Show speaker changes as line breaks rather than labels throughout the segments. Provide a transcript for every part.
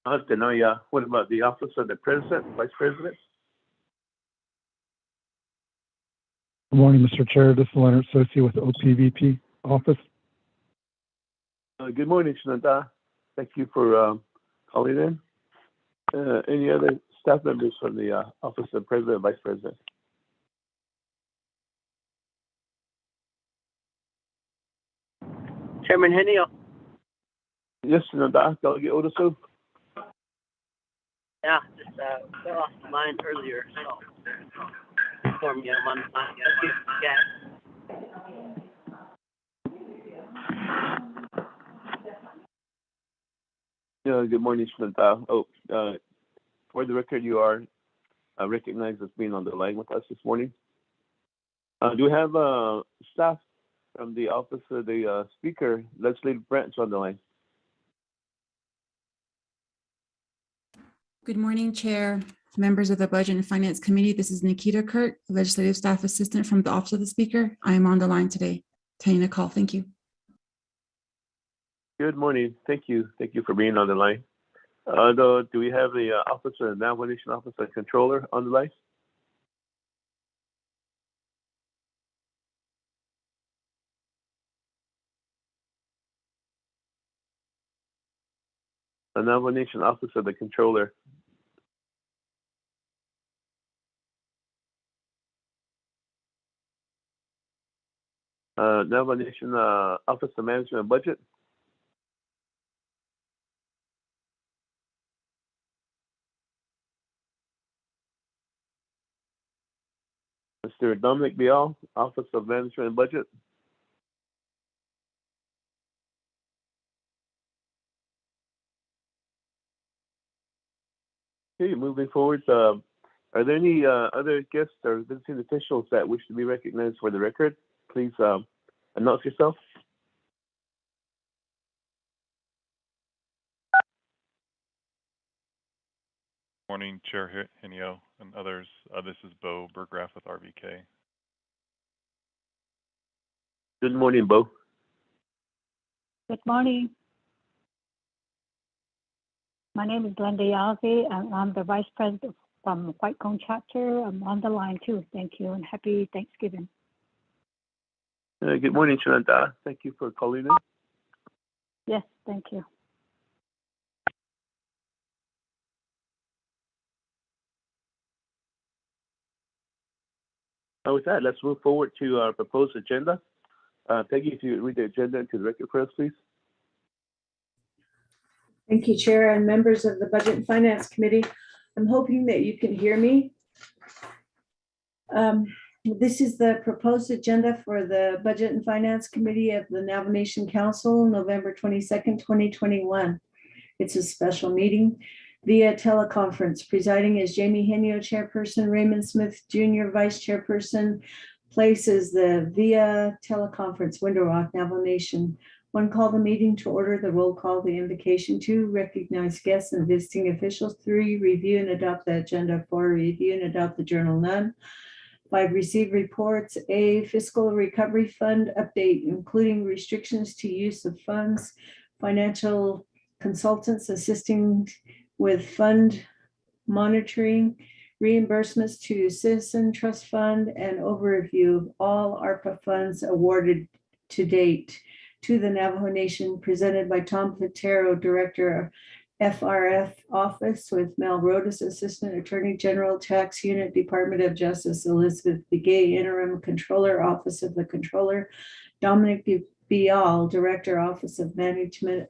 What about the office of the president, vice president?
Good morning, Mr. Chair. This is Leonard Sosi with OPVP office.
Good morning, Shananta. Thank you for calling in. Any other staff members from the office of president, vice president?
Chairman Henio.
Yes, Shananta. Delegate Odoso.
Yeah, just got off the line earlier, so inform me I'm on the line.
Yeah, good morning, Shananta. For the record, you are recognized as being on the line with us this morning. Do we have staff from the office of the speaker, legislative branch, on the line?
Good morning, Chair, members of the Budget and Finance Committee. This is Nikita Kirk, Legislative Staff Assistant from the Office of the Speaker. I am on the line today, taking a call. Thank you.
Good morning. Thank you. Thank you for being on the line. Do we have the Office of the Navajo Nation Office of Controller on the line? The Navajo Nation Office of the Controller. Navajo Nation Office of Management and Budget. Mr. Dominic Bial, Office of Management and Budget. Okay, moving forward, are there any other guests or visiting officials that wish to be recognized for the record? Please announce yourself.
Morning, Chair Henio and others. This is Bo Burgraff with RVK.
Good morning, Bo.
Good morning. My name is Glenda Yazzie, and I'm the Vice President from Whitecomb Chapter. I'm on the line too. Thank you, and happy Thanksgiving.
Good morning, Shananta. Thank you for calling in.
Yes, thank you.
With that, let's move forward to our proposed agenda. Peggy, if you read the agenda into the record for us, please.
Thank you, Chair and members of the Budget and Finance Committee. I'm hoping that you can hear me. This is the proposed agenda for the Budget and Finance Committee of the Navajo Nation Council, November 22nd, 2021. It's a special meeting via teleconference. Presiding is Jamie Henio, Chairperson, Raymond Smith Jr., Vice Chairperson. Places the via teleconference, Window Rock, Navajo Nation. 1, call the meeting to order. The roll call, the invocation. 2, recognize guests and visiting officials. 3, review and adopt the agenda. 4, review and adopt the journal. None. 5, receive reports. A, fiscal recovery fund update, including restrictions to use of funds, financial consultants assisting with fund monitoring, reimbursements to Citizen Trust Fund, and overview of all ARPA funds awarded to date to the Navajo Nation, presented by Tom Platero, Director of FRF Office, with Mel Rodas, Assistant Attorney General, Tax Unit, Department of Justice, Elizabeth Begay, Interim Controller, Office of the Controller, Dominic Bial, Director, Office of Management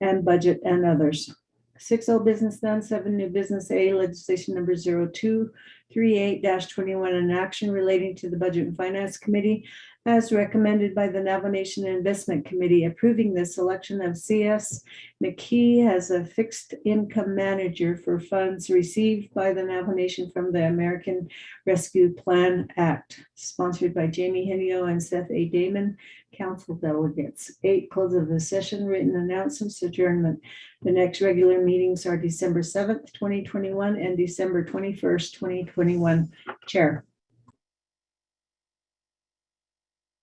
and Budget, and others. 6 old business done, 7 new business. A, legislation number 0238-21, an action relating to the Budget and Finance Committee as recommended by the Navajo Nation Investment Committee, approving the selection of C.S. McKee as a fixed income manager for funds received by the Navajo Nation from the American Rescue Plan Act, sponsored by Jamie Henio and Seth A. Damon, council delegates. 8, close of the session, written announcements, adjournment. The next regular meetings are December 7th, 2021 and December 21st, 2021. Chair.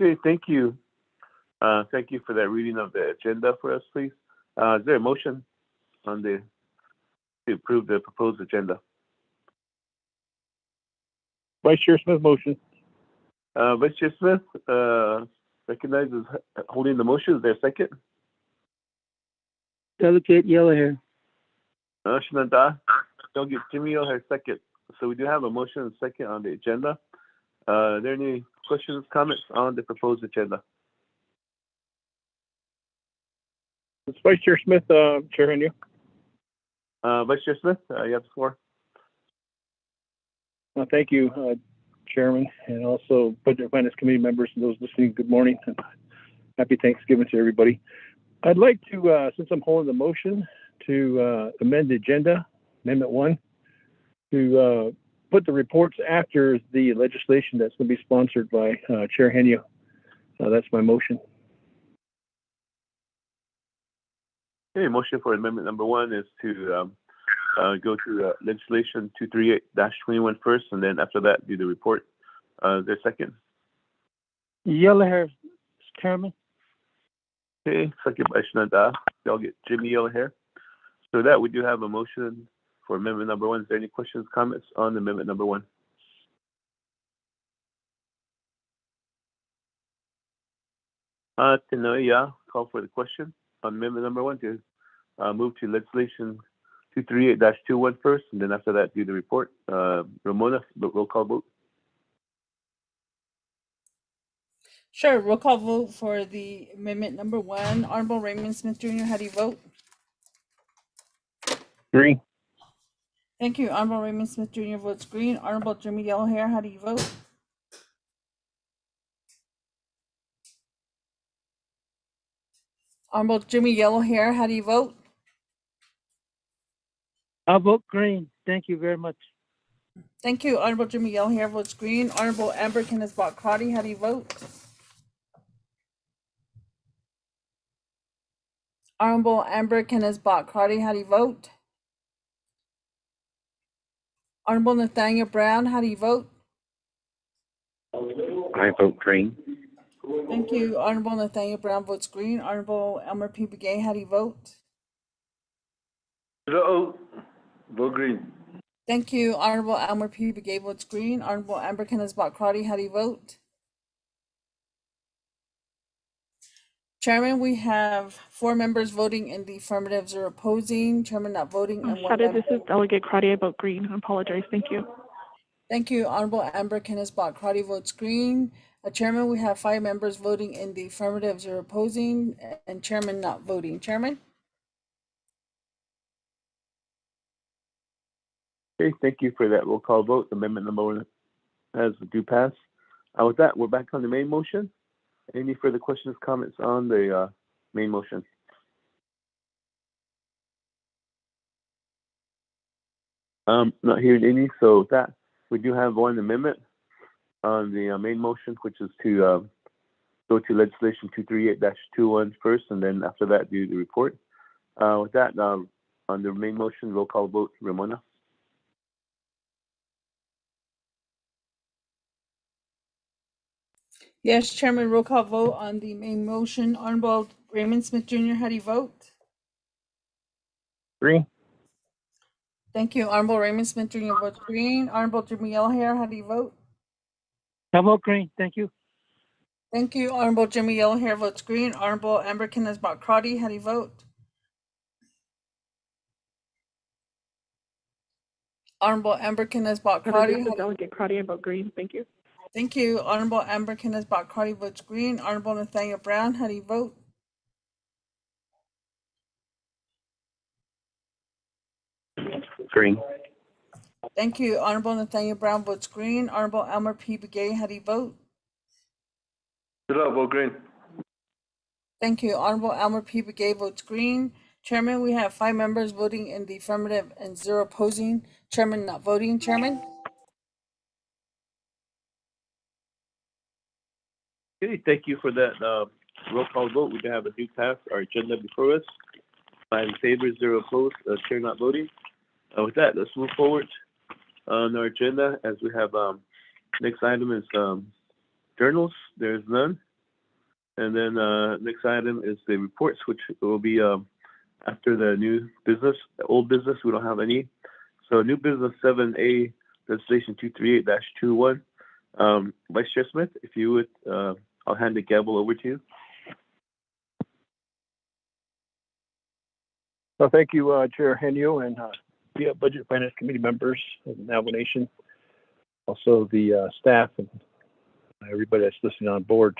Okay, thank you. Thank you for that reading of the agenda for us, please. Is there a motion on the to approve the proposed agenda?
Vice Chair Smith, motion.
Vice Chair Smith, recognizes holding the motion. Is there a second?
Delegate Yellowhair.
Shinada, Delegate Jimmy Yellowhair, second. So we do have a motion and second on the agenda. Are there any questions, comments on the proposed agenda?
It's Vice Chair Smith, Chair Henry.
Vice Chair Smith, you have the floor.
Thank you, Chairman, and also Budget and Finance Committee members and those listening. Good morning and happy Thanksgiving to everybody. I'd like to, since I'm holding the motion, to amend the agenda, Amendment 1, to put the reports after the legislation that's going to be sponsored by Chair Henia. That's my motion.
Okay, motion for amendment number 1 is to go to legislation 238-21 first, and then after that, do the report. Is there a second?
Yellowhair, Chairman.
Okay, second by Shinada. Delegate Jimmy Yellowhair. So that we do have a motion for amendment number 1. Is there any questions, comments on amendment number 1? Tenoya, call for the question on amendment number 1 to move to legislation 238-21 first, and then after that, do the report. Ramona, roll call vote.
Sure, roll call vote for the amendment number 1. Honorable Raymond Smith Jr., how do you vote?
Green.
Thank you. Honorable Raymond Smith Jr. votes green. Honorable Jimmy Yellowhair, how do you vote? Honorable Jimmy Yellowhair, how do you vote?
I'll vote green. Thank you very much.
Thank you. Honorable Jimmy Yellowhair votes green. Honorable Amber Kenneth-Bott-Crotty, how do you vote? Honorable Amber Kenneth-Bott-Crotty, how do you vote? Honorable Nathaniel Brown, how do you vote?
I vote green.
Thank you. Honorable Nathaniel Brown votes green. Honorable Elmer P. Begay, how do you vote?
Vote green.
Thank you. Honorable Elmer P. Begay votes green. Honorable Amber Kenneth-Bott-Crotty, how do you vote? Chairman, we have 4 members voting in the affirmative, 0 opposing, chairman not voting, and 1 member.
This is Delegate Crotty. I vote green. I apologize. Thank you.
Thank you. Honorable Amber Kenneth-Bott-Crotty votes green. Chairman, we have 5 members voting in the affirmative, 0 opposing, and chairman not voting. Chairman?
Okay, thank you for that roll call vote. Amendment number 1 has due pass. With that, we're back on the main motion. Any further questions, comments on the main motion? Not hearing any, so with that, we do have 1 amendment on the main motion, which is to go to legislation 238-21 first, and then after that, do the report. With that, on the main motion, roll call vote, Ramona.
Yes, Chairman, roll call vote on the main motion. Honorable Raymond Smith Jr., how do you vote?
Green.
Thank you. Honorable Raymond Smith Jr. votes green. Honorable Jimmy Yellowhair, how do you vote?
I'll vote green. Thank you.
Thank you. Honorable Jimmy Yellowhair votes green. Honorable Amber Kenneth-Bott-Crotty, how do you vote? Honorable Amber Kenneth-Bott-Crotty.
This is Delegate Crotty. I vote green. Thank you.
Thank you. Honorable Amber Kenneth-Bott-Crotty votes green. Honorable Nathaniel Brown, how do you vote?
Green.
Thank you. Honorable Nathaniel Brown votes green. Honorable Elmer P. Begay, how do you vote?
Vote green.
Thank you. Honorable Elmer P. Begay votes green. Chairman, we have 5 members voting in the affirmative and 0 opposing. Chairman not voting. Chairman?
Okay, thank you for that roll call vote. We do have a due pass. Our agenda before us. 5 in favor, 0 opposed, chair not voting. With that, let's move forward on our agenda as we have next item is journals. There's none. And then next item is the reports, which will be after the new business. The old business, we don't have any. So new business 7A, legislation 238-21. Vice Chair Smith, if you would, I'll hand the gavel over to you.
Well, thank you, Chair Henio, and the Budget Finance Committee members of the Navajo Nation, also the staff and everybody that's listening on board.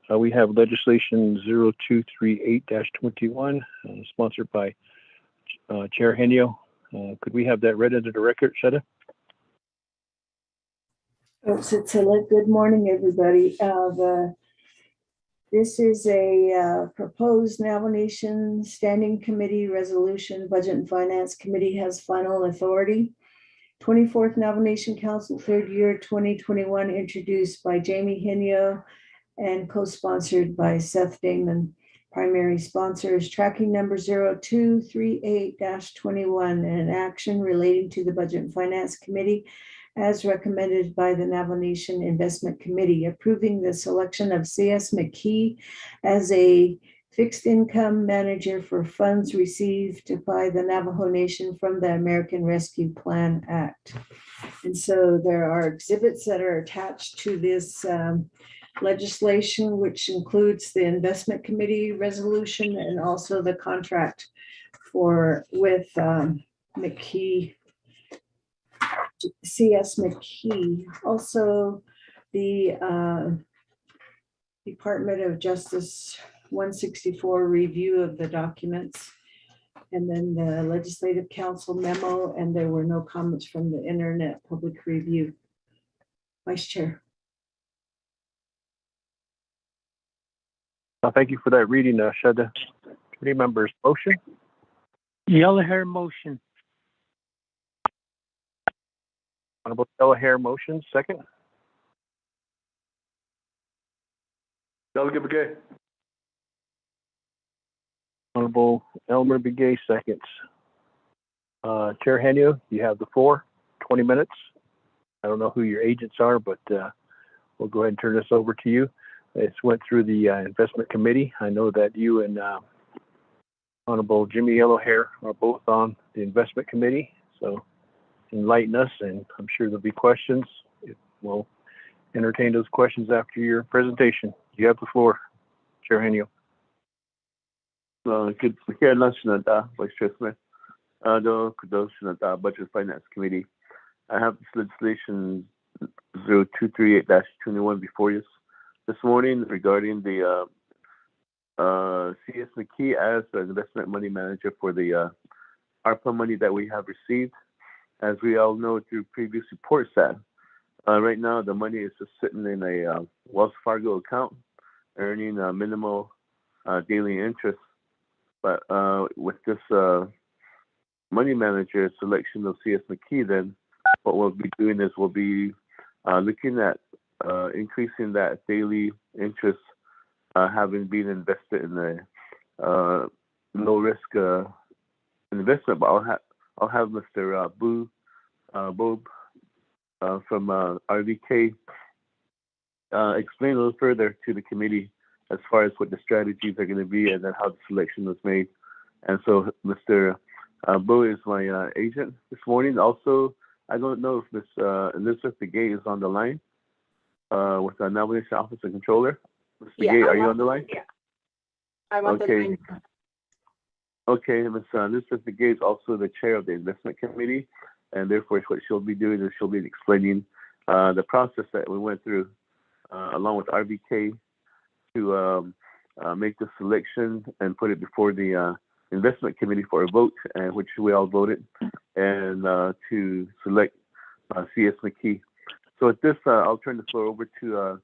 We have legislation 0238-21, sponsored by Chair Henio. Could we have that read into the record, Shetta?
Good morning, everybody. This is a proposed Navajo Nation Standing Committee resolution. Budget and Finance Committee has final authority. 24th Navajo Nation Council, third year 2021, introduced by Jamie Henio and co-sponsored by Seth Damon. Primary sponsors, tracking number 0238-21, an action relating to the Budget and Finance Committee as recommended by the Navajo Nation Investment Committee, approving the selection of C.S. McKee as a fixed income manager for funds received by the Navajo Nation from the American Rescue Plan Act. And so there are exhibits that are attached to this legislation, which includes the Investment Committee resolution and also the contract with McKee, C.S. McKee. Also, the Department of Justice 164 review of the documents, and then the Legislative Council memo, and there were no comments from the Internet public review. Vice Chair.
Thank you for that reading, Shetta. Committee members, motion?
Yellow hair motion.
Honorable Yellow Hair motion, second.
Delegate Begay.
Honorable Elmer Begay, seconds. Chair Henio, you have the floor, 20 minutes. I don't know who your agents are, but we'll go ahead and turn this over to you. It's went through the Investment Committee. I know that you and Honorable Jimmy Yellowhair are both on the Investment Committee, so enlighten us, and I'm sure there'll be questions. We'll entertain those questions after your presentation. You have the floor, Chair Henio.
Good to hear lunch, Vice Chair Smith. Budget Finance Committee. I have this legislation 0238-21 before you this morning regarding the C.S. McKee as an investment money manager for the ARPA money that we have received. As we all know through previous reports that right now the money is just sitting in a Wells Fargo account, earning a minimal daily interest. But with this money manager selection of C.S. McKee, then what we'll be doing is we'll be looking at increasing that daily interest, having been invested in a low risk investment. But I'll have Mr. Bob from RVK explain a little further to the committee as far as what the strategies are going to be and then how the selection was made. And so Mr. Bo is my agent this morning. Also, I don't know if Ms. Elizabeth Begay is on the line with the Navajo Nation Office of Controller. Ms. Begay, are you on the line?
Yeah, I'm on the line.
Okay, Ms. Elizabeth Begay is also the chair of the Investment Committee, and therefore what she'll be doing is she'll be explaining the process that we went through along with RVK to make the selection and put it before the Investment Committee for a vote, and which we all voted, and to select C.S. McKee. So at this, I'll turn the floor over to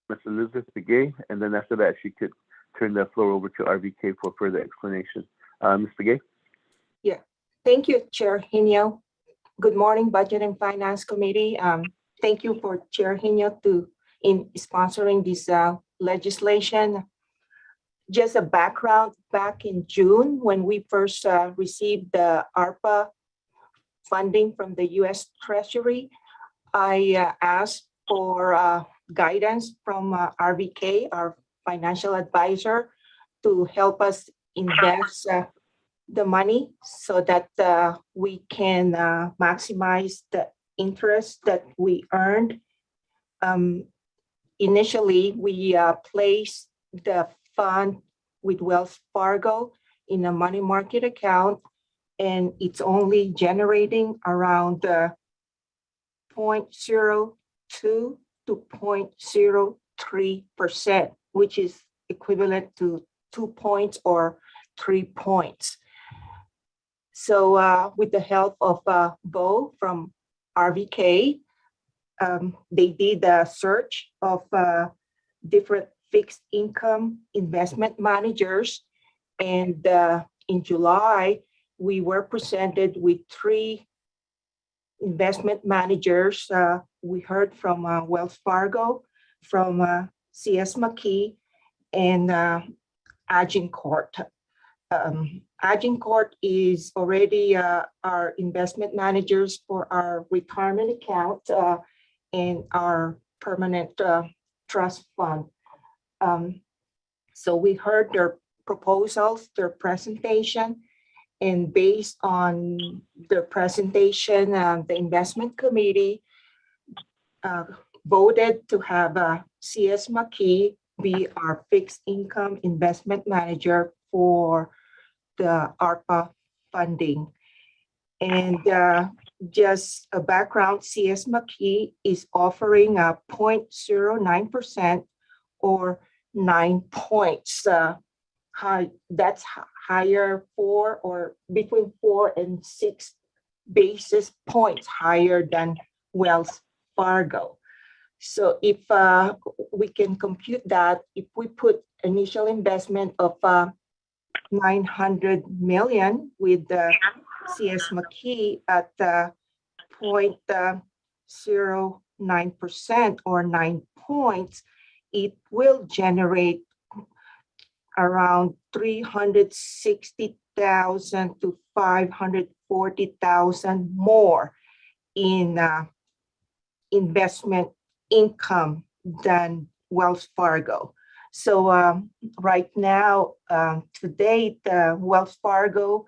Ms. Elizabeth Begay, and then after that, she could turn the floor over to RVK for further explanation. Ms. Begay?
Yeah, thank you, Chair Henio. Good morning, Budget and Finance Committee. Thank you for Chair Henio in sponsoring this legislation. Just a background, back in June, when we first received the ARPA funding from the U.S. Treasury, I asked for guidance from RVK, our financial advisor, to help us invest the money so that we can maximize the interest that we earned. Initially, we placed the fund with Wells Fargo in a money market account, and it's only generating around 0.02 to 0.03%, which is equivalent to 2 points or 3 points. So with the help of Bo from RVK, they did a search of different fixed income investment managers. And in July, we were presented with 3 investment managers. We heard from Wells Fargo, from CS McKee, and Agincourt. Agincourt is already our investment managers for our retirement account and our permanent trust fund. So we heard their proposals, their presentation, and based on the presentation, the investment committee voted to have CS McKee be our fixed income investment manager for the ARPA funding. And just a background, CS McKee is offering a 0.09% or 9 points. That's higher or between 4 and 6 basis points higher than Wells Fargo. So if we can compute that, if we put initial investment of 900 million with the CS McKee at 0.09% or 9 points, it will generate around 360,000 to 540,000 more in investment income than Wells Fargo. So right now, to date, Wells Fargo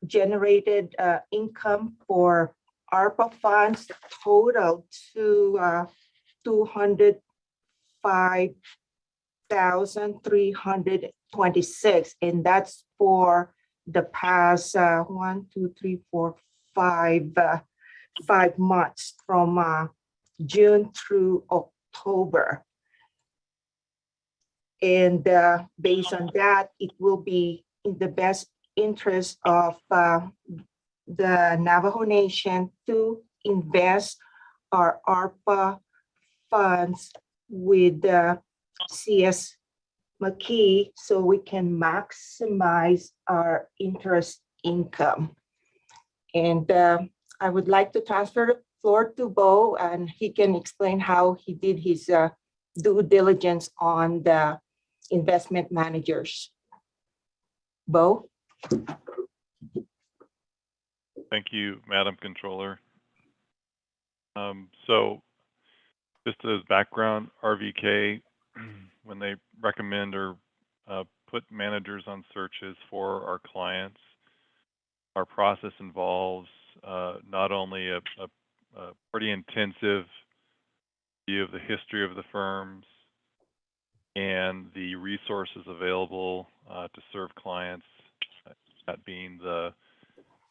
generated income for ARPA funds total to 205,326, and that's for the past 5 months from June through October. And based on that, it will be in the best interest of the Navajo Nation to invest our ARPA funds with CS McKee so we can maximize our interest income. And I would like to transfer the floor to Bo, and he can explain how he did his due diligence on the investment managers. Bo?
Thank you, Madam Controller. So just as background, RVK, when they recommend or put managers on searches for our clients, our process involves not only a pretty intensive view of the history of the firms and the resources available to serve clients, that being the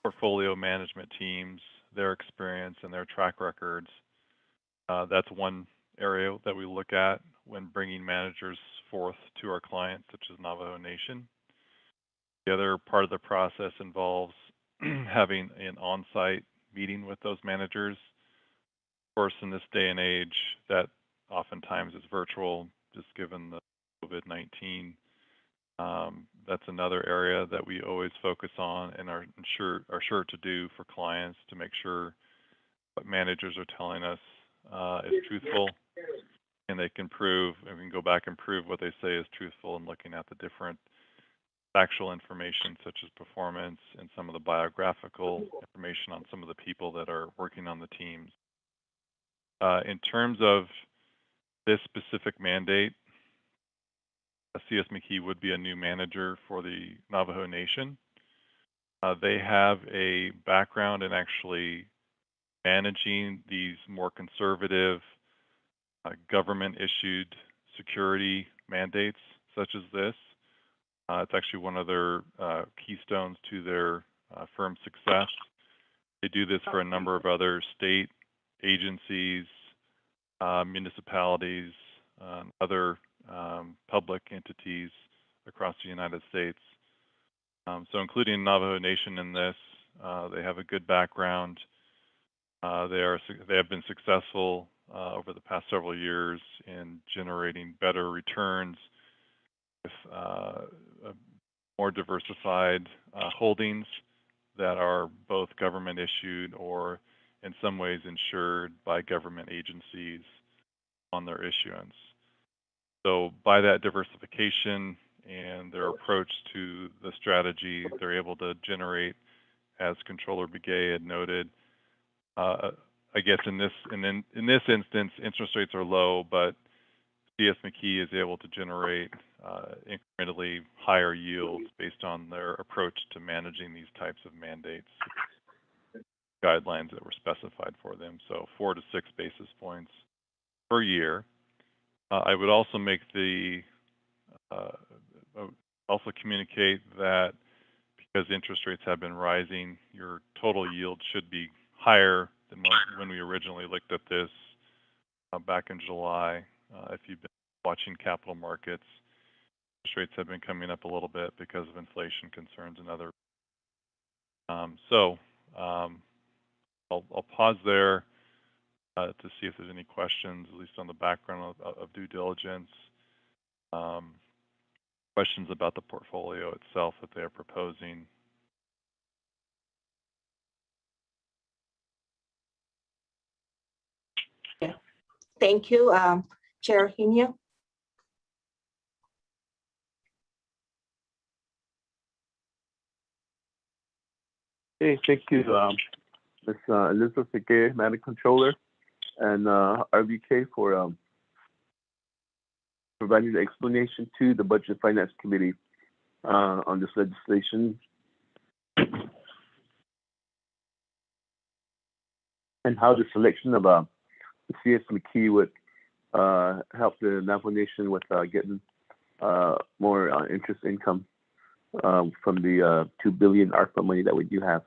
portfolio management teams, their experience and their track records. That's one area that we look at when bringing managers forth to our clients, such as Navajo Nation. The other part of the process involves having an on-site meeting with those managers. Of course, in this day and age, that oftentimes is virtual, just given the COVID-19. That's another area that we always focus on and are sure to do for clients to make sure what managers are telling us is truthful, and they can prove, and we can go back and prove what they say is truthful, and looking at the different factual information such as performance and some of the biographical information on some of the people that are working on the teams. In terms of this specific mandate, CS McKee would be a new manager for the Navajo Nation. They have a background in actually managing these more conservative government-issued security mandates such as this. It's actually one of their keystones to their firm's success. They do this for a number of other state agencies, municipalities, other public entities across the United States. So including Navajo Nation in this, they have a good background. They have been successful over the past several years in generating better returns with more diversified holdings that are both government issued or in some ways insured by government agencies on their issuance. So by that diversification and their approach to the strategy, they're able to generate, as Controller Begay had noted, I guess in this instance, interest rates are low, but CS McKee is able to generate incrementally higher yields based on their approach to managing these types of mandates, guidelines that were specified for them. So 4 to 6 basis points per year. I would also make also communicate that because interest rates have been rising, your total yield should be higher than when we originally looked at this back in July. If you've been watching capital markets, interest rates have been coming up a little bit because of inflation concerns and other. I'll pause there to see if there's any questions, at least on the background of due diligence. Questions about the portfolio itself that they're proposing.
Yeah. Thank you, Chair Hinio.
Hey, thank you, Ms. Elizabeth Begay, Madam Controller, and RBK for providing the explanation to the Budget and Finance Committee on this legislation and how the selection of the CS McKee would help the Navajo Nation with getting more interest income from the $2 billion ARPA money that we do have.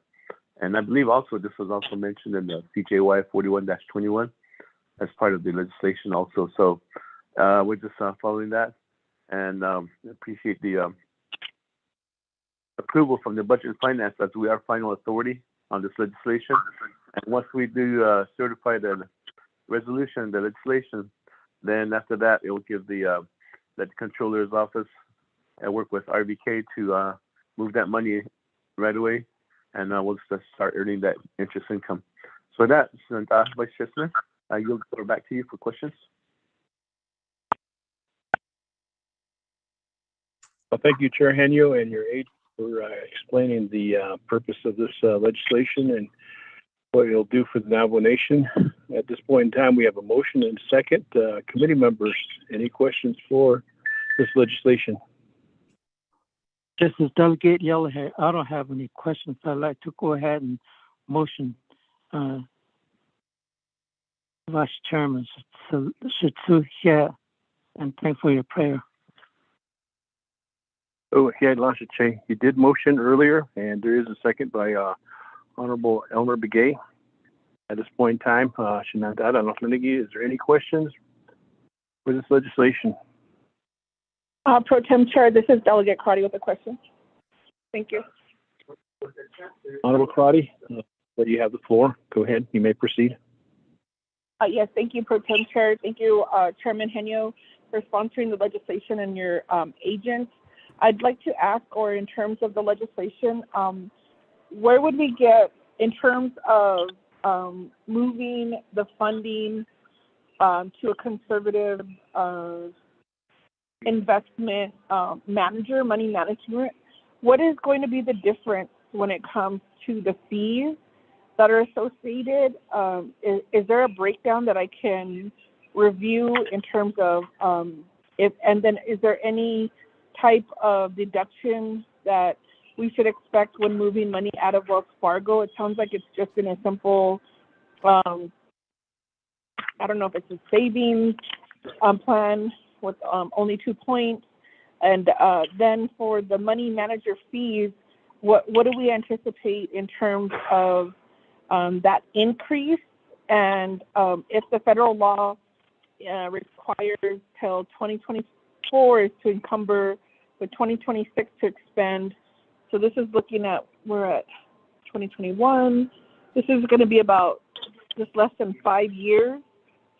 And I believe also this was also mentioned in the CJY 41-21 as part of the legislation also. So we're just following that and appreciate the approval from the Budget and Finance as we are final authority on this legislation. And once we do certify the resolution, the legislation, then after that, it will give the Controller's Office and work with RBK to move that money right away, and we'll just start earning that interest income. So that, Vice Chair Smith, I yield the floor back to you for questions.
Well, thank you, Chair Henio, and your aide for explaining the purpose of this legislation and what it'll do for the Navajo Nation. At this point in time, we have a motion and a second. Committee members, any questions for this legislation?
This is Delegate Yellowhair. I don't have any questions. I'd like to go ahead and motion Vice Chairman Sitsu and thank for your prayer.
Oh, yeah, Lashache, you did motion earlier, and there is a second by Honorable Elmer Begay. At this point in time, is there any questions for this legislation?
Pro Tem Chair, this is Delegate Crotty with a question. Thank you.
Honorable Crotty, you have the floor. Go ahead. You may proceed.
Yes, thank you, Pro Tem Chair. Thank you, Chairman Henio, for sponsoring the legislation and your agents. I'd like to ask, or in terms of the legislation, where would we get in terms of moving the funding to a conservative investment manager, money management? What is going to be the difference when it comes to the fees that are associated? Is there a breakdown that I can review in terms of And then is there any type of deduction that we should expect when moving money out of Wells Fargo? It sounds like it's just in a simple, I don't know if it's a savings plan with only 2 points. And then for the money manager fees, what do we anticipate in terms of that increase? And if the federal law requires till 2024 is to encumber, with 2026 to expend. So this is looking at, we're at 2021. This is going to be about just less than 5 years.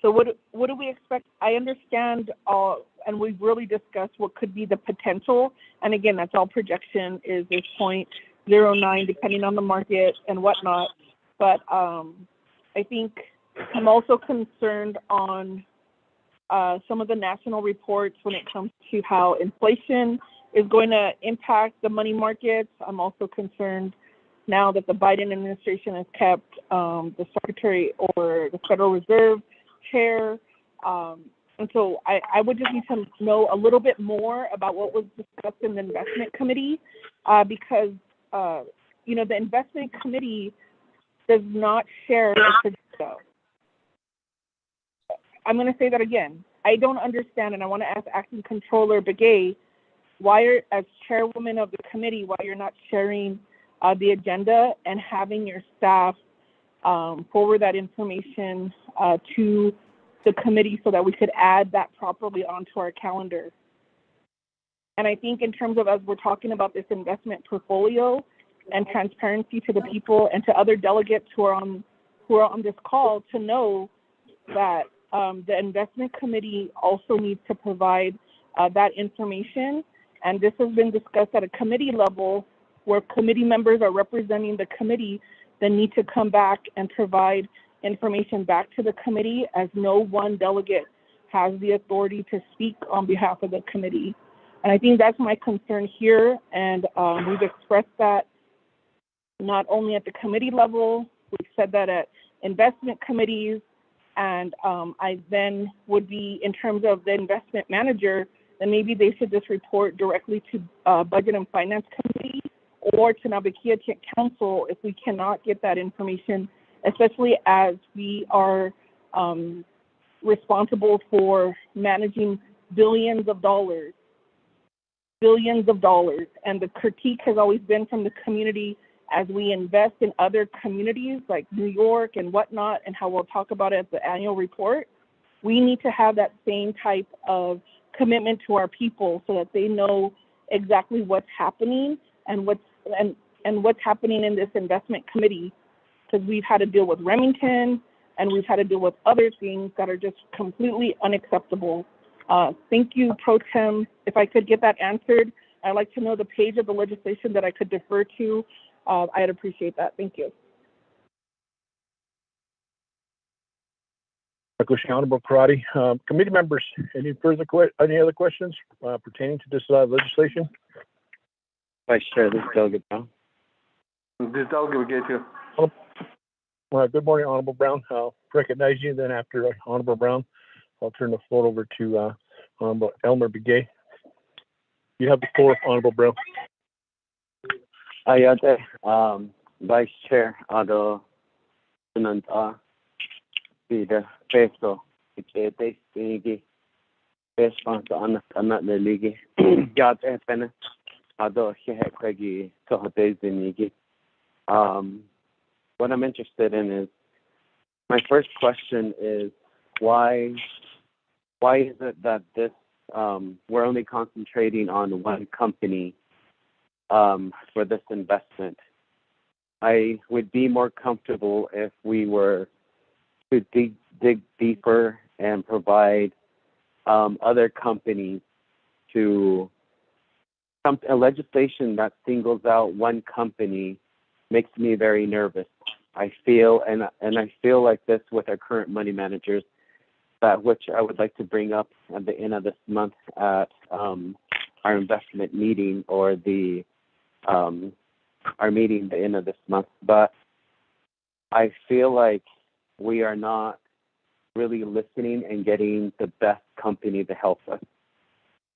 So what do we expect? I understand and we've really discussed what could be the potential. And again, that's all projection is 0.09 depending on the market and whatnot. But I think I'm also concerned on some of the national reports when it comes to how inflation is going to impact the money markets. I'm also concerned now that the Biden administration has kept the Secretary or the Federal Reserve Chair. And so I would just need to know a little bit more about what was discussed in the investment committee because, the investment committee does not share the data. I'm going to say that again. I don't understand, and I want to ask Acting Controller Begay, as chairwoman of the committee, why you're not sharing the agenda and having your staff forward that information to the committee so that we could add that properly onto our calendar. And I think in terms of, as we're talking about this investment portfolio and transparency to the people and to other delegates who are on this call, to know that the investment committee also needs to provide that information. And this has been discussed at a committee level where committee members are representing the committee that need to come back and provide information back to the committee, as no one delegate has the authority to speak on behalf of the committee. And I think that's my concern here. And we've expressed that not only at the committee level, we've said that at investment committees, and I then would be, in terms of the investment manager, then maybe they should just report directly to Budget and Finance Committee or to Navajo Council if we cannot get that information, especially as we are responsible for managing billions of dollars. And the critique has always been from the community as we invest in other communities like New York and whatnot, and how we'll talk about it at the annual report. We need to have that same type of commitment to our people so that they know exactly what's happening and what's happening in this investment committee, because we've had to deal with Remington and we've had to deal with other things that are just completely unacceptable. Thank you, Pro Tem. If I could get that answered, I'd like to know the page of the legislation that I could defer to. I'd appreciate that. Thank you.
Honorable Karate. Committee members, any other questions pertaining to this legislation?
Vice Chair, this is Delegate Brown.
This is Delegate Begay too.
Good morning, Honorable Brown. I'll recognize you, then after Honorable Brown, I'll turn the floor over to Honorable Elmer Begay. You have the floor, Honorable Brown.
Ayate, Vice Chair, Ado, Sunanta, Peter, Peso, Ichete, Sinigi, Pespanto, Anat Ligi, Yate, Pena, Ado, Shehekwegi, Tohote, Zinigi. What I'm interested in is, my first question is, why is it that this, we're only concentrating on one company for this investment? I would be more comfortable if we were to dig deeper and provide other companies to a legislation that singles out one company makes me very nervous. I feel like this with our current money managers, which I would like to bring up at the end of this month at our investment meeting, or our meeting the end of this month. But I feel like we are not really listening and getting the best company to help us.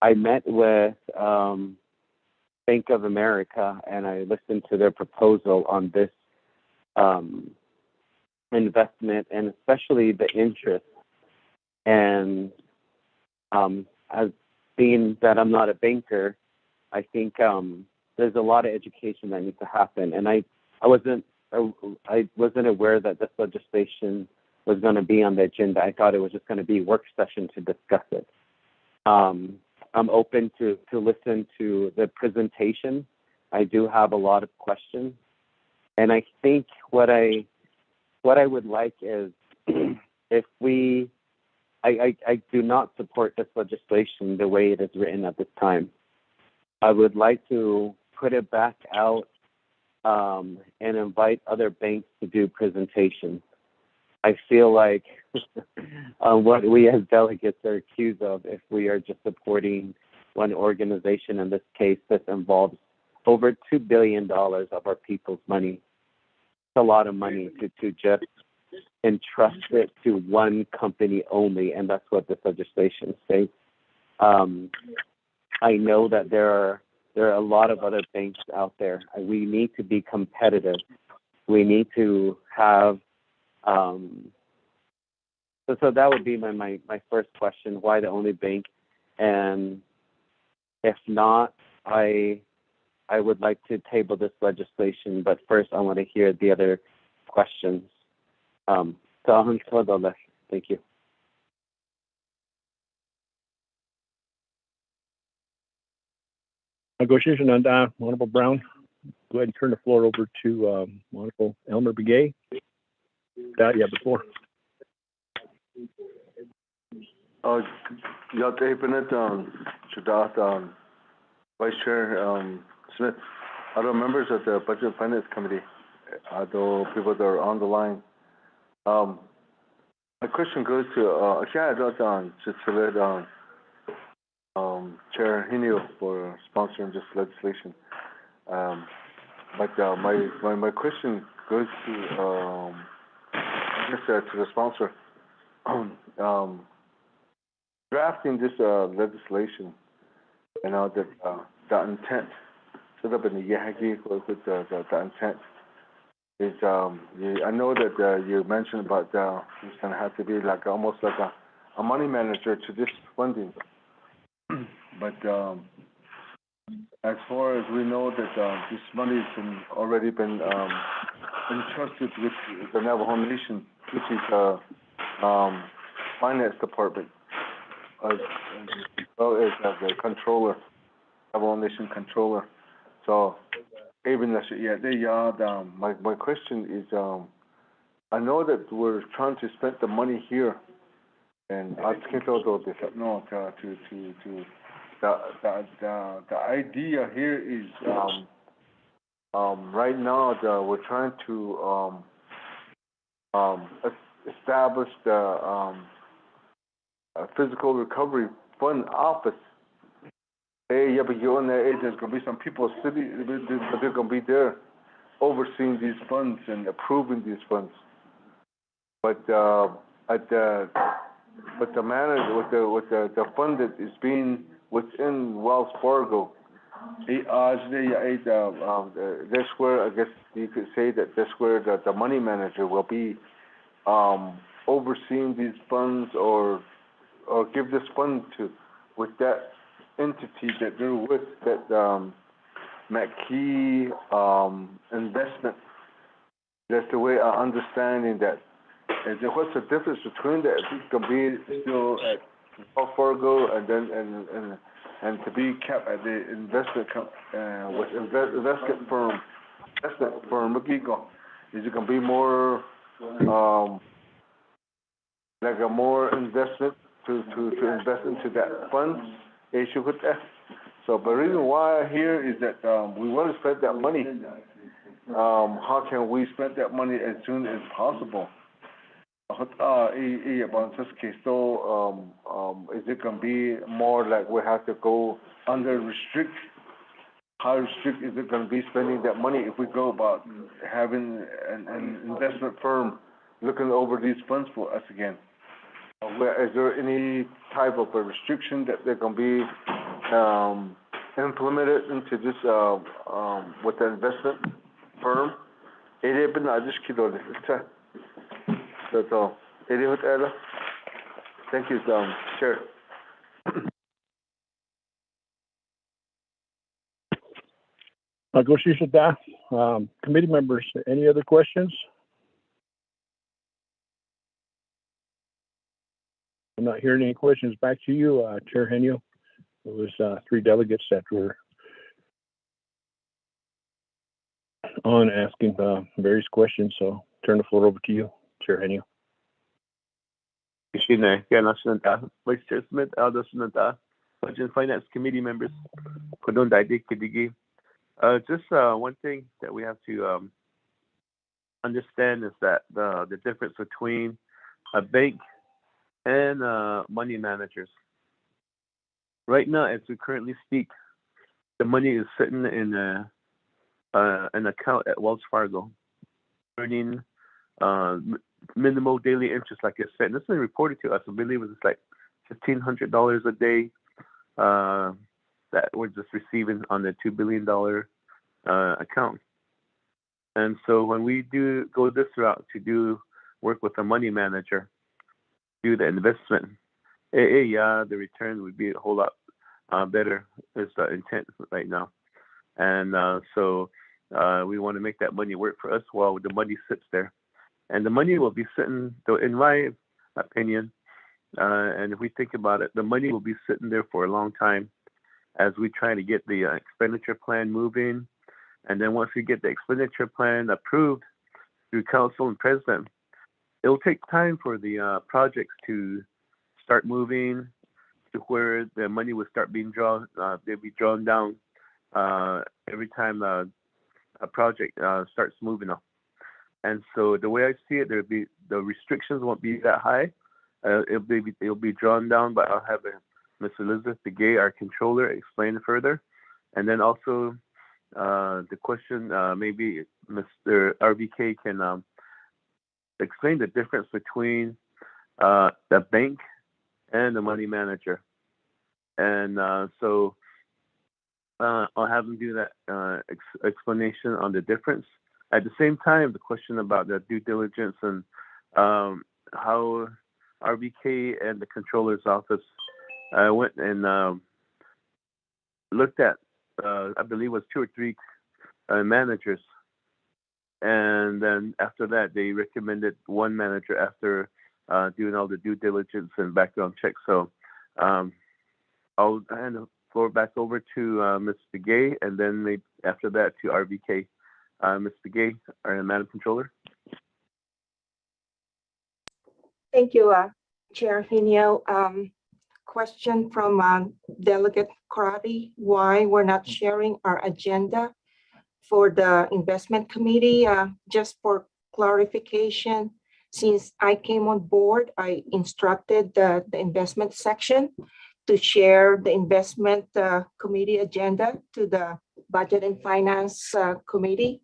I met with Bank of America and I listened to their proposal on this investment and especially the interest. And as being that I'm not a banker, I think there's a lot of education that needs to happen. And I wasn't aware that this legislation was going to be on the agenda. I thought it was just going to be a work session to discuss it. I'm open to listen to the presentation. I do have a lot of questions, and I think what I would like is if I do not support this legislation the way it is written at this time. I would like to put it back out and invite other banks to do presentations. I feel like what we as delegates are accused of if we are just supporting one organization, in this case, this involves over $2 billion of our people's money. It's a lot of money to just entrust it to one company only, and that's what this legislation says. I know that there are a lot of other banks out there. We need to be competitive. We need to have so that would be my first question, why the only bank? And if not, I would like to table this legislation, but first I want to hear the other questions. So thank you.
Negotiation on Honorable Brown. Go ahead and turn the floor over to Honorable Elmer Begay. Before.
Vice Chair Smith, other members of the Budget and Finance Committee, other people that are on the line. My question goes to Chair Henio for sponsoring this legislation. But my question goes to the sponsor. Drafting this legislation, the intent, set up in the Yahagi with the intent is, I know that you mentioned about it's going to have to be like almost like a money manager to this funding. But as far as we know that this money has already been entrusted with the Navajo Nation, which is finance department, as well as the controller, Navajo Nation controller. So even my question is, I know that we're trying to spend the money here, and I can't go this no to the idea here is right now we're trying to establish the Fiscal Recovery Fund office. Hey, but you're in there. There's gonna be some people sitting, but they're gonna be there overseeing these funds and approving these funds. But the manager with the fund that is being within Wells Fargo, that's where I guess you could say that that's where the money manager will be overseeing these funds or give this fund to with that entity that they're with, that McKee investment. That's the way I'm understanding that. And then what's the difference between that? If it can be still at Wells Fargo and then and to be kept at the investment with investment firm, is it going to be more like a more investment to invest into that fund issue with that? So the reason why I'm here is that we want to spend that money. How can we spend that money as soon as possible? Is it going to be more like we have to go under restrict? How restrict is it going to be spending that money if we go about having an investment firm looking over these funds for us again? Is there any type of a restriction that they're going to be implement it into this, with the investment firm. That's all. Thank you, Chair.
Committee members, any other questions? I'm not hearing any questions. Back to you, Chair Henio. It was 3 delegates that were on asking various questions. So turn the floor over to you, Chair Henio.
Vice Chair Smith, Aldo Sunanta, Budget and Finance Committee members, Kodon Daidi Kidigi. Just one thing that we have to understand is that the difference between a bank and money managers. Right now, as we currently speak, the money is sitting in an account at Wells Fargo, earning minimal daily interest, like I said. And this has been reported to us. I believe it's like $1,500 a day that we're just receiving on the $2 billion account. And so when we do go this route to do work with a money manager, do the investment, the return would be a whole lot better is the intent right now. And so we want to make that money work for us while the money sits there. And the money will be sitting, in my opinion, and if we think about it, the money will be sitting there for a long time as we try to get the expenditure plan moving. And then once we get the expenditure plan approved through council and president, it'll take time for the projects to start moving to where the money will start being drawn. They'll be drawn down every time a project starts moving up. And so the way I see it, the restrictions won't be that high. It'll be drawn down, but I'll have Ms. Elizabeth DeGay, our controller, explain it further. And then also the question, maybe Mr. RBK can explain the difference between the bank and the money manager. And so I'll have them do that explanation on the difference. At the same time, the question about the due diligence and how RBK and the controller's office went and looked at, I believe it was 2 or 3 managers. And then after that, they recommended one manager after doing all the due diligence and background checks. So I'll hand the floor back over to Ms. Begay, and then maybe after that to RBK. Ms. Begay, our Madam Controller.
Thank you, Chair Hinio. Question from Delegate Karate, why we're not sharing our agenda for the investment committee. Just for clarification, since I came on board, I instructed the investment section to share the investment committee agenda to the Budget and Finance Committee.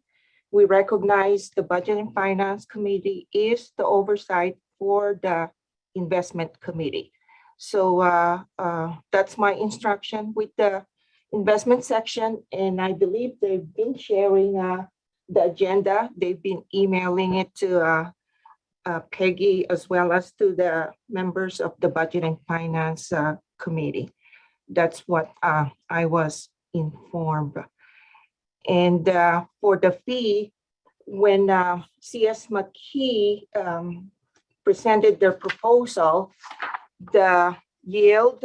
We recognize the Budget and Finance Committee is the oversight for the investment committee. So that's my instruction with the investment section, and I believe they've been sharing the agenda. They've been emailing it to Peggy as well as to the members of the Budget and Finance Committee. That's what I was informed. And for the fee, when CS McKee presented their proposal, the yield,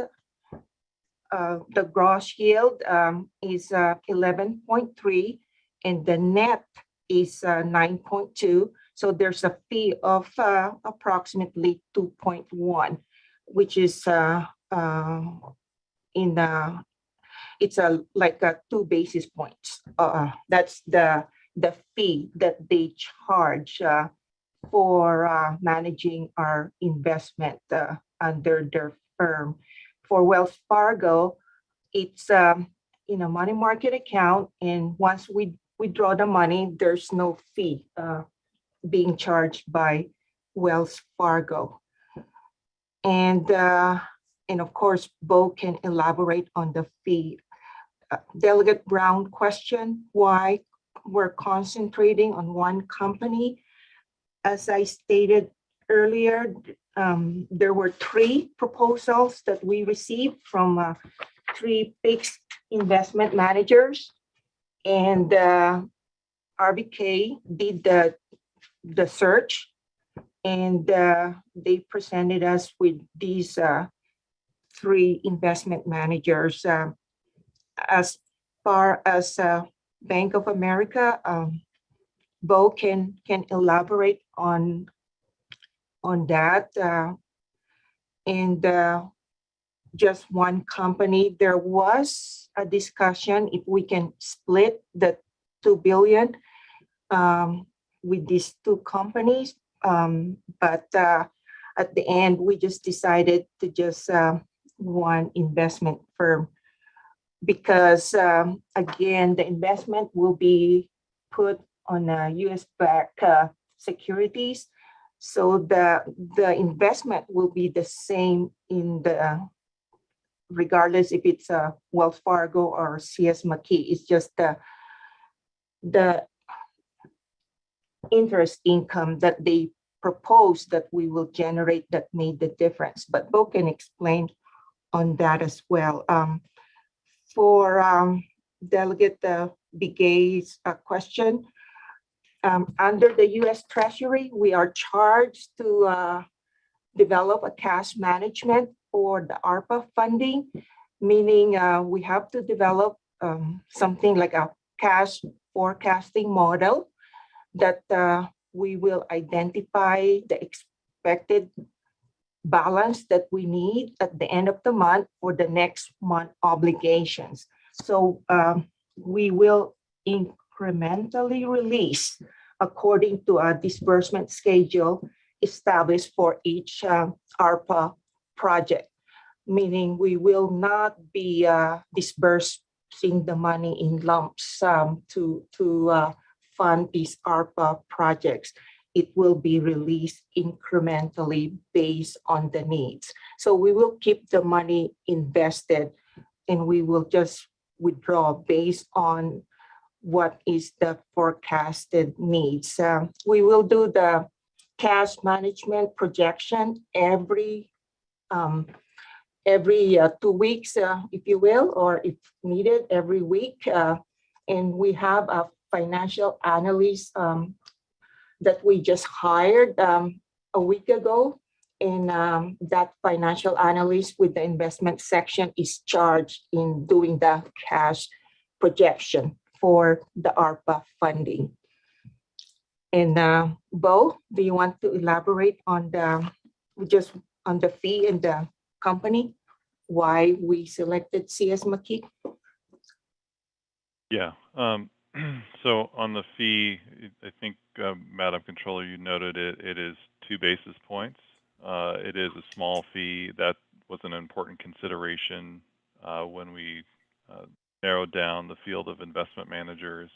the gross yield is 11.3, and the net is 9.2. So there's a fee of approximately 2.1, which is it's like 2 basis points. That's the fee that they charge for managing our investment under their firm. For Wells Fargo, it's money market account, and once we withdraw the money, there's no fee being charged by Wells Fargo. And and of course, Bo can elaborate on the fee. Delegate Brown question, why we're concentrating on one company? As I stated earlier, there were 3 proposals that we received from 3 fixed investment managers, and RBK did the search, and they presented us with these 3 investment managers. As far as Bank of America, Bo can elaborate on that. And just one company, there was a discussion if we can split the $2 billion with these 2 companies. But at the end, we just decided to just one investment firm, because again, the investment will be put on US backed securities. So the investment will be the same in the, regardless if it's Wells Fargo or CS McKee. It's just the interest income that they propose that we will generate that made the difference. But Bo can explain on that as well. For Delegate Bigay's question, under the U.S. Treasury, we are charged to develop a cash management for the ARPA funding, meaning we have to develop something like a cash forecasting model that we will identify the expected balance that we need at the end of the month for the next month obligations. So we will incrementally release according to a disbursement schedule established for each ARPA project, meaning we will not be disbursing the money in lump sum to fund these ARPA projects. It will be released incrementally based on the needs. So we will keep the money invested, and we will just withdraw based on what is the forecasted needs. We will do the cash management projection every 2 weeks, if you will, or if needed, every week. And we have a financial analyst that we just hired a week ago. And that financial analyst with the investment section is charged in doing the cash projection for the ARPA funding. And Bo, do you want to elaborate on the fee and the company, why we selected CS McKee?
Yeah. So on the fee, I think, Madam Controller, you noted it is 2 basis points. It is a small fee. That was an important consideration when we narrowed down the field of investment managers,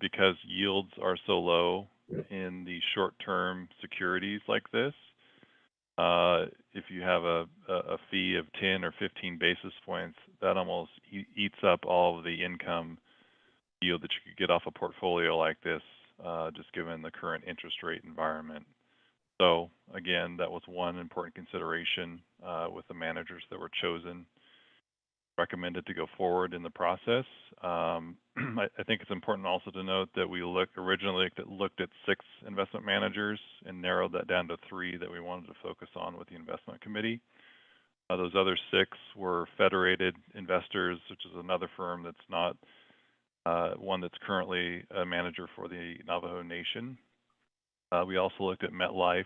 because yields are so low in the short-term securities like this. If you have a fee of 10 or 15 basis points, that almost eats up all of the income yield that you could get off a portfolio like this, just given the current interest rate environment. So again, that was one important consideration with the managers that were chosen, recommended to go forward in the process. I think it's important also to note that we originally looked at 6 investment managers and narrowed that down to 3 that we wanted to focus on with the investment committee. Those other 6 were Federated Investors, which is another firm that's not one that's currently a manager for the Navajo Nation. We also looked at MetLife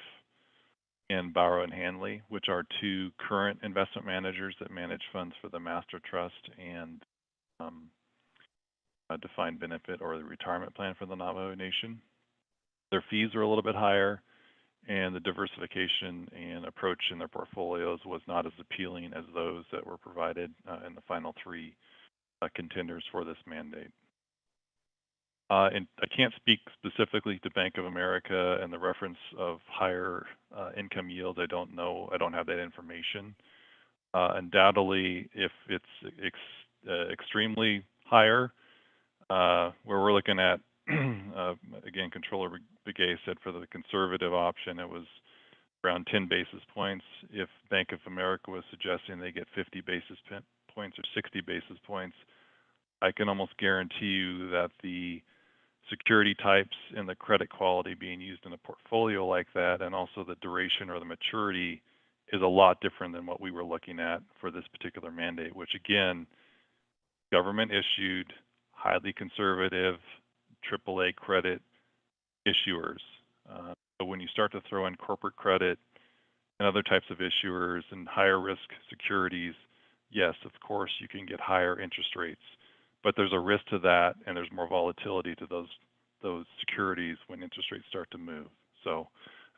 and Barrow and Hanley, which are 2 current investment managers that manage funds for the Master Trust and a defined benefit or the retirement plan for the Navajo Nation. Their fees are a little bit higher, and the diversification and approach in their portfolios was not as appealing as those that were provided in the final 3 contenders for this mandate. And I can't speak specifically to Bank of America and the reference of higher income yields. I don't know. I don't have that information. Undoubtedly, if it's extremely higher, where we're looking at, again, Controller Begay said for the conservative option, it was around 10 basis points. If Bank of America was suggesting they get 50 basis points or 60 basis points, I can almost guarantee you that the security types and the credit quality being used in a portfolio like that, and also the duration or the maturity, is a lot different than what we were looking at for this particular mandate, which again, government issued, highly conservative, AAA credit issuers. So when you start to throw in corporate credit and other types of issuers and higher risk securities, yes, of course, you can get higher interest rates, but there's a risk to that, and there's more volatility to those securities when interest rates start to move. So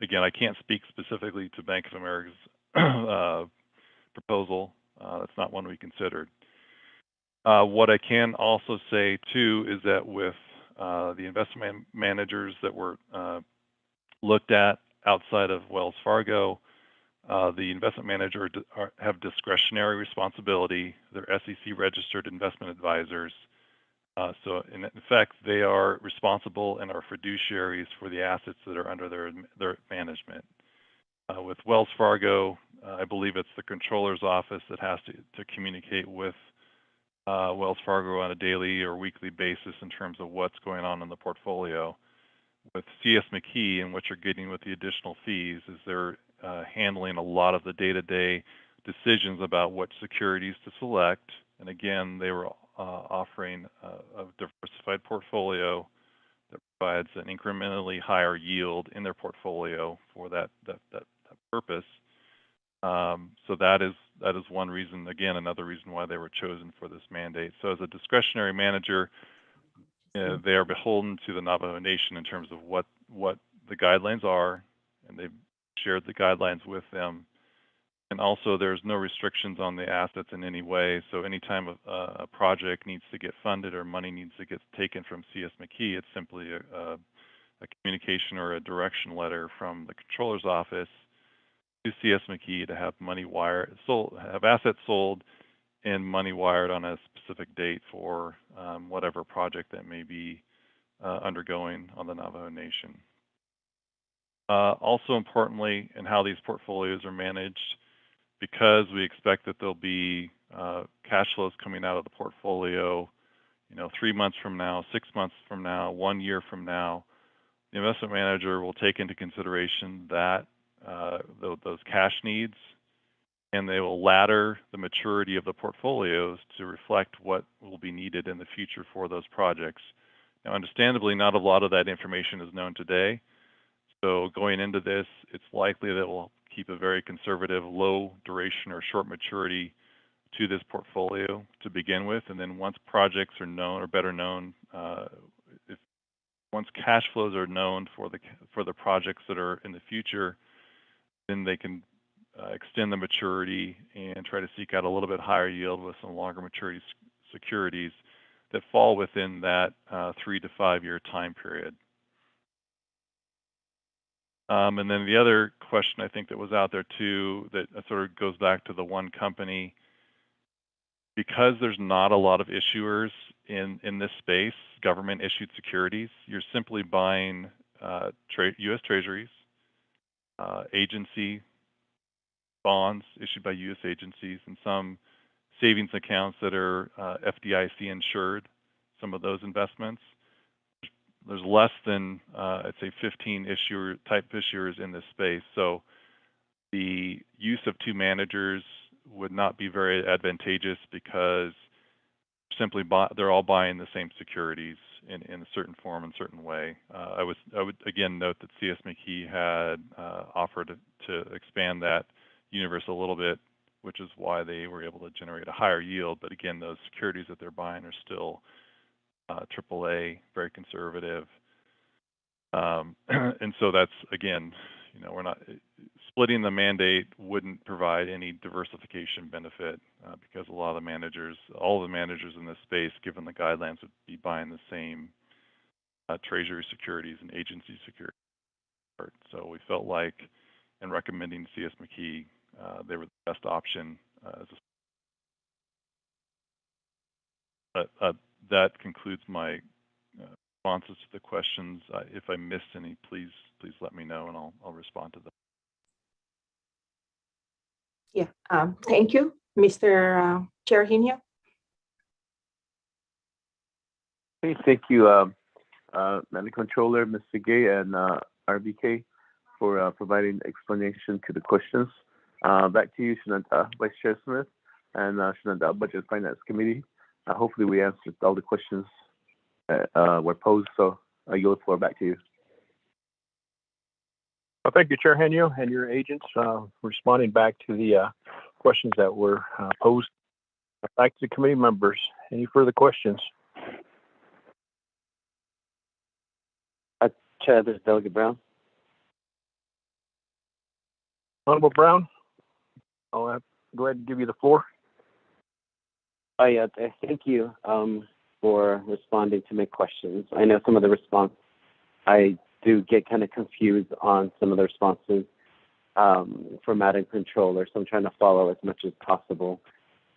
again, I can't speak specifically to Bank of America's proposal. That's not one we considered. What I can also say too is that with the investment managers that were looked at outside of Wells Fargo, the investment manager have discretionary responsibility. They're SEC registered investment advisors. So in effect, they are responsible and are fiduciaries for the assets that are under their management. With Wells Fargo, I believe it's the controller's office that has to communicate with Wells Fargo on a daily or weekly basis in terms of what's going on in the portfolio. With CS McKee, and what you're getting with the additional fees, is they're handling a lot of the day-to-day decisions about what securities to select. And again, they were offering a diversified portfolio that provides an incrementally higher yield in their portfolio for that purpose. So that is one reason, again, another reason why they were chosen for this mandate. So as a discretionary manager, they are beholden to the Navajo Nation in terms of what the guidelines are, and they've shared the guidelines with them. And also, there's no restrictions on the assets in any way. So anytime a project needs to get funded or money needs to get taken from CS McKee, it's simply a communication or a direction letter from the controller's office to CS McKee to have money wired, have assets sold, and money wired on a specific date for whatever project that may be undergoing on the Navajo Nation. Also importantly, in how these portfolios are managed, because we expect that there'll be cash flows coming out of the portfolio, 3 months from now, 6 months from now, 1 year from now, the investment manager will take into consideration that those cash needs, and they will ladder the maturity of the portfolios to reflect what will be needed in the future for those projects. Now, understandably, not a lot of that information is known today. So going into this, it's likely that we'll keep a very conservative, low duration or short maturity to this portfolio to begin with. And then once projects are known or better known, once cash flows are known for the projects that are in the future, then they can extend the maturity and try to seek out a little bit higher yield with some longer maturity securities that fall within that 3 to 5 year time period. And then the other question I think that was out there too, that sort of goes back to the one company, because there's not a lot of issuers in this space, government issued securities, you're simply buying U.S. Treasuries, agency bonds issued by U.S. agencies, and some savings accounts that are FDIC insured, some of those investments. There's less than, I'd say, 15 type issuers in this space. So the use of two managers would not be very advantageous, because simply they're all buying the same securities in a certain form and certain way. I would again note that CS McKee had offered to expand that universe a little bit, which is why they were able to generate a higher yield. But again, those securities that they're buying are still AAA, very conservative. And so that's, again, we're not splitting the mandate wouldn't provide any diversification benefit, because a lot of the managers, all the managers in this space, given the guidelines, would be buying the same treasury securities and agency securities. So we felt like, in recommending CS McKee, they were the best option that concludes my responses to the questions. If I missed any, please let me know, and I'll respond to them.
Yeah, thank you, Mr. Chair Hinio.
Okay, thank you, Madam Controller, Mr. Gay, and RBK for providing explanation to the questions. Back to you, Shananta, Vice Chair Smith, and Shananta, Budget and Finance Committee. Hopefully we answered all the questions that were posed, so I yield the floor back to you.
Well, thank you, Chair Henio, and your agents responding back to the questions that were posed. Back to the committee members. Any further questions?
Chair, this is Delegate Brown.
Honorable Brown, I'll go ahead and give you the floor.
Yeah, thank you for responding to my questions. I know some of the response, I do get kind of confused on some of the responses from Madam Controller, so I'm trying to follow as much as possible.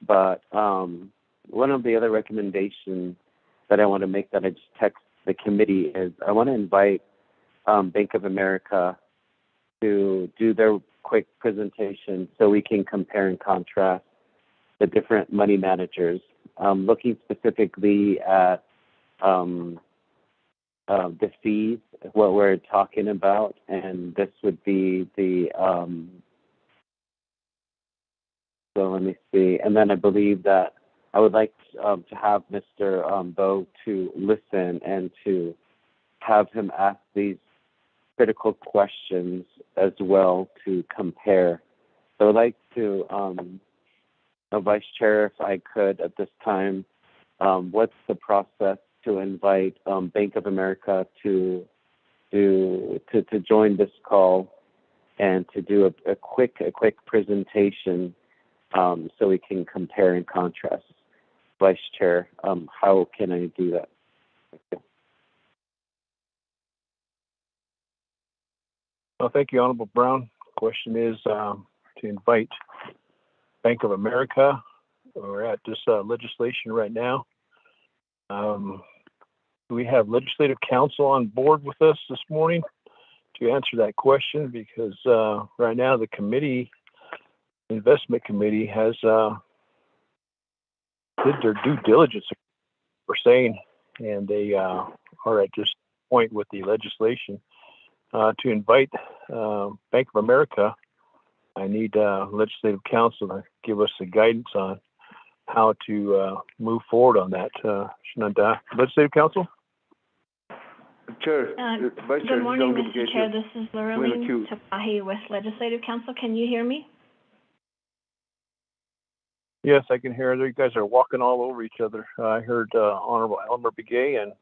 But one of the other recommendations that I want to make that I just text the committee is I want to invite Bank of America to do their quick presentation so we can compare and contrast the different money managers, looking specifically at the fees, what we're talking about, and this would be the, so let me see, and then I believe that I would like to have Mr. Bo to listen and to have him ask these critical questions as well to compare. So I'd like to, Vice Chair, if I could at this time, what's the process to invite Bank of America to join this call and to do a quick presentation so we can compare and contrast? Vice Chair, how can I do that? Thank you.
Well, thank you, Honorable Brown. Question is to invite Bank of America. We're at this legislation right now. We have Legislative Council on board with us this morning to answer that question, because right now the committee, investment committee, has did their due diligence, we're saying, and they are at this point with the legislation. To invite Bank of America, I need Legislative Council to give us the guidance on how to move forward on that. Legislative Council?
Chair, Vice Chair,
good morning, Mr. Chair. This is Lorraine Tapahi with Legislative Council. Can you hear me?
Yes, I can hear. You guys are walking all over each other. I heard Honorable Elmer Begay and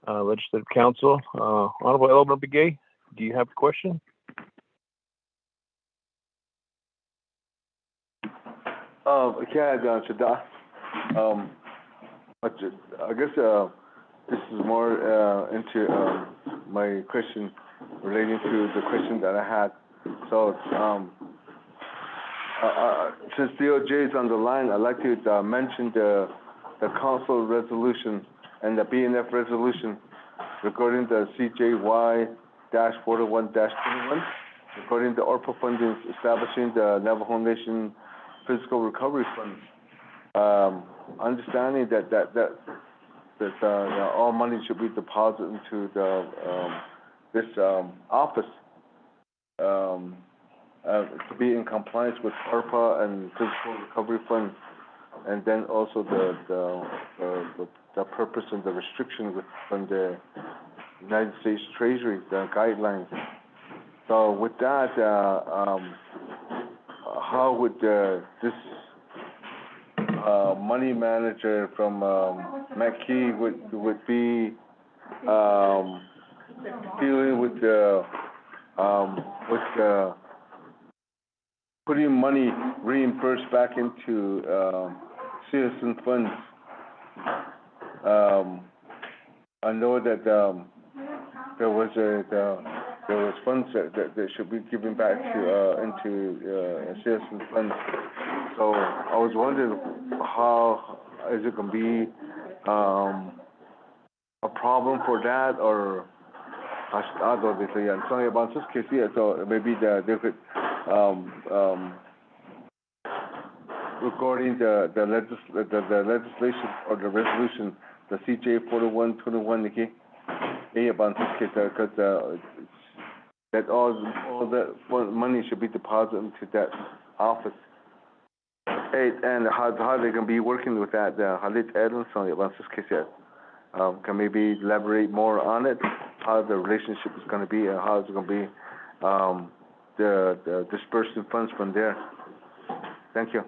Legislative Council. Honorable Elmer Begay, do you have a question?
I guess this is more into my question relating to the question that I had. So since DOJ is on the line, I'd like to mention the council resolution and the BNF resolution regarding the CJY-401-21, regarding the Arpa funding establishing the Navajo Nation Fiscal Recovery Fund. Understanding that all money should be deposited into this office to be in compliance with ARPA and Fiscal Recovery Fund, and then also the purpose and the restriction from the United States Treasury, the guidelines. So with that, how would this money manager from McKee would be dealing with the putting money reimbursed back into citizen funds? I know that there was funds that should be given back to into citizen funds. So I was wondering how is it going to be a problem for that, or obviously, I'm sorry about this case here. So maybe they could regarding the legislation or the resolution, the CJ 4121, okay, about this case because that all that money should be deposited into that office. Hey, and how they can be working with that? How they sorry about this case here. Can maybe elaborate more on it, how the relationship is going to be, and how it's going to be the disbursing funds from there. Thank you.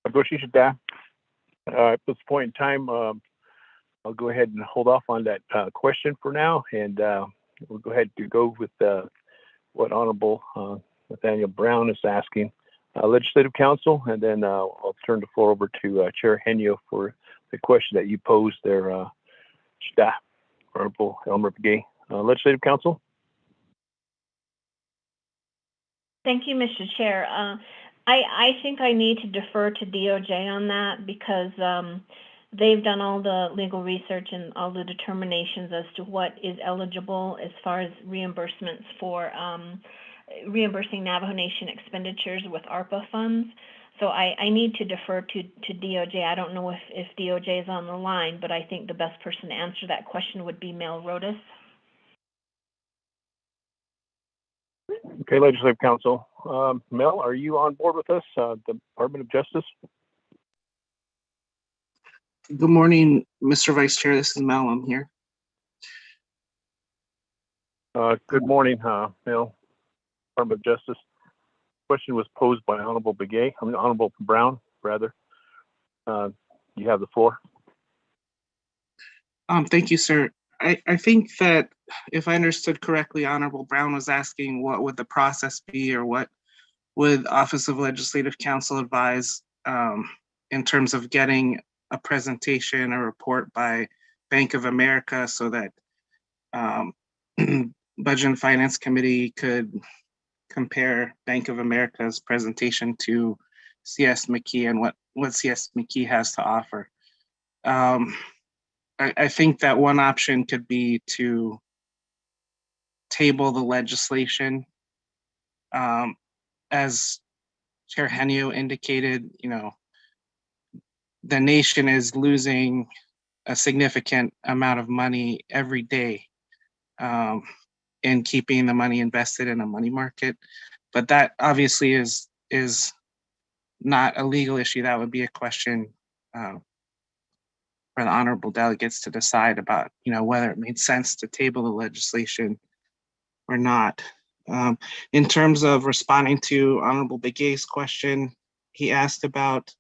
At this point in time, I'll go ahead and hold off on that question for now, and we'll go ahead to go with what Honorable Nathaniel Brown is asking. Legislative Council, and then I'll turn the floor over to Chair Henio for the question that you posed there, Honorable Elmer Begay. Legislative Council.
Thank you, Mr. Chair. I think I need to defer to DOJ on that because they've done all the legal research and all the determinations as to what is eligible as far as reimbursements for reimbursing Navajo Nation expenditures with ARPA funds. So I need to defer to DOJ. I don't know if DOJ is on the line, but I think the best person to answer that question would be Mel Rodas.
Okay, Legislative Council. Mel, are you on board with us, the Department of Justice?
Good morning, Mr. Vice Chair. This is Mel. I'm here.
Good morning, Mel, Department of Justice. Question was posed by Honorable Begay. Honorable Brown, rather. You have the floor.
Thank you, sir. I think that if I understood correctly, Honorable Brown was asking what would the process be, or what would Office of Legislative Counsel advise in terms of getting a presentation or report by Bank of America so that Budget and Finance Committee could compare Bank of America's presentation to CS McKee and what CS McKee has to offer. I think that one option could be to table the legislation. As Chair Henio indicated, the nation is losing a significant amount of money every day in keeping the money invested in a money market. But that obviously is not a legal issue. That would be a question for the honorable delegates to decide about, whether it made sense to table the legislation or not. In terms of responding to Honorable Begay's question, he asked about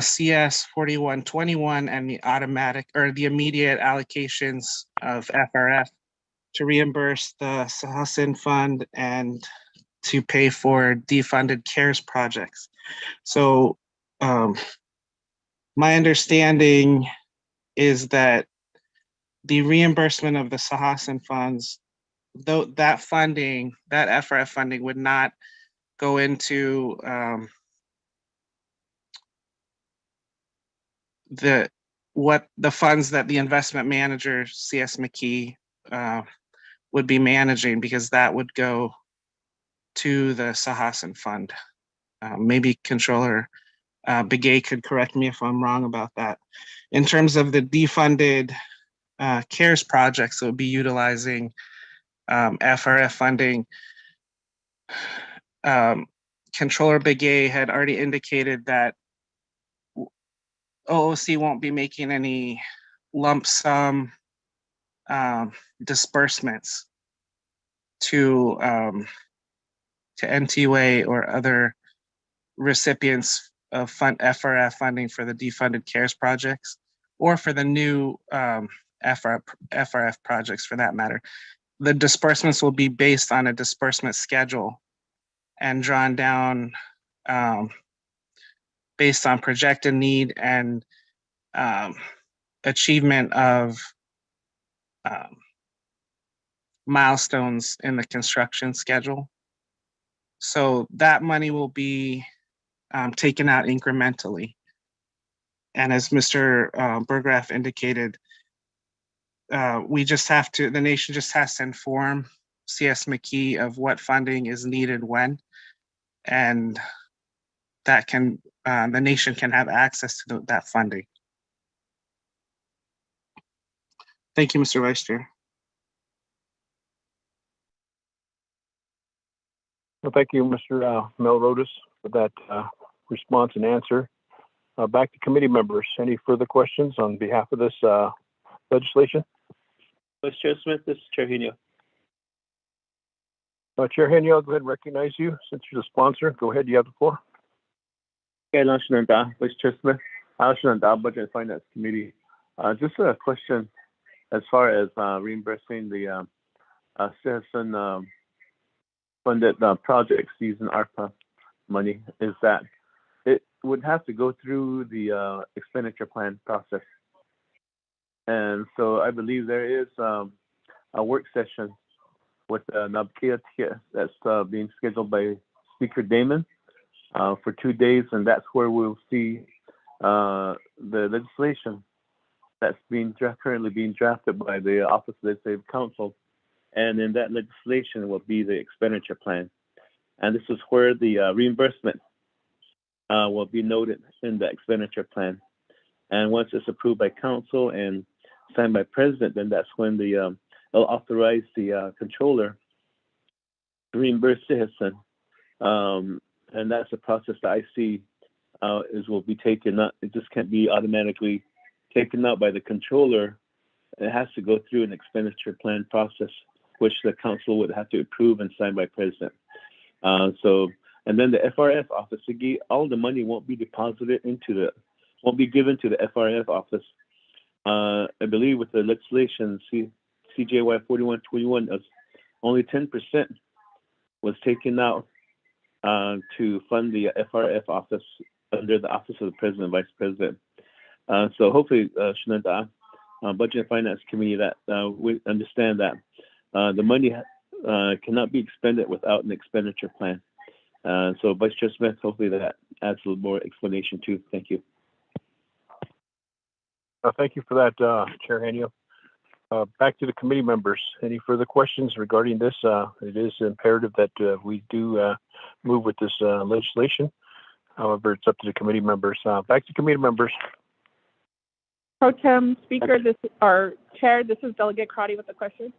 CS 4121 and the immediate allocations of FRF to reimburse the Sahasin Fund and to pay for defunded CARES projects. So my understanding is that the reimbursement of the Sahasin funds, though that funding, that FRF funding would not go into the funds that the investment manager, CS McKee, would be managing, because that would go to the Sahasin Fund. Maybe Controller Begay could correct me if I'm wrong about that. In terms of the defunded CARES projects that would be utilizing FRF funding, Controller Begay had already indicated that OOC won't be making any lump sum disbursements to NTUA or other recipients of FRF funding for the defunded CARES projects, or for the new FRF projects for that matter. The disbursements will be based on a disbursement schedule and drawn down based on projected need and achievement of milestones in the construction schedule. So that money will be taken out incrementally. And as Mr. Burgraff indicated, we just have to, the nation just has to inform CS McKee of what funding is needed when, and that can, the nation can have access to that funding. Thank you, Mr. Vice Chair.
Well, thank you, Mr. Melrodas, for that response and answer. Back to committee members. Any further questions on behalf of this legislation?
Vice Chair Smith, this is Chair Henio.
Chair Henio, I'll go ahead and recognize you since you're the sponsor. Go ahead, you have the floor.
Okay, Vice Chair Smith, Budget and Finance Committee. Just a question as far as reimbursing the citizen funded projects using ARPA money, is that it would have to go through the expenditure plan process. And so I believe there is a work session with NABKIA that's being scheduled by Speaker Damon for 2 days, and that's where we'll see the legislation that's currently being drafted by the Office of Legislative Counsel. And in that legislation will be the expenditure plan. And this is where the reimbursement will be noted in the expenditure plan. And once it's approved by council and signed by president, then that's when it'll authorize the controller to reimburse citizen. And that's a process that I see will be taken up. It just can't be automatically taken out by the controller. It has to go through an expenditure plan process, which the council would have to approve and sign by president. And then the FRF office, all the money won't be deposited won't be given to the FRF office. I believe with the legislation, CJY 4121, only 10% was taken out to fund the FRF office under the Office of the President and Vice President. So hopefully, Shananta, Budget and Finance Committee, that we understand that the money cannot be expended without an expenditure plan. So Vice Chair Smith, hopefully that adds a little more explanation too. Thank you.
Thank you for that, Chair Henio. Back to the committee members. Any further questions regarding this? It is imperative that we do move with this legislation. However, it's up to the committee members. Back to committee members.
Pro Tem Speaker, Chair, this is Delegate Crotty with a question.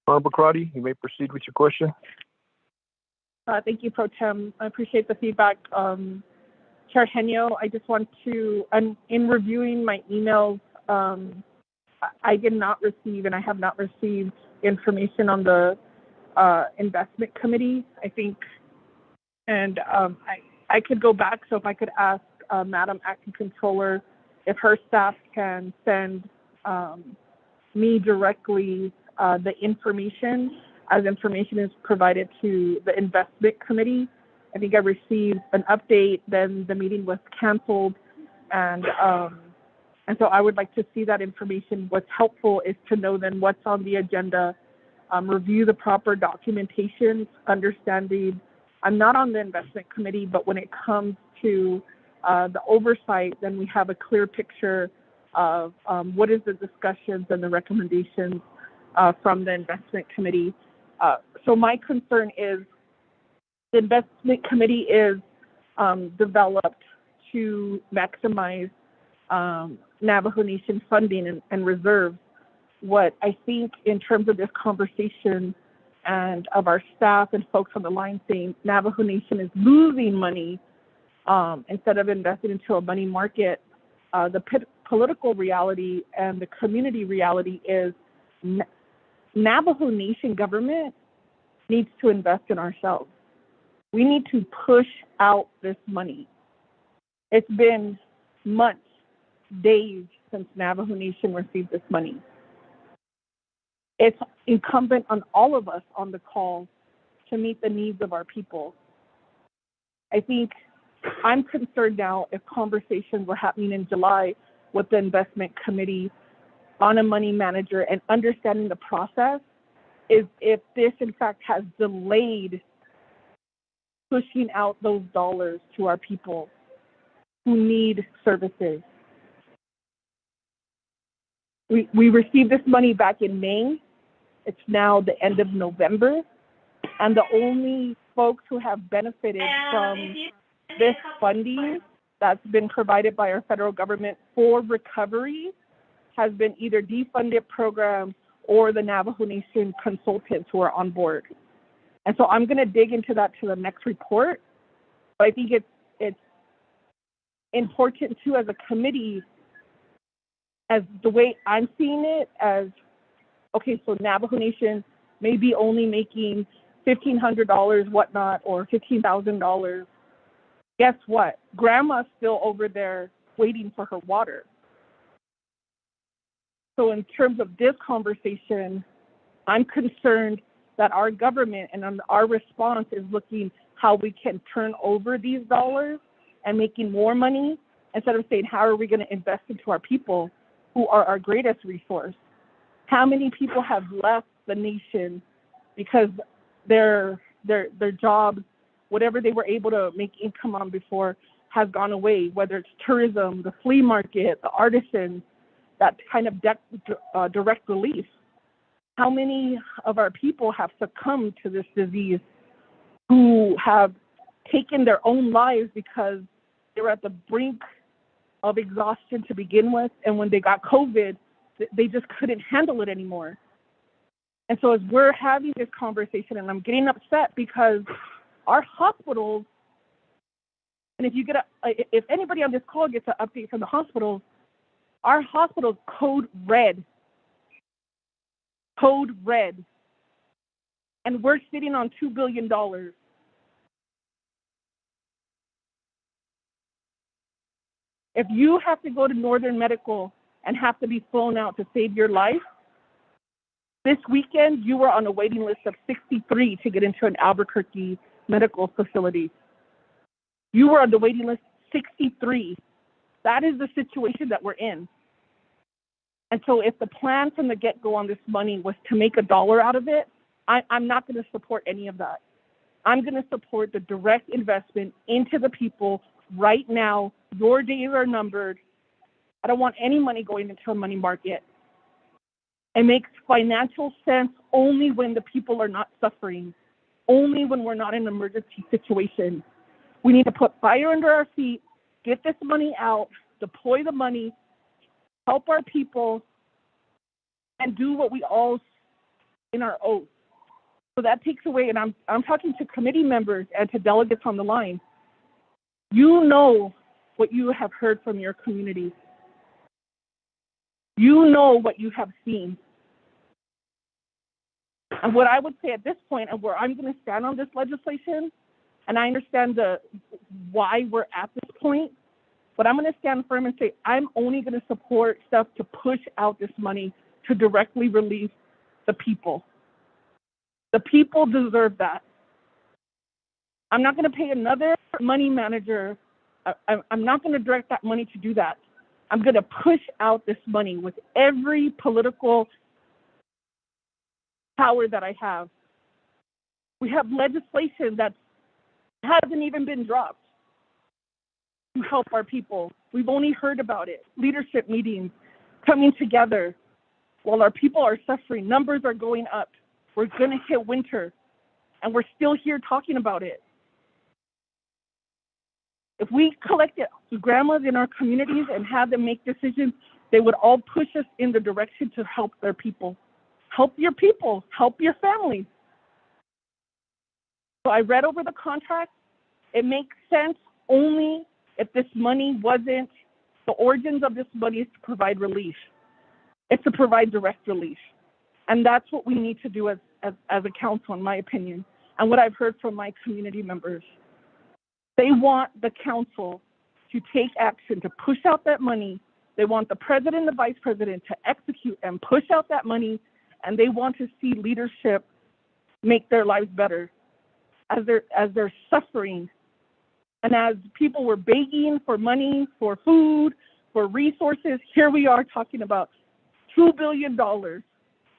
Honorable Crotty, you may proceed with your question.
Thank you, Pro Tem. I appreciate the feedback. Chair Henio, I just want to, in reviewing my emails, I did not receive, and I have not received information on the investment committee, I think. And I could go back, so if I could ask Madam Acting Controller if her staff can send me directly the information as information is provided to the investment committee. I think I received an update, then the meeting was canceled, and so I would like to see that information. What's helpful is to know then what's on the agenda, review the proper documentation, understanding. I'm not on the investment committee, but when it comes to the oversight, then we have a clear picture of what is the discussions and the recommendations from the investment committee. So my concern is the investment committee is developed to maximize Navajo Nation funding and reserves. What I think in terms of this conversation and of our staff and folks on the line saying Navajo Nation is losing money instead of investing into a money market, the political reality and the community reality is Navajo Nation government needs to invest in ourselves. We need to push out this money. It's been months, days since Navajo Nation received this money. It's incumbent on all of us on the call to meet the needs of our people. I think I'm concerned now if conversations were happening in July with the investment committee on a money manager and understanding the process, is if this, in fact, has delayed pushing out those dollars to our people who need services. We received this money back in May. It's now the end of November. And the only folks who have benefited from this funding that's been provided by our federal government for recovery has been either defunded programs or the Navajo Nation consultants who are on board. And so I'm going to dig into that to the next report. But I think it's important too, as a committee, as the way I'm seeing it, as okay, so Navajo Nation may be only making $1,500, whatnot, or $15,000. Guess what? Grandma's still over there waiting for her water. So in terms of this conversation, I'm concerned that our government and our response is looking how we can turn over these dollars and making more money instead of saying, how are we going to invest into our people who are our greatest resource? How many people have left the nation because their jobs, whatever they were able to make income on before, has gone away, whether it's tourism, the flea market, the artisans, that kind of direct relief. How many of our people have succumbed to this disease who have taken their own lives because they were at the brink of exhaustion to begin with, and when they got COVID, they just couldn't handle it anymore. And so as we're having this conversation, and I'm getting upset because our hospitals, and if anybody on this call gets an update from the hospitals, our hospitals code red, and we're sitting on $2 billion. If you have to go to Northern Medical and have to be flown out to save your life, this weekend you were on a waiting list of 63 to get into an Albuquerque medical facility. You were on the waiting list 63. That is the situation that we're in. And so if the plan from the get-go on this money was to make $1 out of it, I'm not going to support any of that. I'm going to support the direct investment into the people right now. Your days are numbered. I don't want any money going into a money market. It makes financial sense only when the people are not suffering, only when we're not in an emergency situation. We need to put fire under our feet, get this money out, deploy the money, help our people, and do what we all in our oath. So that takes away, and I'm talking to committee members and to delegates on the line. You know what you have heard from your communities. You know what you have seen. And what I would say at this point, and where I'm going to stand on this legislation, and I understand why we're at this point, but I'm going to stand firm and say I'm only going to support stuff to push out this money to directly relieve the people. The people deserve that. I'm not going to pay another money manager. I'm not going to direct that money to do that. I'm going to push out this money with every political power that I have. We have legislation that hasn't even been dropped to help our people. We've only heard about it. Leadership meetings coming together while our people are suffering. Numbers are going up. We're going to hit winter, and we're still here talking about it. If we collected grandmas in our communities and had them make decisions, they would all push us in the direction to help their people. Help your people. Help your families. So I read over the contract. It makes sense only if this money wasn't, the origins of this money is to provide relief. It's to provide direct relief. And that's what we need to do as a council, in my opinion, and what I've heard from my community members. They want the council to take action to push out that money. They want the president and the vice president to execute and push out that money, and they want to see leadership make their lives better as they're suffering. And as people were begging for money, for food, for resources, here we are talking about $2 billion.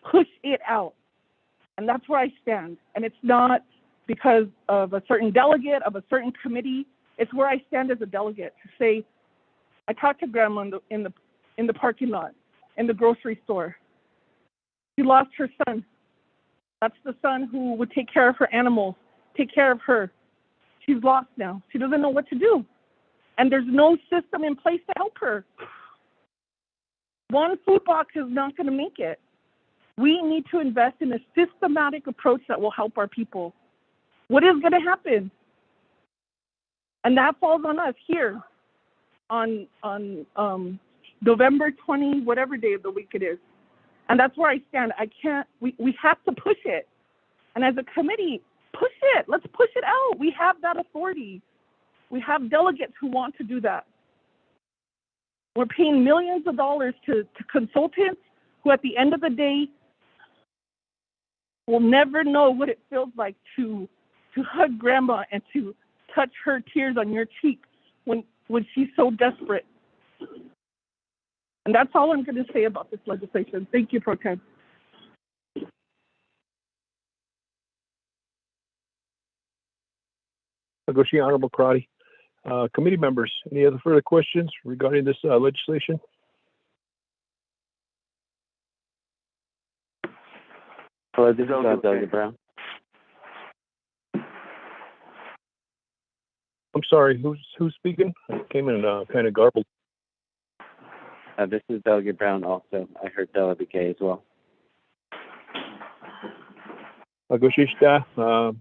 Push it out. And that's where I stand. And it's not because of a certain delegate, of a certain committee. It's where I stand as a delegate to say, I talked to Grandma in the parking lot, in the grocery store. She lost her son. That's the son who would take care of her animals, take care of her. She's lost now. She doesn't know what to do. And there's no system in place to help her. One food box is not going to make it. We need to invest in a systematic approach that will help our people. What is going to happen? And that falls on us here on November 20, whatever day of the week it is. And that's where I stand. We have to push it. And as a committee, push it. Let's push it out. We have that authority. We have delegates who want to do that. We're paying millions of dollars to consultants who at the end of the day will never know what it feels like to hug Grandma and to touch her tears on your cheek when she's so desperate. And that's all I'm going to say about this legislation. Thank you, Pro Tem.
Agushi, Honorable Karate. Committee members, any other further questions regarding this legislation?
Hello, this is Delegate Brown.
I'm sorry, who's speaking? I came in kind of garbled.
This is Delegate Brown also. I heard Delegate Gay as well.
Agushi staff, I'll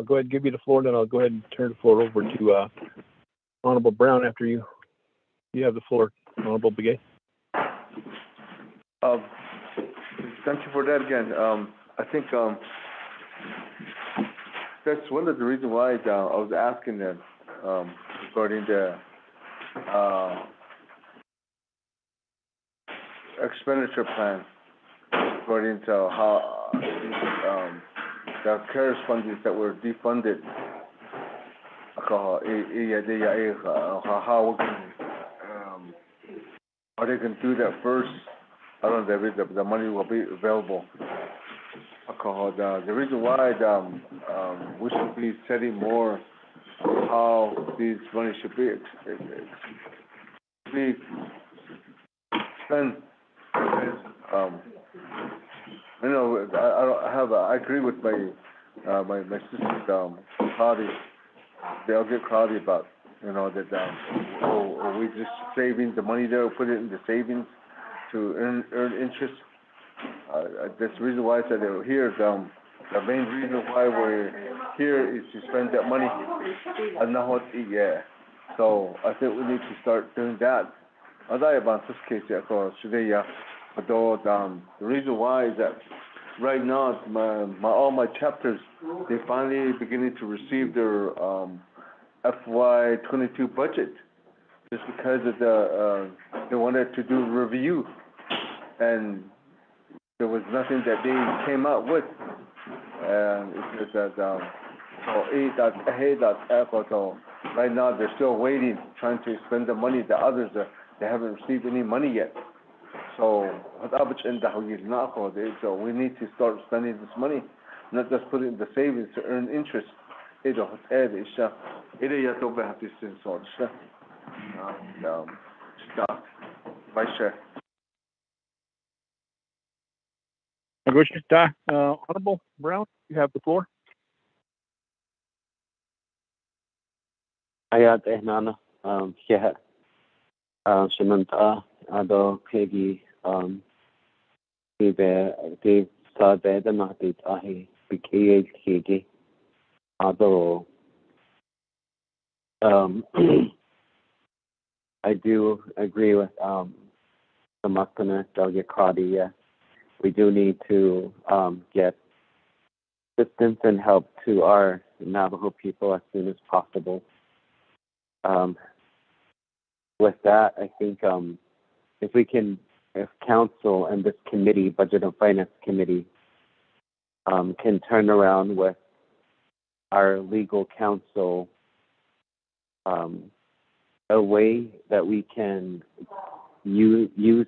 go ahead and give you the floor, then I'll go ahead and turn the floor over to Honorable Brown after you have the floor, Honorable Begay.
Thank you for that again. I think that's one of the reasons why I was asking them regarding the expenditure plan, according to how the CARES funding that were defunded. How are they going to do that first? I don't know if the money will be available. The reason why we should be setting more how these money should be spent. I agree with my sister Claudia. They'll get cloudy about, that we just saving the money there, put it in the savings to earn interest. That's the reason why I said they're here. The main reason why we're here is to spend that money. So I think we need to start doing that. The reason why is that right now, all my chapters, they finally beginning to receive their FY22 budget, just because of they wanted to do a review, and there was nothing that they came up with, and it's just that so right now they're still waiting, trying to spend the money. The others they haven't received any money yet. So we need to start spending this money, not just put it in the savings to earn interest. Vice Chair.
Honorable Brown, you have the floor.
Ayat Ehnana, Shamanta, Ado Peggy, Dave Sabe, the Natit Ahi, Bikay Kigi, Ado. I do agree with the Makana Delegate Crowdy. We do need to get assistance and help to our Navajo people as soon as possible. With that, I think if council and this committee, Budget and Finance Committee, can turn around with our legal counsel a way that we can use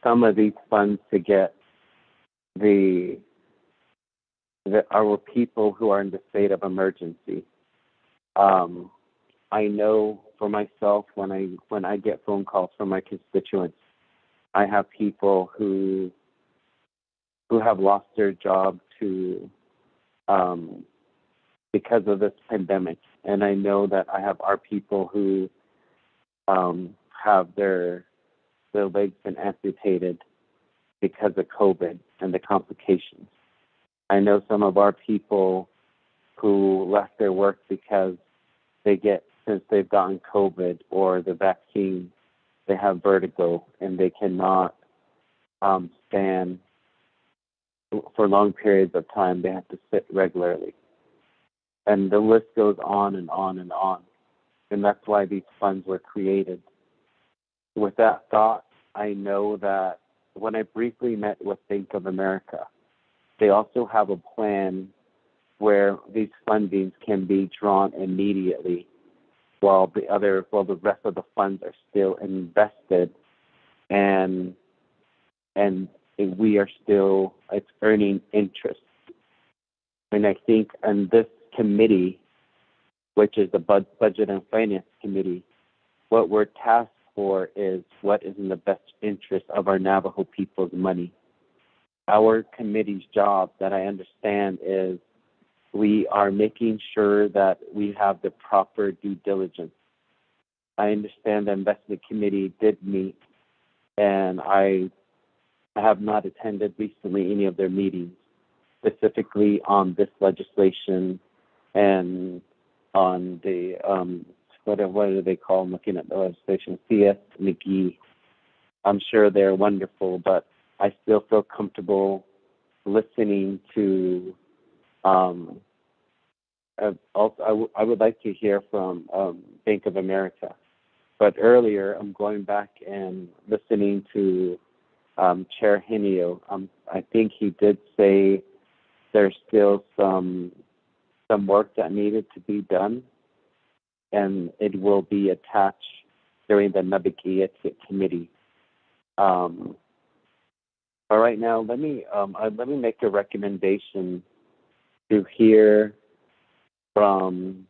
some of these funds to get the our people who are in the state of emergency. I know for myself when I get phone calls from my constituents, I have people who have lost their job to because of this pandemic, and I know that I have our people who have their legs been amputated because of COVID and the complications. I know some of our people who left their work because since they've gotten COVID or the vaccine, they have vertigo and they cannot stand for long periods of time. They have to sit regularly. And the list goes on and on and on. And that's why these funds were created. With that thought, I know that when I briefly met with Bank of America, they also have a plan where these fundings can be drawn immediately while the rest of the funds are still invested and we are still, it's earning interest. And I think in this committee, which is the Budget and Finance Committee, what we're tasked for is what is in the best interest of our Navajo people's money. Our committee's job, that I understand, is we are making sure that we have the proper due diligence. I understand the investment committee did meet, and I have not attended recently any of their meetings, specifically on this legislation and on the, what do they call them, looking at the legislation, CS McGee. I'm sure they're wonderful, but I still feel comfortable listening to, also, I would like to hear from Bank of America. But earlier, I'm going back and listening to Chair Henio. I think he did say there's still some work that needed to be done, and it will be attached during the Nabikiat committee. But right now, let me make a recommendation to hear from.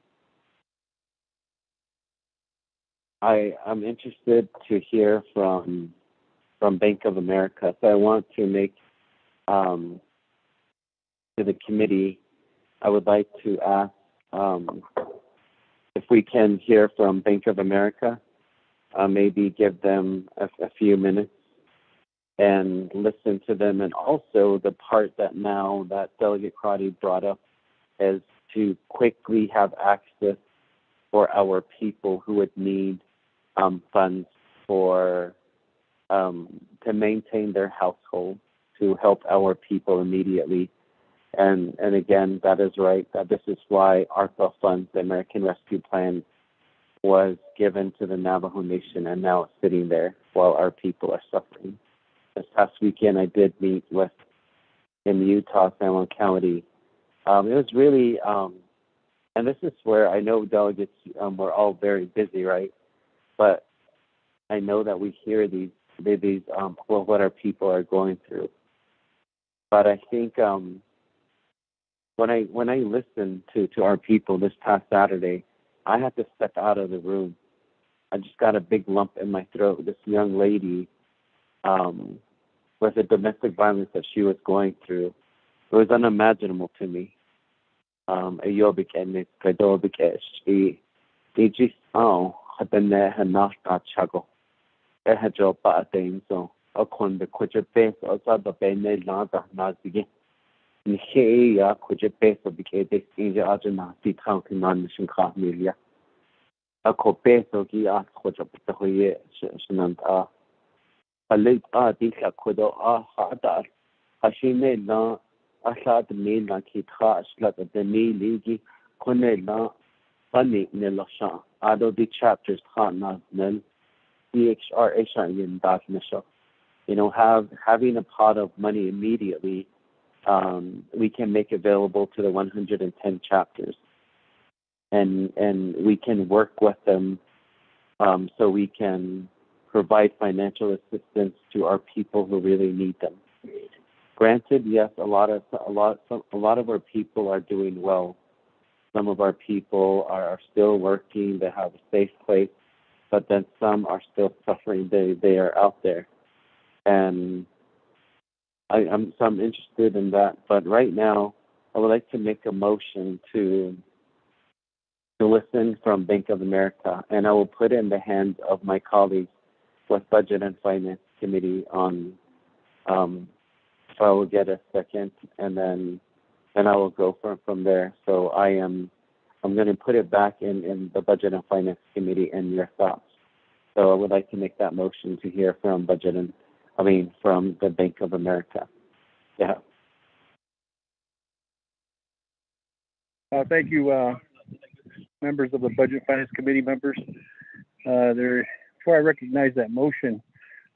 I'm interested to hear from Bank of America. So I want to make to the committee. I would like to ask if we can hear from Bank of America. Maybe give them a few minutes and listen to them. And also the part that now that Delegate Crotty brought up is to quickly have access for our people who would need funds for to maintain their household, to help our people immediately. And again, that is right. That this is why ARPA funds, the American Rescue Plan, was given to the Navajo Nation, and now it's sitting there while our people are suffering. This past weekend, I did meet with in Utah, San Juan County. It was really, and this is where I know delegates we're all very busy, right? But I know that we hear these what our people are going through. But I think when I listened to our people this past Saturday, I had to step out of the room. I just got a big lump in my throat. This young lady, with the domestic violence that she was going through, it was unimaginable to me. Asad Mila Kita Aslat the Miligi Conella Funny Nilasha Ado the chapters Hana Nel DHR in darkness. You know, having a pot of money immediately we can make available to the 110 chapters. And we can work with them so we can provide financial assistance to our people who really need them. Granted, yes, a lot of our people are doing well. Some of our people are still working. They have a safe place, but then some are still suffering. They are out there, and I'm interested in that. But right now, I would like to make a motion to listen from Bank of America, and I will put it in the hands of my colleagues with Budget and Finance Committee on. So I will get a second, and then I will go from there. So I'm going to put it back in the Budget and Finance Committee and your thoughts. So I would like to make that motion to hear from from the Bank of America. Yeah.
Thank you, members of the Budget and Finance Committee members. Before I recognize that motion,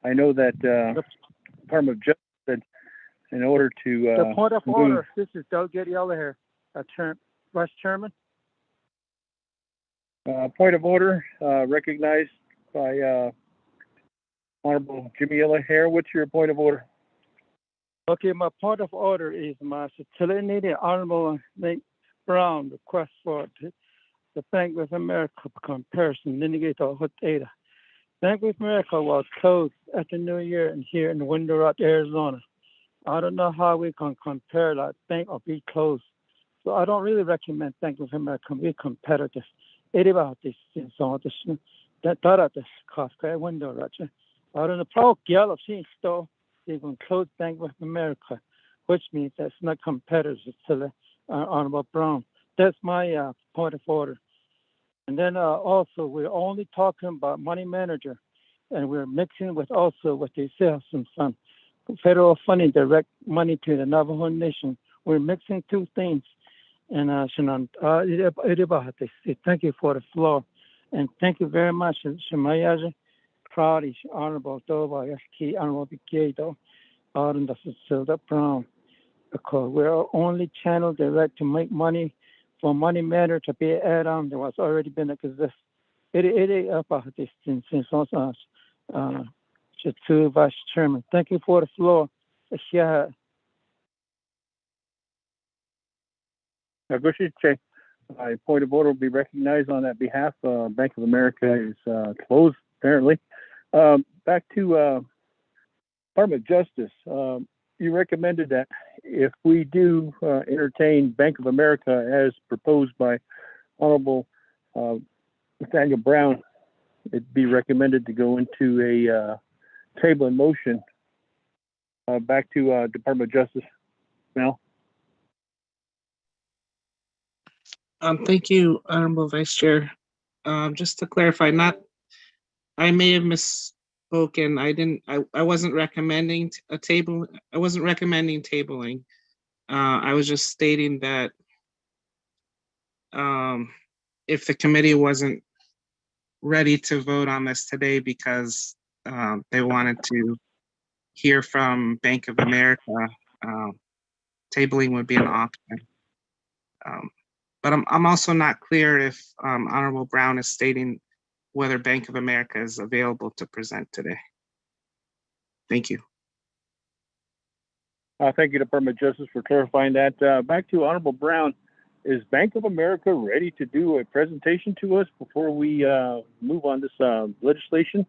I know that Department of Justice said in order to
the point of order. This is Delegate Yellowhair, Vice Chairman.
Point of order recognized by Honorable Jimmy Yellowhair. What's your point of order?
Okay, my point of order is my Senator Honorable Nate Brown request for the Bank of America comparison indicator of data. Bank of America was closed at the New Year and here in Window Rock, Arizona. I don't know how we can compare that bank or be closed. So I don't really recommend Bank of America be competitive. It about this thing, so that cost Window Rock. I don't know, probably Gallup seeing still they can close Bank of America, which means that's not competitive to Honorable Brown. That's my point of order. And then also, we're only talking about money manager, and we're mixing with the sales and fund, federal funding, direct money to the Navajo Nation. We're mixing two things. And thank you for the floor. And thank you very much, Shemayaja, Crowdy, Honorable Doba, Yaski, Honorable Bigado, Honorable Silda Brown, because we're only channel direct to make money for money matter to be added on. There was already been exist. It about this thing since also to Vice Chairman. Thank you for the floor. Yeah.
My point of order will be recognized on that behalf. Bank of America is closed, apparently. Back to Department of Justice. You recommended that if we do entertain Bank of America as proposed by Honorable Nathaniel Brown, it'd be recommended to go into a table in motion. Back to Department of Justice. Mel?
Thank you, Honorable Vice Chair. Just to clarify, I may have misspoken. I wasn't recommending a table. I wasn't recommending tabling. I was just stating that if the committee wasn't ready to vote on this today because they wanted to hear from Bank of America, tabling would be an option. But I'm also not clear if Honorable Brown is stating whether Bank of America is available to present today. Thank you.
Thank you, Department of Justice, for clarifying that. Back to Honorable Brown. Is Bank of America ready to do a presentation to us before we move on this legislation?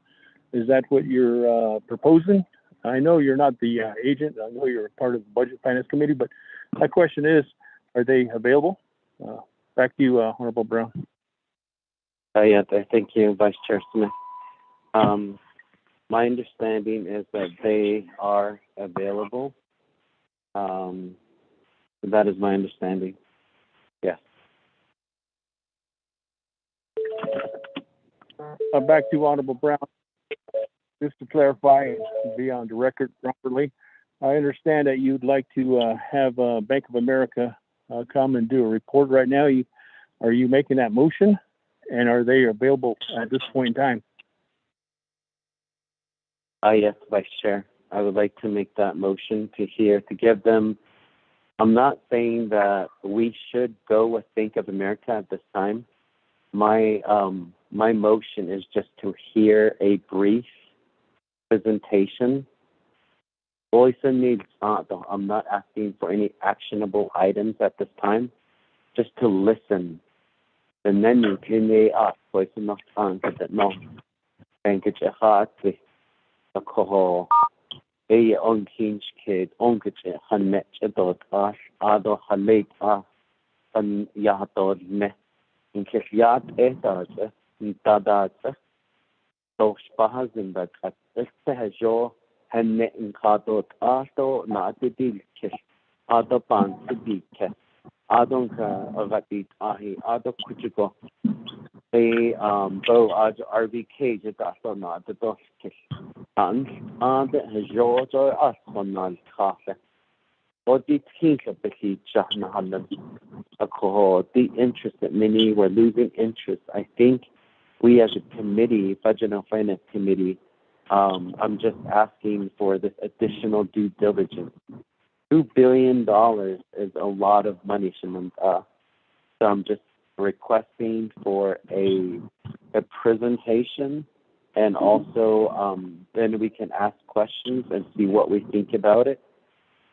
Is that what you're proposing? I know you're not the agent. I know you're part of the Budget Finance Committee, but my question is, are they available? Back to you, Honorable Brown.
Yeah, thank you, Vice Chair Smith. My understanding is that they are available. That is my understanding. Yes.
Back to Honorable Brown. Just to clarify and be on the record properly, I understand that you'd like to have Bank of America come and do a report right now. Are you making that motion, and are they available at this point in time?
Yes, Vice Chair. I would like to make that motion to give them. I'm not saying that we should go with Bank of America at this time. My motion is just to hear a brief presentation I'm not asking for any actionable items at this time, just to listen. And then you can voice not that no. Thank you, a on hinge kid, on Hanet, Ado Halate, and Yatod Ne, in case Yat Etas, Tada, so Spahazin, but at Estehajo, Hanet in Kato, Ato, Natidil Kish, Ado Pan, Sidike, Adonka, Avatit Ahi, Ado Kuchiko. Bo ad RVK just aso na the dos kish. And Georgia asonal kafe. What did think of the heat Shahnahan? The interest that many were losing interest. I think we as a committee, Budget and Finance Committee, I'm just asking for this additional due diligence. $2 billion is a lot of money, Shannon. So I'm just requesting for a presentation, and also then we can ask questions and see what we think about it.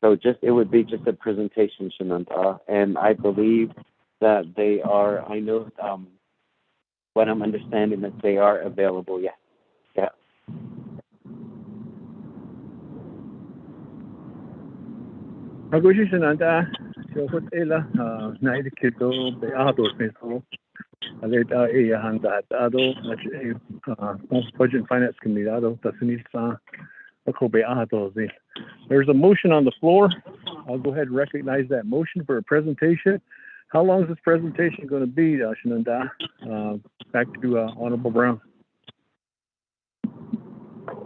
So it would be just a presentation, Shananta, and I believe that they are. I know what I'm understanding that they are available. Yeah.
Shananta, Ela, Night Kito, the Ado Fiscal, Aleta Handa, Ado, Budget and Finance Committee, Ado, Tasunisa, Okobe Ado. There's a motion on the floor. I'll go ahead and recognize that motion for a presentation. How long is this presentation going to be, Shananda? Back to Honorable Brown.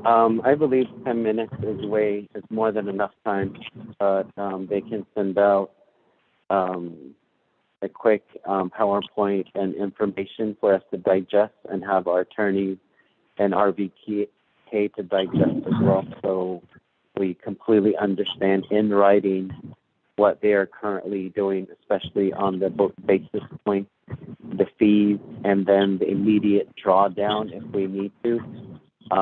I believe 10 minutes is more than enough time, but they can send out a quick PowerPoint and information for us to digest and have our attorneys and RVK to digest as well, so we completely understand in writing what they are currently doing, especially on the both basis points, the fees, and then the immediate drawdown if we need to. So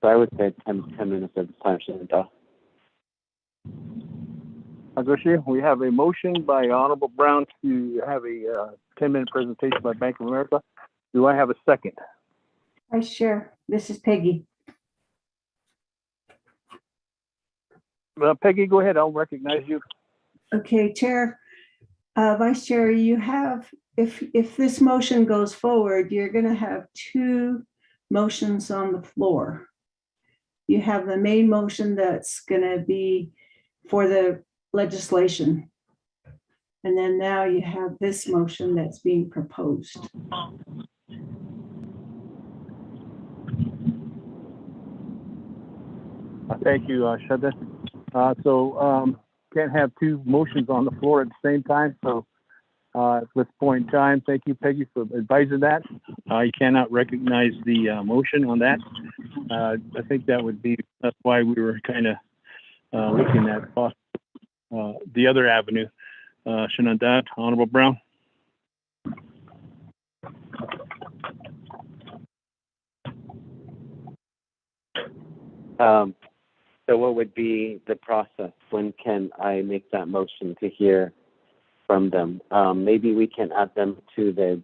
I would say 10 minutes at this time, Shanita.
Agoshi, we have a motion by Honorable Brown to have a 10-minute presentation by Bank of America. Do I have a second?
Vice Chair, this is Peggy.
Peggy, go ahead. I'll recognize you.
Okay, Chair. Vice Chair, you have, if this motion goes forward, you're going to have two motions on the floor. You have the main motion that's going to be for the legislation. And then now you have this motion that's being proposed.
Thank you, Shada. So can't have two motions on the floor at the same time. So at this point in time, thank you, Peggy, for advising that. You cannot recognize the motion on that. I think that's why we were kind of looking at the other avenue. Shananda, Honorable Brown.
So what would be the process? When can I make that motion to hear from them? Maybe we can add them to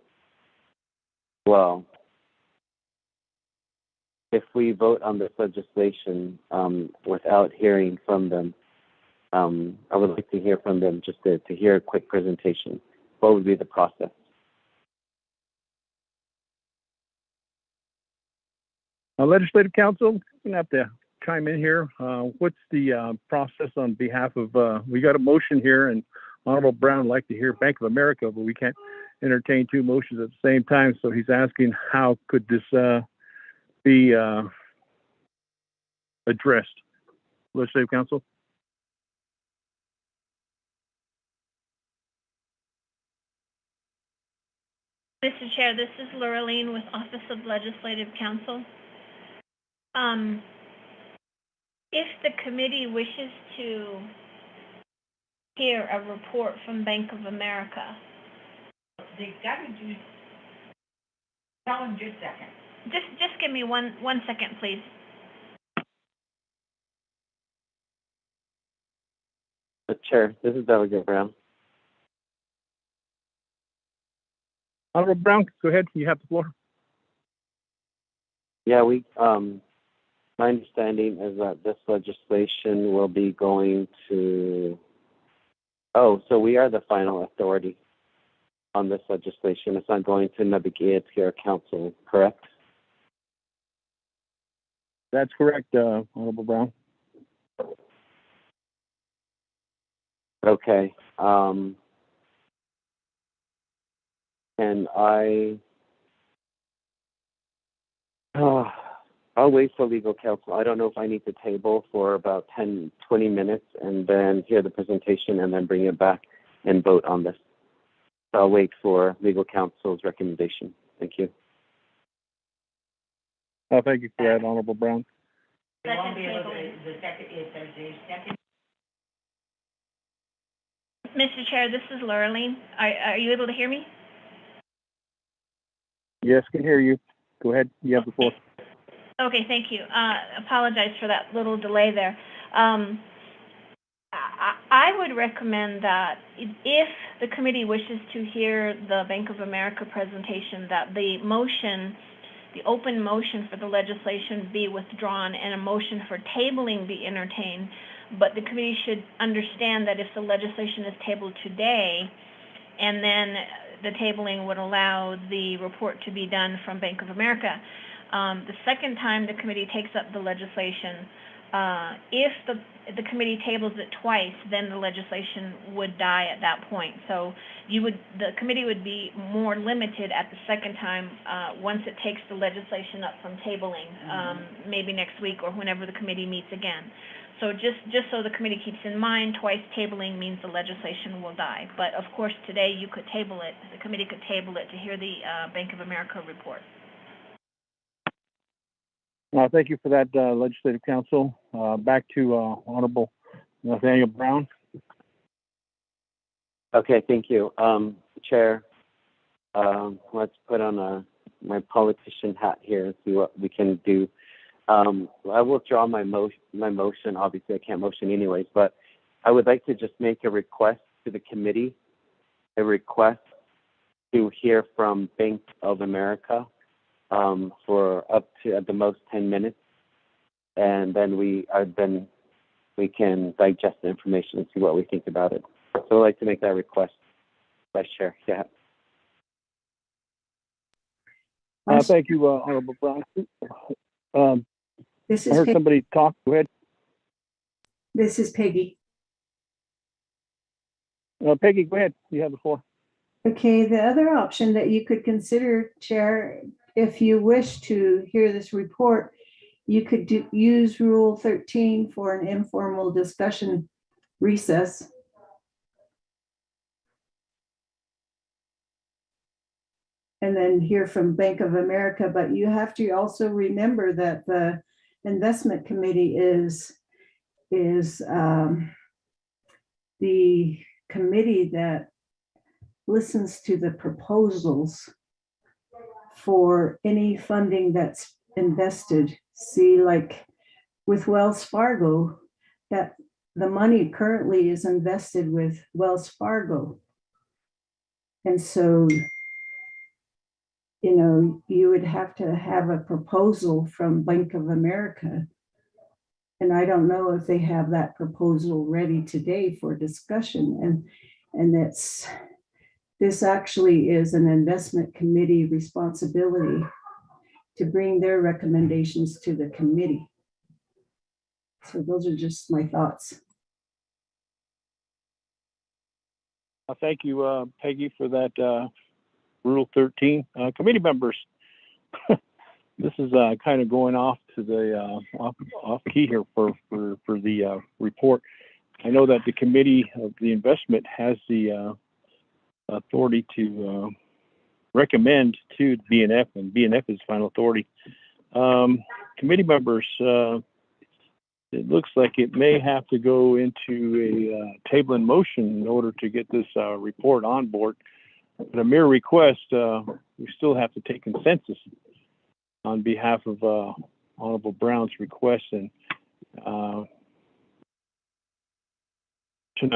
if we vote on this legislation without hearing from them, I would like to hear from them just to hear a quick presentation. What would be the process?
Legislative Council, you're going to have to chime in here. What's the process on behalf of, we got a motion here, and Honorable Brown would like to hear Bank of America, but we can't entertain two motions at the same time. So he's asking, how could this be addressed? Legislative Council.
Mr. Chair, this is Laureline with Office of Legislative Counsel. If the committee wishes to hear a report from Bank of America,
they gotta do. Tell them just a second.
Just give me one second, please.
Chair, this is Delegate Brown.
Honorable Brown, go ahead. You have the floor.
Yeah, my understanding is that this legislation will be going to, so we are the final authority on this legislation. It's not going to Navigate Council, correct?
That's correct, Honorable Brown.
Okay. And I'll wait for legal counsel. I don't know if I need to table for about 10, 20 minutes and then hear the presentation and then bring it back and vote on this. So I'll wait for legal counsel's recommendation. Thank you.
Thank you for that, Honorable Brown.
Mr. Chair, this is Lurleen. Are you able to hear me?
Yes, can hear you. Go ahead. You have the floor.
Okay, thank you. Apologize for that little delay there. I would recommend that if the committee wishes to hear the Bank of America presentation, that the open motion for the legislation be withdrawn and a motion for tabling be entertained. But the committee should understand that if the legislation is tabled today, and then the tabling would allow the report to be done from Bank of America. The second time the committee takes up the legislation, if the committee tables it twice, then the legislation would die at that point. So the committee would be more limited at the second time once it takes the legislation up from tabling, maybe next week or whenever the committee meets again. So just so the committee keeps in mind, twice tabling means the legislation will die. But of course, today you could table it. The committee could table it to hear the Bank of America report.
Thank you for that, Legislative Counsel. Back to Honorable Nathaniel Brown.
Okay, thank you. Chair, let's put on my politician hat here and see what we can do. I will withdraw my motion. Obviously, I can't motion anyways, but I would like to just make a request to the committee, a request to hear from Bank of America for up to at the most 10 minutes, and then we can digest the information and see what we think about it. So I'd like to make that request, Vice Chair. Yeah.
Thank you, Honorable Brown.
This
I
is
heard somebody talk. Go ahead.
This is Peggy.
Peggy, go ahead. You have the floor.
Okay, the other option that you could consider, Chair, if you wish to hear this report, you could use Rule 13 for an informal discussion recess. And then hear from Bank of America, but you have to also remember that the investment committee is the committee that listens to the proposals for any funding that's invested. See, like with Wells Fargo, that the money currently is invested with Wells Fargo. And so, you know, you would have to have a proposal from Bank of America. And I don't know if they have that proposal ready today for discussion. And this actually is an investment committee responsibility to bring their recommendations to the committee. So those are just my thoughts.
Thank you, Peggy, for that Rule 13. Committee members, this is kind of going off to the off key here for the report. I know that the committee of the investment has the authority to recommend to BNF, and BNF is final authority. Committee members, it looks like it may have to go into a table in motion in order to get this report on board. But a mere request, we still have to take consensus on behalf of Honorable Brown's request. And Chair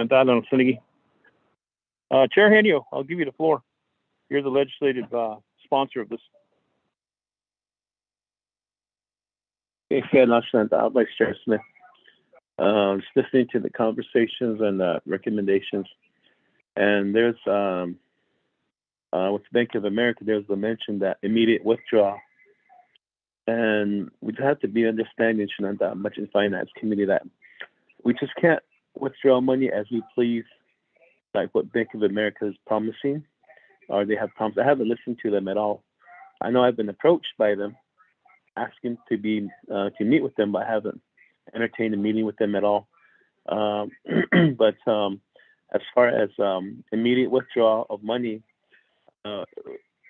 Henio, I'll give you the floor. You're the legislative sponsor of this.
Okay, Vice Chair Smith. Just listening to the conversations and recommendations. And there's, with Bank of America, there's the mention that immediate withdrawal. And we have to be understanding, Shananta, Budget and Finance Committee, that we just can't withdraw money as we please, like what Bank of America is promising, or they have promised. I haven't listened to them at all. I know I've been approached by them, asking to meet with them, but I haven't entertained a meeting with them at all. But as far as immediate withdrawal of money,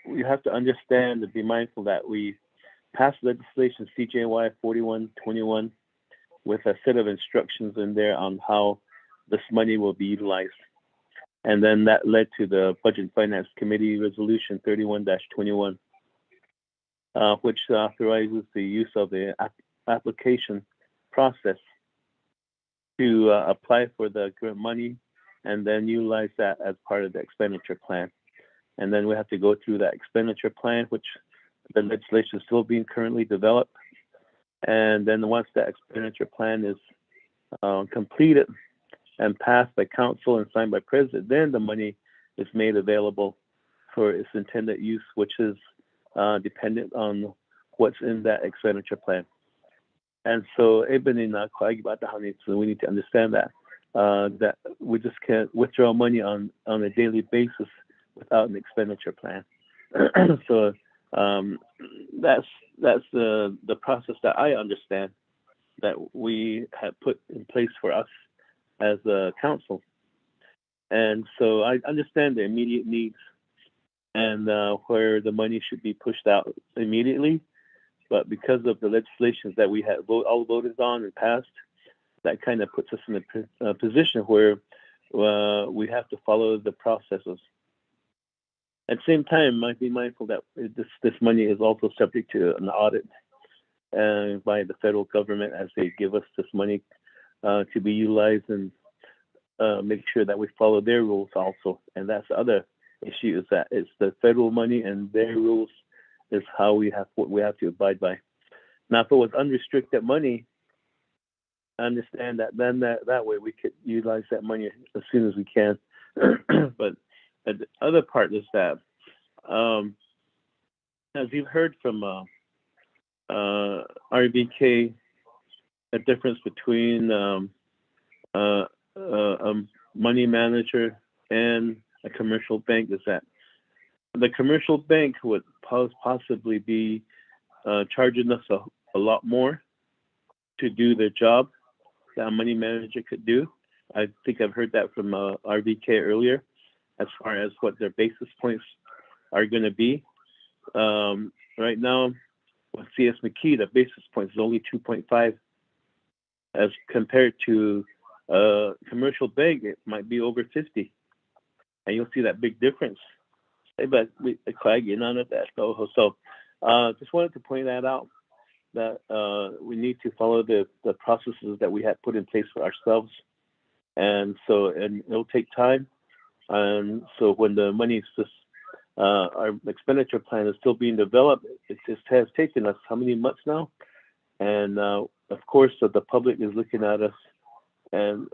we have to understand and be mindful that we passed legislation CJY 4121 with a set of instructions in there on how this money will be utilized. And then that led to the Budget and Finance Committee Resolution 31-21, which authorizes the use of the application process to apply for the grant money and then utilize that as part of the expenditure plan. And then we have to go through that expenditure plan, which the legislation is still being currently developed. And then once that expenditure plan is completed and passed by council and signed by president, then the money is made available for its intended use, which is dependent on what's in that expenditure plan. And so so we need to understand that that we just can't withdraw money on a daily basis without an expenditure plan. So that's the process that I understand that we have put in place for us as a council. And so I understand the immediate needs and where the money should be pushed out immediately. But because of the legislations that we had all voted on and passed, that kind of puts us in a position where we have to follow the processes. At the same time, might be mindful that this money is also subject to an audit by the federal government as they give us this money to be utilized and make sure that we follow their rules also. And that's the other issue, is that it's the federal money and their rules is how what we have to abide by. Now, if it was unrestricted money, I understand that then that way we could utilize that money as soon as we can. But the other part is that, as you've heard from RBK, a difference between a money manager and a commercial bank is that the commercial bank would possibly be charging us a lot more to do their job that a money manager could do. I think I've heard that from RBK earlier, as far as what their basis points are going to be. Right now, with CS McKee, the basis points is only 2.5, as compared to a commercial bank, it might be over 50. And you'll see that big difference. But none of that. So just wanted to point that out, that we need to follow the processes that we had put in place for ourselves. And it'll take time. And so when the money is just, our expenditure plan is still being developed, it just has taken us how many months now? And of course, the public is looking at us and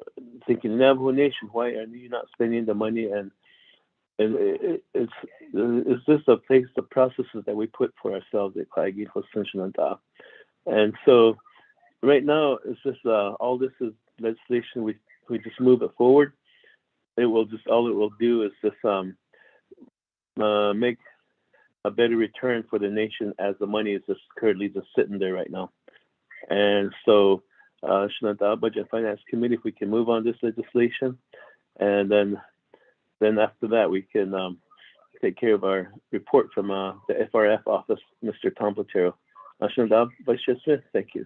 thinking, Navajo Nation, why are you not spending the money? And it's just a place, the processes that we put for ourselves at Kaigi Hosenshanta. And so right now, it's just all this is legislation. We just move it forward. All it will do is just make a better return for the nation, as the money is just currently just sitting there right now. And so, Shananta Budget and Finance Committee, if we can move on this legislation, and then after that we can take care of our report from the FRF office, Mr. Tom Platero. Shananta, Vice Chair Smith, thank you.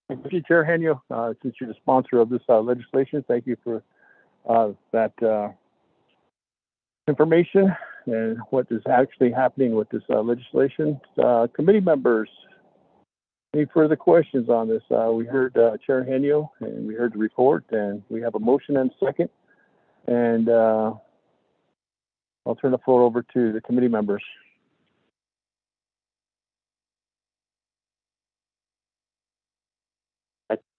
Thank you, Chair Henio. Since you're the sponsor of this legislation, thank you for that information and what is actually happening with this legislation. Committee members, Any further questions on this? We heard Chair Henio, and we heard the report, and we have a motion and a second. And I'll turn the floor over to the committee members.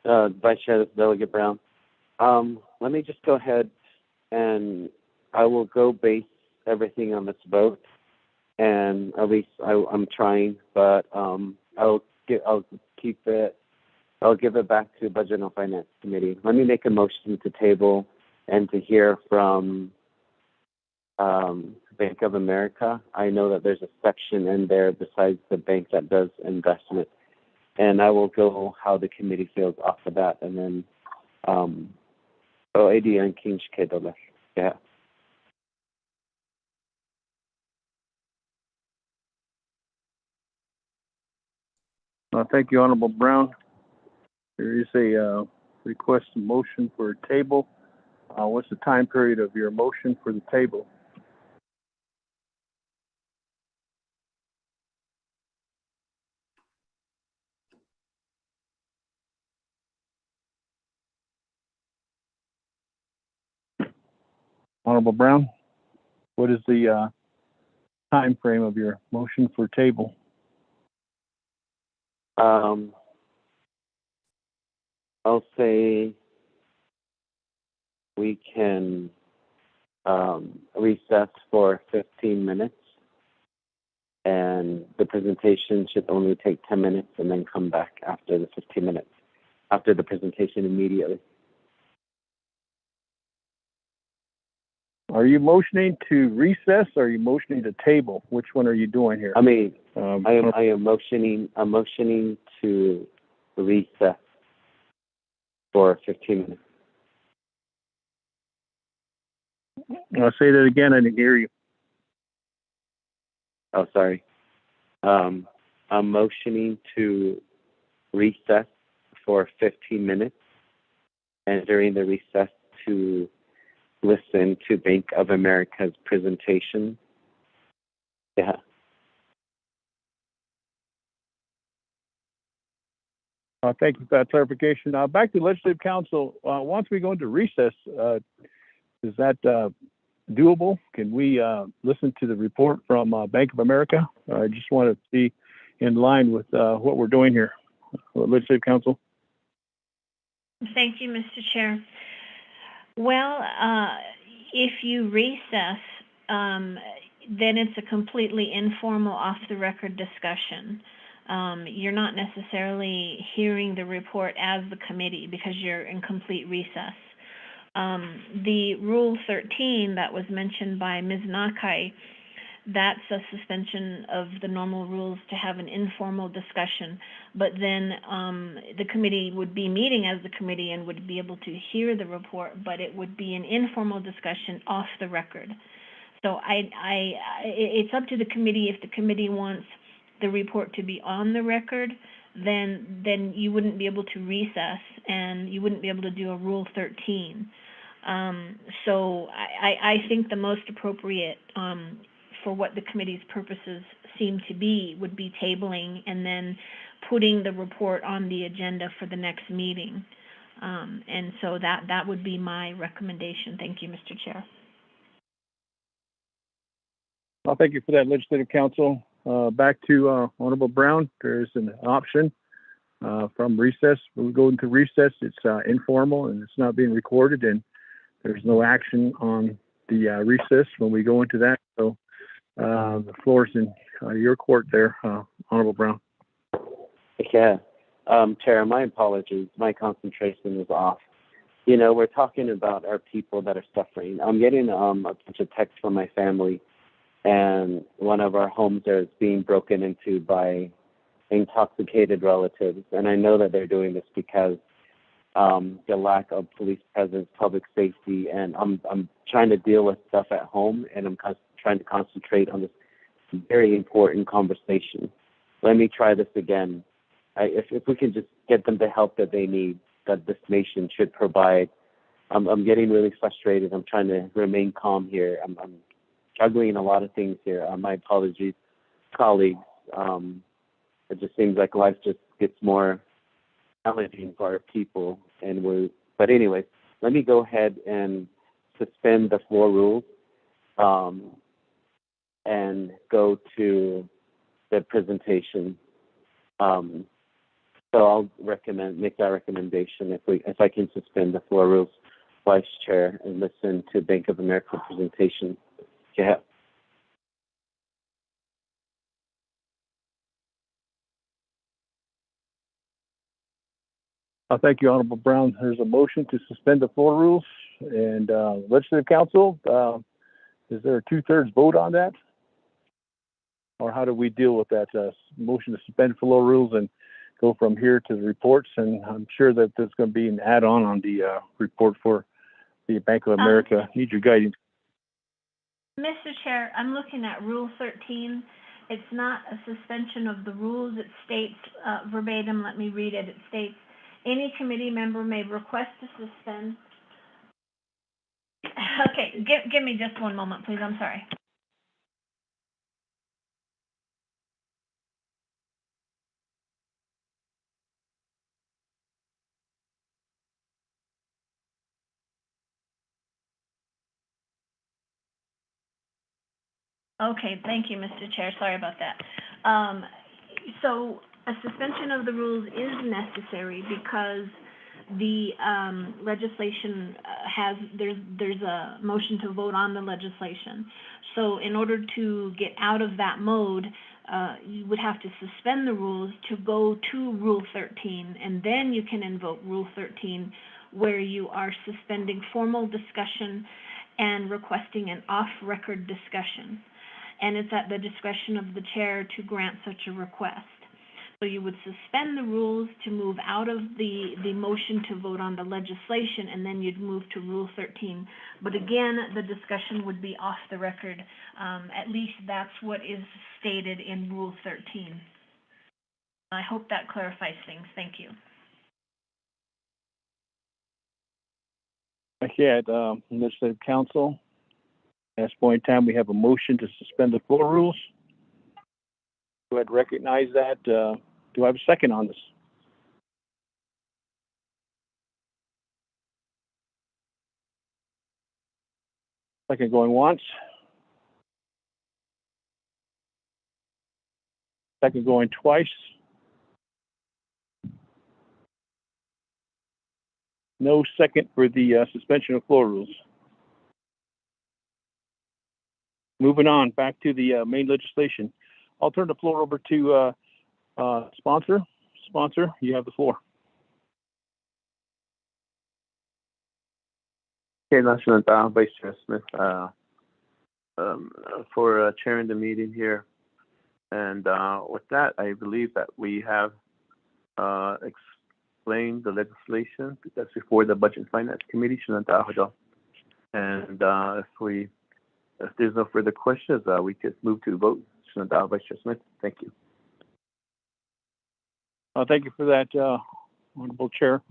Vice Chair, this is Delegate Brown. Let me just go ahead and I will go base everything on this vote, and at least I'm trying, but I'll give it back to Budget and Finance Committee. Let me make a motion to table and to hear from Bank of America. I know that there's a section in there besides the bank that does investment, and I will go how the committee feels off of that, and then AD and King's Kedola. Yeah.
Thank you, Honorable Brown. There is a request a motion for a table. What's the time period of your motion for the table? Honorable Brown, what is the time frame of your motion for table?
I'll say we can recess for 15 minutes, and the presentation should only take 10 minutes, and then come back after the 15 minutes, after the presentation immediately.
Are you motioning to recess or are you motioning to table? Which one are you doing here?
I mean, I am motioning to recess for 15 minutes.
I'll say that again. I didn't hear you.
Oh, sorry. I'm motioning to recess for 15 minutes, and during the recess to listen to Bank of America's presentation. Yeah.
Thank you for that clarification. Back to Legislative Council. Once we go into recess, is that doable? Can we listen to the report from Bank of America? I just want to be in line with what we're doing here. Legislative Council.
Thank you, Mr. Chair. Well, if you recess, then it's a completely informal, off-the-record discussion. You're not necessarily hearing the report as the committee because you're in complete recess. The Rule 13 that was mentioned by Ms. Nakai, that's a suspension of the normal rules to have an informal discussion, but then the committee would be meeting as the committee and would be able to hear the report, but it would be an informal discussion off the record. So it's up to the committee. If the committee wants the report to be on the record, then you wouldn't be able to recess and you wouldn't be able to do a Rule 13. So I think the most appropriate for what the committee's purposes seem to be would be tabling and then putting the report on the agenda for the next meeting. And so that would be my recommendation. Thank you, Mr. Chair.
Well, thank you for that, Legislative Council. Back to Honorable Brown. There's an option from recess. When we go into recess, it's informal and it's not being recorded, and there's no action on the recess when we go into that. So the floor is in your court there, Honorable Brown.
Yeah. Chair, my apologies. My concentration was off. You know, we're talking about our people that are suffering. I'm getting a bunch of texts from my family, and one of our homes there is being broken into by intoxicated relatives. And I know that they're doing this because the lack of police presence, public safety, and I'm trying to deal with stuff at home, and I'm trying to concentrate on this very important conversation. Let me try this again. If we can just get them the help that they need, that this nation should provide. I'm getting really frustrated. I'm trying to remain calm here. I'm juggling a lot of things here. My apologies, colleagues. it just seems like life just gets more challenging for our people. But anyway, let me go ahead and suspend the floor rules and go to the presentation. So I'll make that recommendation if I can suspend the floor rules, Vice Chair, and listen to Bank of America presentation. Yeah.
Thank you, Honorable Brown. There's a motion to suspend the floor rules. And Legislative Council, is there a 2/3 vote on that? Or how do we deal with that motion to suspend floor rules and go from here to the reports? And I'm sure that there's going to be an add-on on the report for the Bank of America. Need your guidance.
Mr. Chair, I'm looking at Rule 13. It's not a suspension of the rules. It states verbatim, let me read it. It states, any committee member may request to suspend. Okay, give me just one moment, please. I'm sorry. Okay, thank you, Mr. Chair. Sorry about that. So a suspension of the rules is necessary because the legislation there's a motion to vote on the legislation. So in order to get out of that mode, you would have to suspend the rules to go to Rule 13, and then you can invoke Rule 13, where you are suspending formal discussion and requesting an off-record discussion. And it's at the discretion of the chair to grant such a request. So you would suspend the rules to move out of the motion to vote on the legislation, and then you'd move to Rule 13. But again, the discussion would be off the record. At least that's what is stated in Rule 13. I hope that clarifies things. Thank you.
Okay, Legislative Council. At this point in time, we have a motion to suspend the floor rules. Go ahead and recognize that. Do I have a second on this? Second going once. Second going twice. No second for the suspension of floor rules. Moving on, back to the main legislation. I'll turn the floor over to sponsor. Sponsor, you have the floor.
Okay, National Vice Chair Smith, for chairing the meeting here. And with that, I believe that we have explained the legislation that's before the Budget and Finance Committee. And if there's no further questions, we could move to the vote. Vice Chair Smith, thank you.
Thank you for that, Honorable Chair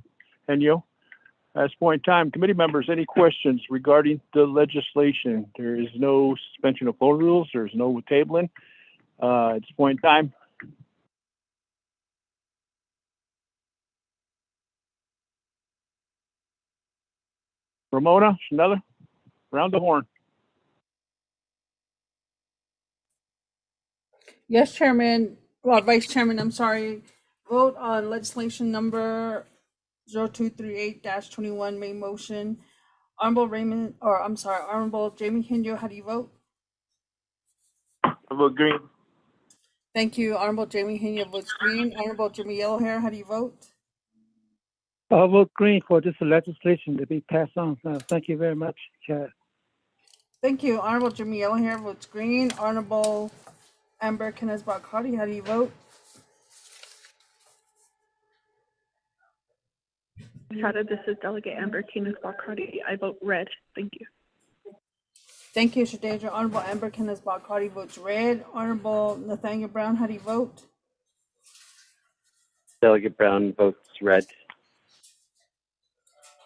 Henyo. At this point in time, committee members, any questions regarding the legislation? There is no suspension of floor rules. There's no tabling. At this point in time, Ramona, Schneider, round the horn.
Yes, Chairman, well, Vice Chairman, I'm sorry. Vote on legislation number 0238-21, main motion. Honorable Jamie Hinjo, how do you vote?
I vote green.
Thank you. Honorable Jamie Hinjo votes green. Honorable Jimmy Yellowhair, how do you vote?
I'll vote green for this legislation to be passed on. Thank you very much, Chair.
Thank you. Honorable Jimmy Yellowhair votes green. Honorable Amber Kenneth-Bakati, how do you vote?
This is Delegate Amber Kenneth-Bakati. I vote red. Thank you.
Thank you, Shadeja. Honorable Amber Kenneth-Bakati votes red. Honorable Nathaniel Brown, how do you vote?
Delegate Brown votes red.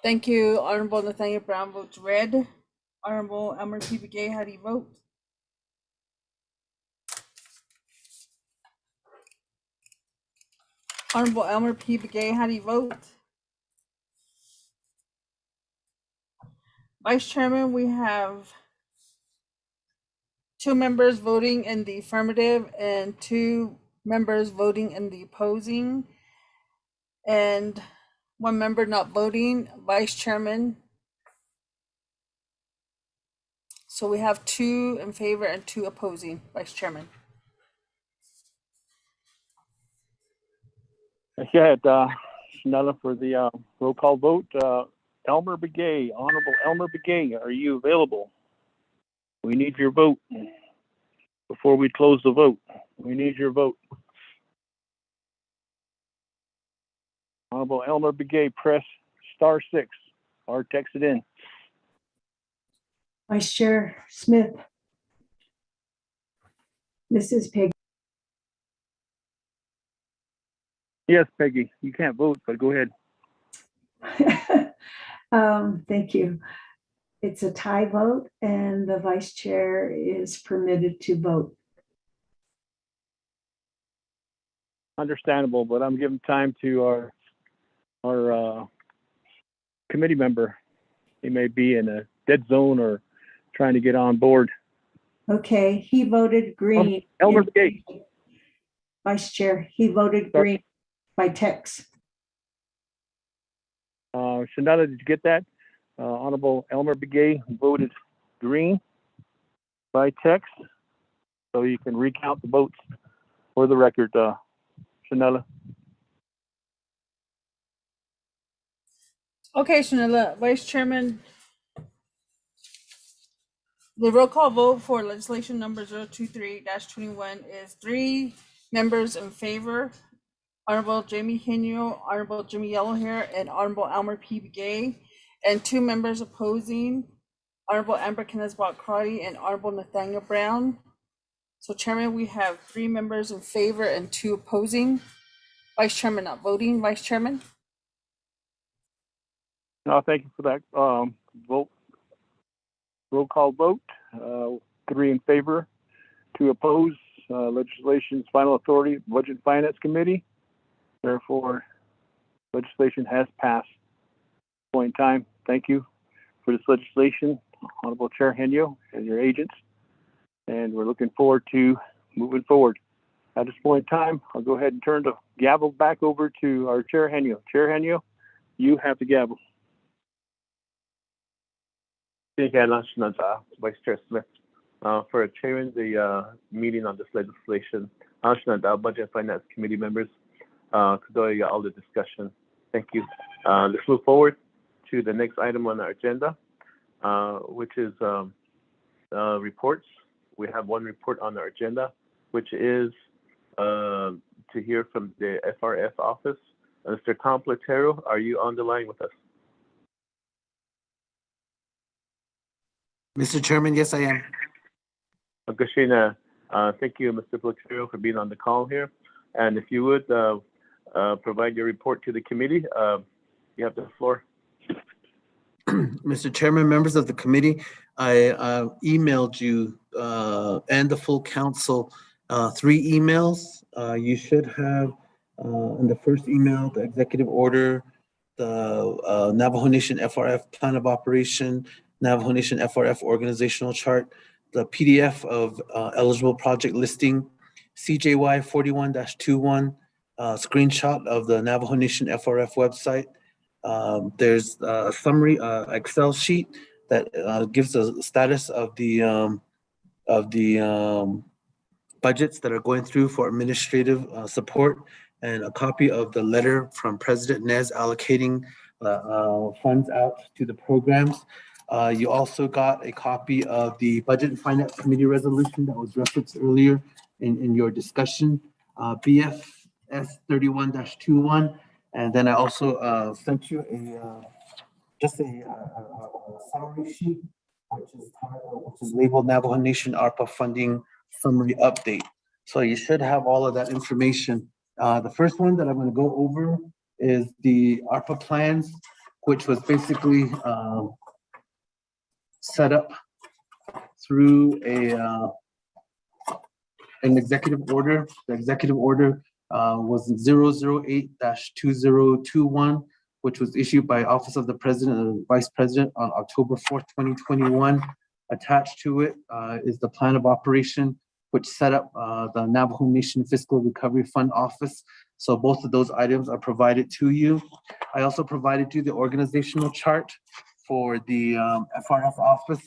Thank you. Honorable Nathaniel Brown votes red. Honorable Elmer P. Begay, how do you vote? Honorable Elmer P. Begay, how do you vote? Vice Chairman, we have 2 members voting in the affirmative and 2 members voting in the opposing, and 1 member not voting, Vice Chairman. So we have 2 in favor and 2 opposing, Vice Chairman.
Go ahead, Chanela, for the roll call vote. Elmer Begay, Honorable Elmer Begay, are you available? We need your vote before we close the vote. We need your vote. Honorable Elmer Begay, press *6 or text it in.
Vice Chair Smith. This is Peggy.
Yes, Peggy, you can't vote, but go ahead.
Thank you. It's a tie vote and the vice chair is permitted to vote.
Understandable, but I'm giving time to our committee member. He may be in a dead zone or trying to get on board.
Okay, he voted green.
Elmer Begay.
Vice Chair, he voted green by text.
Chanela, did you get that? Honorable Elmer Begay voted green by text, so you can recount the votes for the record, Chanela.
Okay, Chanela, Vice Chairman, the roll call vote for legislation number 023-21 is 3 members in favor, Honorable Jamie Henio, Honorable Jimmy Yellowhair, and Honorable Elmer P. Begay, and 2 members opposing, Honorable Amber Kenneth-Bott-Crotty and Honorable Nathaniel Brown. So Chairman, we have 3 members in favor and 2 opposing. Vice Chairman not voting. Vice Chairman?
No, thank you for that vote. Roll call vote, 3 in favor, 2 opposed. Legislation's final authority, Budget and Finance Committee. Therefore, legislation has passed. Point in time, thank you for this legislation, Honorable Chair Henio and your agents. And we're looking forward to moving forward. At this point in time, I'll go ahead and turn the gavel back over to our Chair Henio. Chair Henio, you have the gavel.
Thank you, Vice Chair Smith. For chairing the meeting on this legislation, Budget and Finance Committee members, all the discussion. Thank you. Let's move forward to the next item on our agenda, which is reports. We have 1 report on our agenda, which is to hear from the FRF office. Mr. Completero, are you on the line with us?
Mr. Chairman, yes, I am.
Gashina, thank you, Mr. Platero, for being on the call here. And if you would provide your report to the committee, you have the floor.
Mr. Chairman, members of the committee, I emailed you and the full council 3 emails. You should have in the first email, the executive order, the Navajo Nation FRF plan of operation, Navajo Nation FRF organizational chart, the PDF of eligible project listing, CJY 41-21, screenshot of the Navajo Nation FRF website. There's a summary Excel sheet that gives a status of the budgets that are going through for administrative support, and a copy of the letter from President Nez allocating funds out to the programs. You also got a copy of the Budget and Finance Committee resolution that was referenced earlier in your discussion, BFS 31-21. And then I also sent you a summary sheet, which is labeled Navajo Nation ARPA funding summary update. So you should have all of that information. The first one that I'm going to go over is the ARPA plans, which was basically set up through an executive order. The executive order was 008-2021, which was issued by Office of the President and Vice President on October 4th, 2021. Attached to it is the plan of operation, which set up the Navajo Nation Fiscal Recovery Fund Office. So both of those items are provided to you. I also provided you the organizational chart for the FRF office.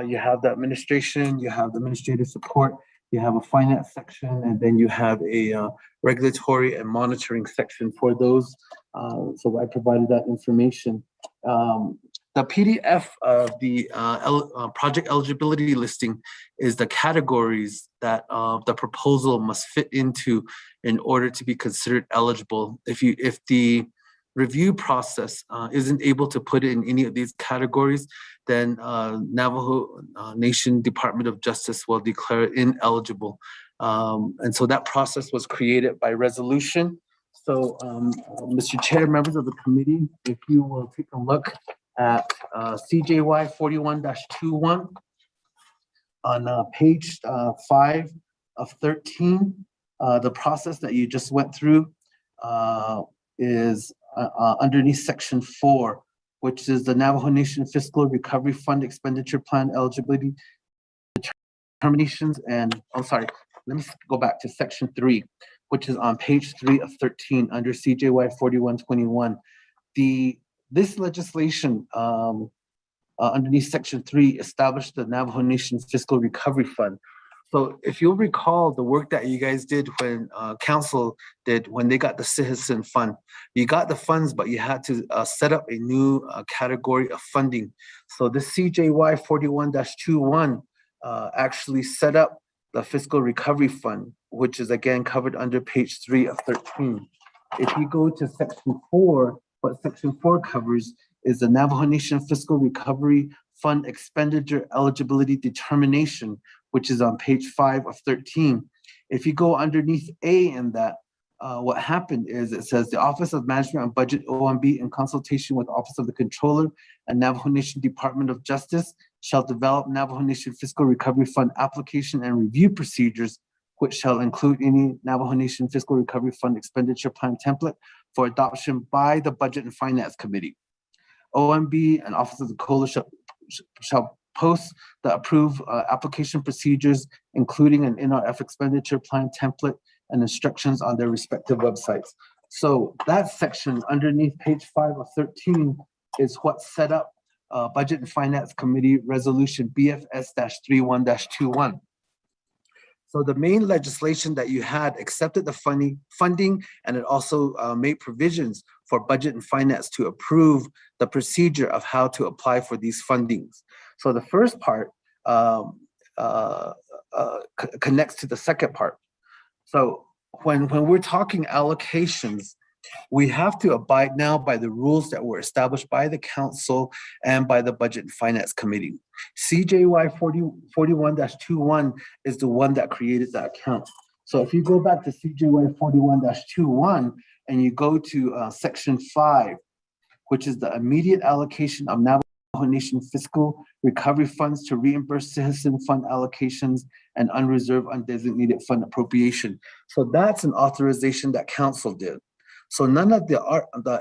You have the administration, you have the administrative support, you have a finance section, and then you have a regulatory and monitoring section for those. So I provided that information. The PDF of the project eligibility listing is the categories that the proposal must fit into in order to be considered eligible. If the review process isn't able to put it in any of these categories, then Navajo Nation Department of Justice will declare it ineligible. And so that process was created by resolution. So Mr. Chair, members of the committee, if you will take a look at CJY 41-21 on page 5 of 13, the process that you just went through is underneath section 4, which is the Navajo Nation Fiscal Recovery Fund Expenditure Plan Eligibility Determinations. And let me go back to section 3, which is on page 3 of 13 under CJY 41-21. This legislation underneath section 3 established the Navajo Nation Fiscal Recovery Fund. So if you'll recall the work that you guys did when council did when they got the citizen fund, you got the funds, but you had to set up a new category of funding. So the CJY 41-21 actually set up the fiscal recovery fund, which is again covered under page 3 of 13. If you go to section 4, what section 4 covers is the Navajo Nation Fiscal Recovery Fund Expenditure Eligibility Determination, which is on page 5 of 13. If you go underneath A in that, what happened is it says the Office of Management and Budget, OMB, in consultation with Office of the Controller and Navajo Nation Department of Justice shall develop Navajo Nation Fiscal Recovery Fund application and review procedures, which shall include any Navajo Nation Fiscal Recovery Fund expenditure plan template for adoption by the Budget and Finance Committee. OMB and Office of the Controller shall post the approved application procedures, including an NRF expenditure plan template and instructions on their respective websites. So that section underneath page 5 of 13 is what set up Budget and Finance Committee Resolution BFS-31-21. So the main legislation that you had accepted the funding, and it also made provisions for Budget and Finance to approve the procedure of how to apply for these fundings. So the first part connects to the second part. So when we're talking allocations, we have to abide now by the rules that were established by the council and by the Budget and Finance Committee. CJY 41-21 is the one that created that account. So if you go back to CJY 41-21 and you go to section 5, which is the immediate allocation of Navajo Nation fiscal recovery funds to reimburse citizen fund allocations and unreserved undesignated fund appropriation. So that's an authorization that council did. So none of the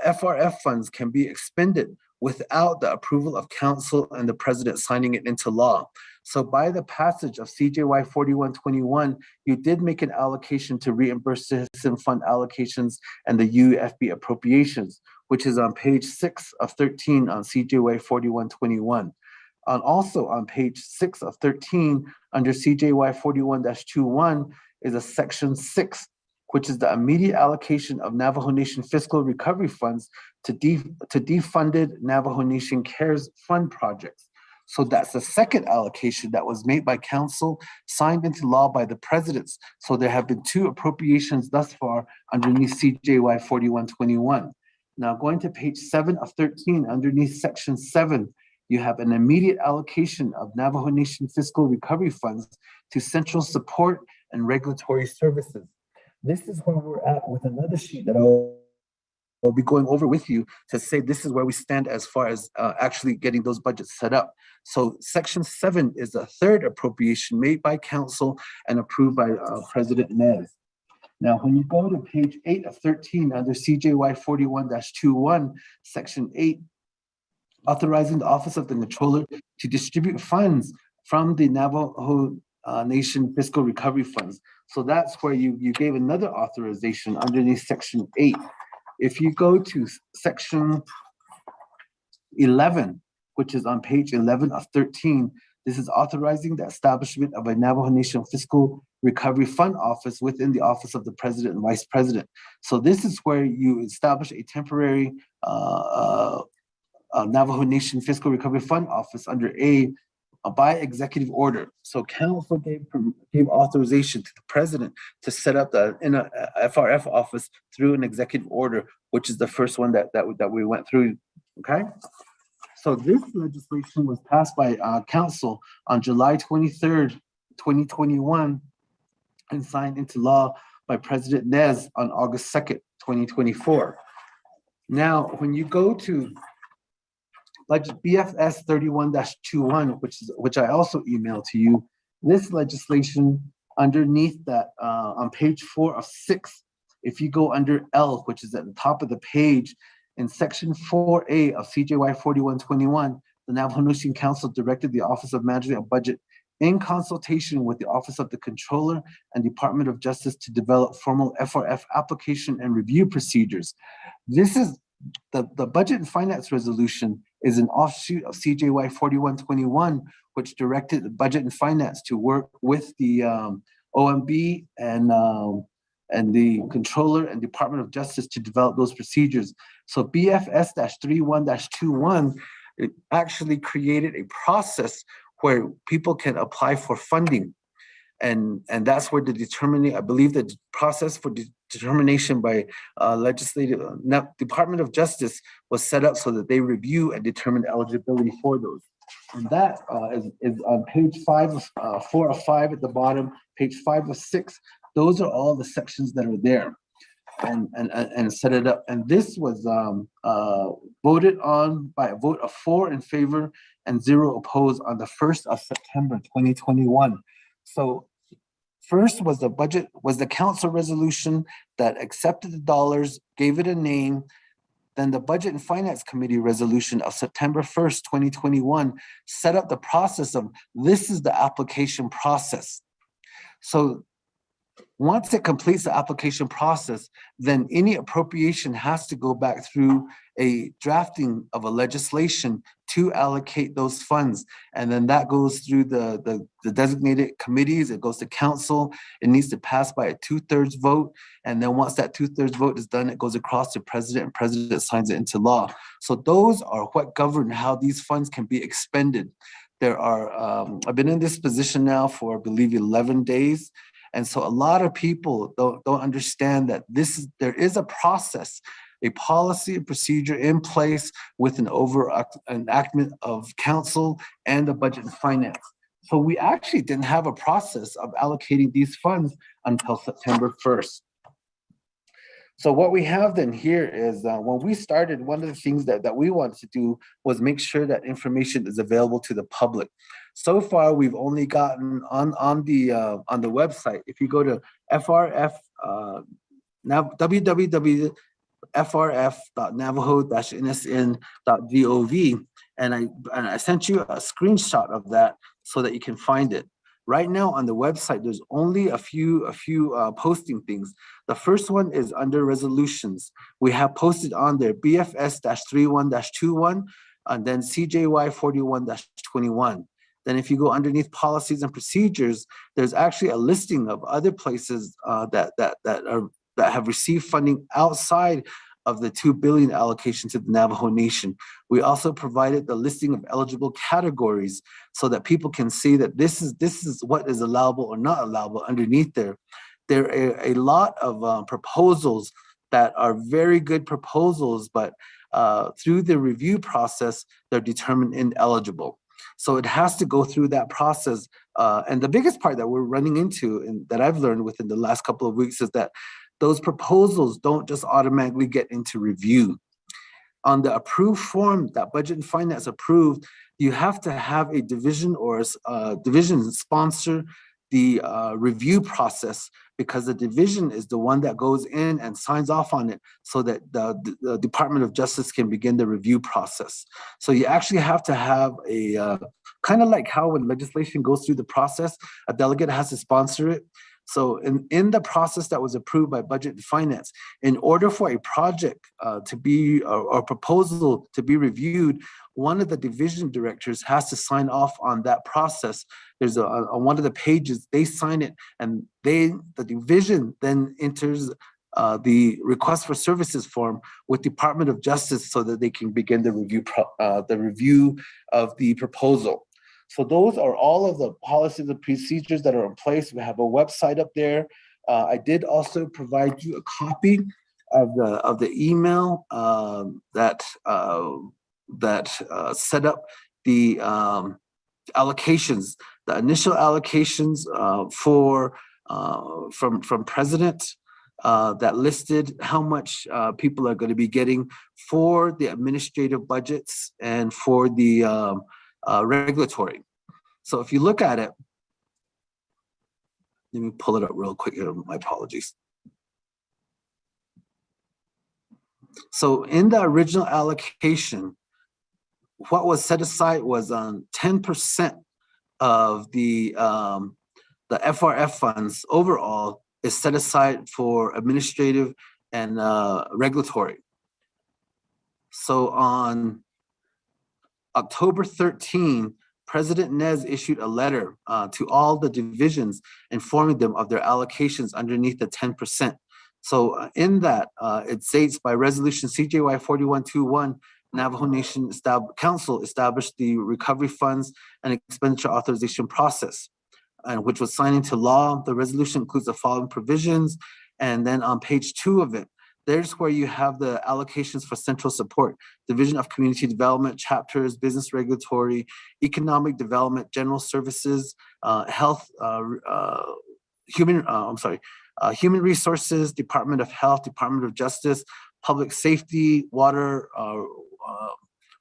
FRF funds can be expended without the approval of council and the president signing it into law. So by the passage of CJY 41-21, you did make an allocation to reimburse citizen fund allocations and the UFB appropriations, which is on page 6 of 13 on CJY 41-21. Also on page 6 of 13 under CJY 41-21 is a section 6, which is the immediate allocation of Navajo Nation fiscal recovery funds to defunded Navajo Nation CARES Fund projects. So that's the second allocation that was made by council, signed into law by the presidents. So there have been 2 appropriations thus far underneath CJY 41-21. Now going to page 7 of 13, underneath section 7, you have an immediate allocation of Navajo Nation fiscal recovery funds to central support and regulatory services. This is where we're at with another sheet that I'll be going over with you to say this is where we stand as far as actually getting those budgets set up. So section 7 is the third appropriation made by council and approved by President Nez. Now, when you go to page 8 of 13 under CJY 41-21, section 8, authorizing the Office of the Controller to distribute funds from the Navajo Nation Fiscal Recovery Funds. So that's where you gave another authorization underneath section 8. If you go to section 11, which is on page 11 of 13, this is authorizing the establishment of a Navajo Nation Fiscal Recovery Fund office within the Office of the President and Vice President. So this is where you establish a temporary Navajo Nation Fiscal Recovery Fund office under by executive order. So council gave authorization to the president to set up the FRF office through an executive order, which is the first one that we went through. Okay. So this legislation was passed by council on July 23rd, 2021, and signed into law by President Nez on August 2nd, 2024. Now, when you go to BFS 31-21, which I also emailed to you, this legislation underneath that on page 4 of 6, if you go under L, which is at the top of the page, in section 4A of CJY 4121, the Navajo Nation Council directed the Office of Management and Budget in consultation with the Office of the Controller and Department of Justice to develop formal FRF application and review procedures. This is the Budget and Finance Resolution is an offshoot of CJY 4121, which directed the Budget and Finance to work with the OMB and the Controller and Department of Justice to develop those procedures. So BFS-31-21, it actually created a process where people can apply for funding. And that's where I believe the process for determination by Department of Justice was set up so that they review and determine eligibility for those. And that is on page 4 of 5 at the bottom, page 5 of 6. Those are all the sections that are there and set it up. And this was voted on by a vote of 4 in favor and 0 opposed on the 1st of September, 2021. So first was the council resolution that accepted the dollars, gave it a name. Then the Budget and Finance Committee resolution of September 1st, 2021 set up the process of this is the application process. So once it completes the application process, then any appropriation has to go back through a drafting of a legislation to allocate those funds. And then that goes through the designated committees, it goes to council, it needs to pass by a 2/3 vote. And then once that 2/3 vote is done, it goes across to president and president signs it into law. So those are what govern how these funds can be expended. There are, I've been in this position now for, I believe, 11 days. And so a lot of people don't understand that there is a process, a policy and procedure in place with an enactment of council and the Budget and Finance. So we actually didn't have a process of allocating these funds until September 1st. So what we have then here is when we started, one of the things that we wanted to do was make sure that information is available to the public. So far, we've only gotten on the website. If you go to FRF, www.frf.navajo-nsn.gov, and I sent you a screenshot of that so that you can find it. Right now on the website, there's only a few posting things. The first one is under resolutions. We have posted on there BFS-31-21 and then CJY 41-21. Then if you go underneath policies and procedures, there's actually a listing of other places that have received funding outside of the $2 billion allocation to the Navajo Nation. We also provided the listing of eligible categories so that people can see that this is what is allowable or not allowable underneath there. There are a lot of proposals that are very good proposals, but through the review process, they're determined ineligible. So it has to go through that process. And the biggest part that we're running into and that I've learned within the last couple of weeks is that those proposals don't just automatically get into review. On the approved form that Budget and Finance approved, you have to have a division or a division sponsor the review process, because the division is the one that goes in and signs off on it so that the Department of Justice can begin the review process. So you actually have to have a kind of like how when legislation goes through the process, a delegate has to sponsor it. So in the process that was approved by Budget and Finance, in order for a project to be, or proposal to be reviewed, one of the division directors has to sign off on that process. There's on one of the pages, they sign it, and the division then enters the request for services form with Department of Justice so that they can begin the review of the proposal. So those are all of the policies and procedures that are in place. We have a website up there. I did also provide you a copy of the email that set up the allocations, the initial allocations from President that listed how much people are going to be getting for the administrative budgets and for the regulatory. So if you look at it, let me pull it up real quick here, my apologies. So in the original allocation, what was set aside was 10% of the FRF funds overall is set aside for administrative and regulatory. So on October 13, President Nez issued a letter to all the divisions informing them of their allocations underneath the 10%. So in that, it states by resolution CJY 4121, Navajo Nation Council established the recovery funds and expenditure authorization process, and which was signed into law. The resolution includes the following provisions. And then on page 2 of it, there's where you have the allocations for central support, Division of Community Development, chapters, business regulatory, economic development, general services, health, human resources, Department of Health, Department of Justice, public safety, water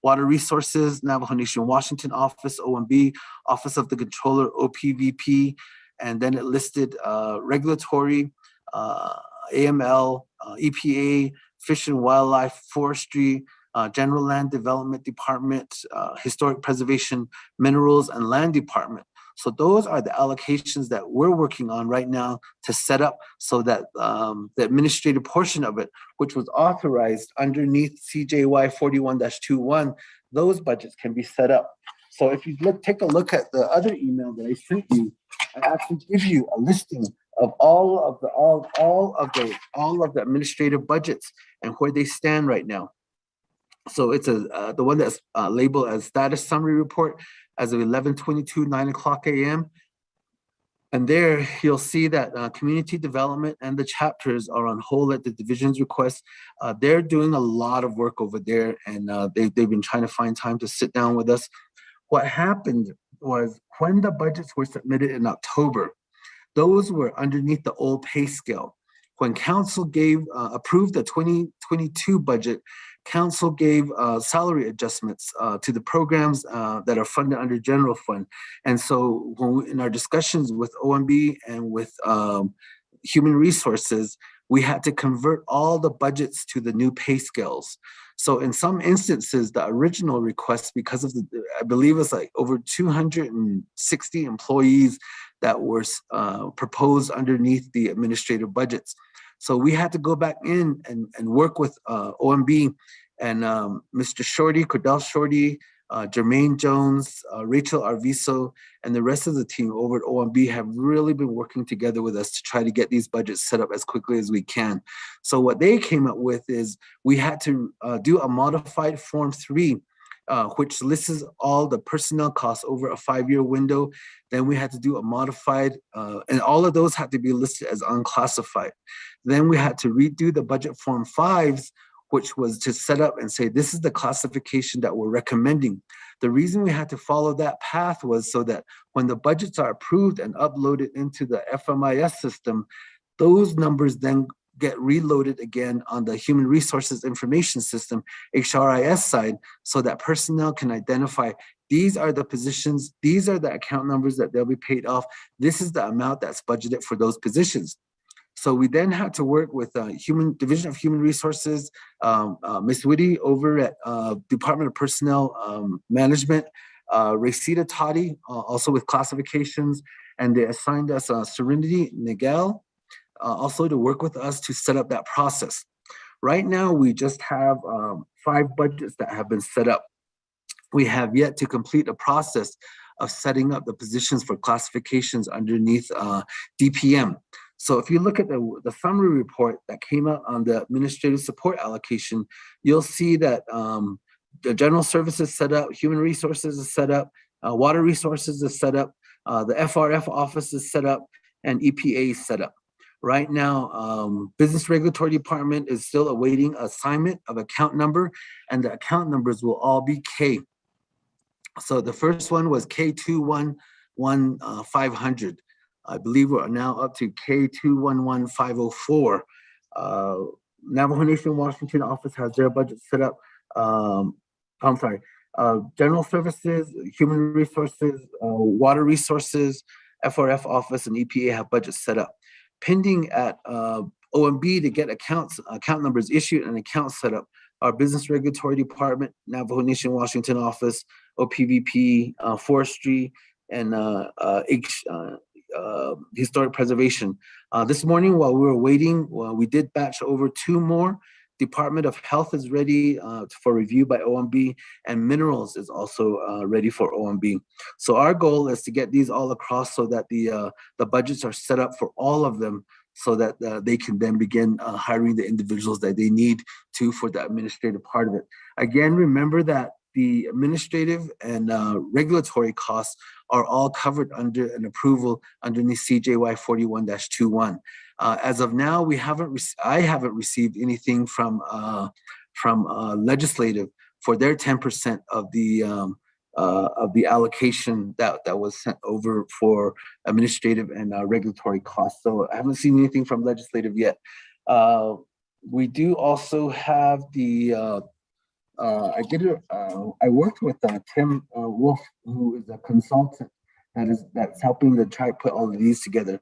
resources, Navajo Nation Washington Office, OMB, Office of the Controller, OPVP, and then it listed regulatory, AML, EPA, Fish and Wildlife, Forestry, General Land Development Department, Historic Preservation, Minerals, and Land Department. So those are the allocations that we're working on right now to set up so that the administrative portion of it, which was authorized underneath CJY 41-21, those budgets can be set up. So if you take a look at the other email that I sent you, I actually give you a listing of all of the administrative budgets and where they stand right now. So it's the one that's labeled as status summary report as of 11/22, 9 o'clock a.m. And there you'll see that community development and the chapters are on hold at the division's request. They're doing a lot of work over there, and they've been trying to find time to sit down with us. What happened was when the budgets were submitted in October, those were underneath the old pay scale. When council approved the 2022 budget, council gave salary adjustments to the programs that are funded under general fund. And so in our discussions with OMB and with human resources, we had to convert all the budgets to the new pay scales. So in some instances, the original request, because of I believe it's like over 260 employees that were proposed underneath the administrative budgets. So we had to go back in and work with OMB and Mr. Shorty, Cordell Shorty, Jermaine Jones, Rachel Arviso, and the rest of the team over at OMB have really been working together with us to try to get these budgets set up as quickly as we can. So what they came up with is we had to do a modified Form 3, which lists all the personnel costs over a 5-year window. Then we had to do a modified, and all of those had to be listed as unclassified. Then we had to redo the budget Form 5s, which was to set up and say, this is the classification that we're recommending. The reason we had to follow that path was so that when the budgets are approved and uploaded into the FMIS system, those numbers then get reloaded again on the Human Resources Information System, HRIS side, so that personnel can identify These are the positions, these are the account numbers that they'll be paid off. This is the amount that's budgeted for those positions. So we then had to work with Division of Human Resources, Ms. Whitty over at Department of Personnel Management, Racita Toddy, also with classifications, and they assigned us Serenity Nigel, also to work with us to set up that process. Right now, we just have 5 budgets that have been set up. We have yet to complete a process of setting up the positions for classifications underneath DPM. So if you look at the summary report that came out on the administrative support allocation, you'll see that the general services set up, human resources is set up, water resources is set up, the FRF office is set up, and EPA is set up. Right now, Business Regulatory Department is still awaiting assignment of account number, and the account numbers will all be K. So the first one was K211500. I believe we're now up to K211504. Navajo Nation Washington office has their budget set up. General services, human resources, water resources, FRF office, and EPA have budgets set up. Pending at OMB to get account numbers issued and accounts set up. Our Business Regulatory Department, Navajo Nation Washington office, OPVP, Forestry, and Historic Preservation. This morning, while we were waiting, we did batch over 2 more. Department of Health is ready for review by OMB, and Minerals is also ready for OMB. So our goal is to get these all across so that the budgets are set up for all of them, so that they can then begin hiring the individuals that they need to for the administrative part of it. Again, remember that the administrative and regulatory costs are all covered under an approval underneath CJY 41-21. As of now, I haven't received anything from legislative for their 10% of the allocation that was sent over for administrative and regulatory costs. So I haven't seen anything from legislative yet. We do also have the I worked with Tim Wolf, who is a consultant that's helping to try to put all of these together.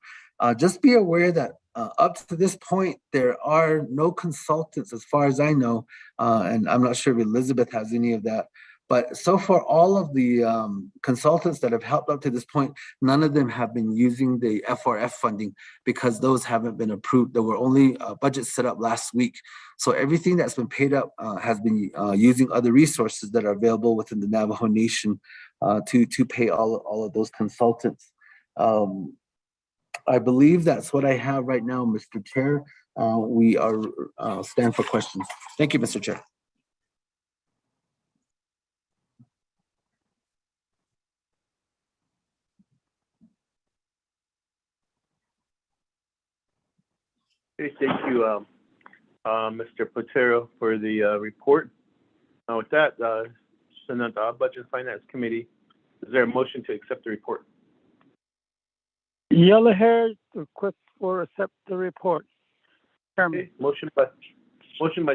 Just be aware that up to this point, there are no consultants as far as I know, and I'm not sure if Elizabeth has any of that. But so far, all of the consultants that have helped up to this point, none of them have been using the FRF funding because those haven't been approved. There were only budgets set up last week. So everything that's been paid up has been using other resources that are available within the Navajo Nation to pay all of those consultants. I believe that's what I have right now, Mr. Chair. We are stand for questions. Thank you, Mr. Chair.
Okay, thank you, Mr. Platero, for the report. With that, Senate Budget and Finance Committee, is there a motion to accept the report?
Yellow hair, request for accept the report. Chairman.
Okay, motion by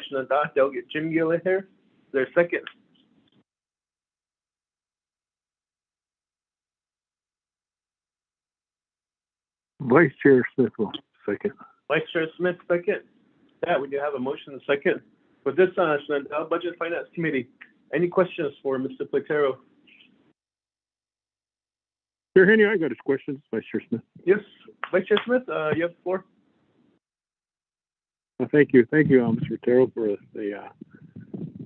Shenandoah, Delegate Jim Yellowhair. Is there a second?
Vice Chair Smith will second.
Vice Chair Smith, second. That we do have a motion and second. For this Shenandoah Budget and Finance Committee, any questions for Mr. Platero?
Chair Henry, I got his questions. Vice Chair Smith.
Yes, Vice Chair Smith, you have the floor.
Well, thank you, Mr. Terrell, for the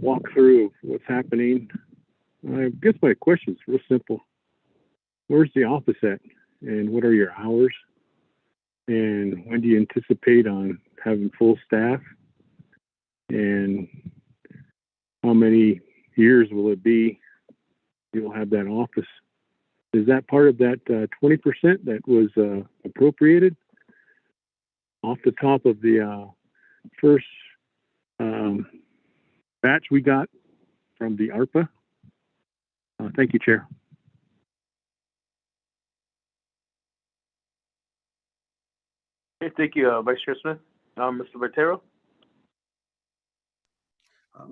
walkthrough of what's happening. I guess my question's real simple. Where's the office at, and what are your hours? And when do you anticipate on having full staff? And how many years will it be you'll have that office? Is that part of that 20% that was appropriated off the top of the first batch we got from the ARPA? Thank you, Chair.
Okay, thank you, Vice Chair Smith. Mr. Platero?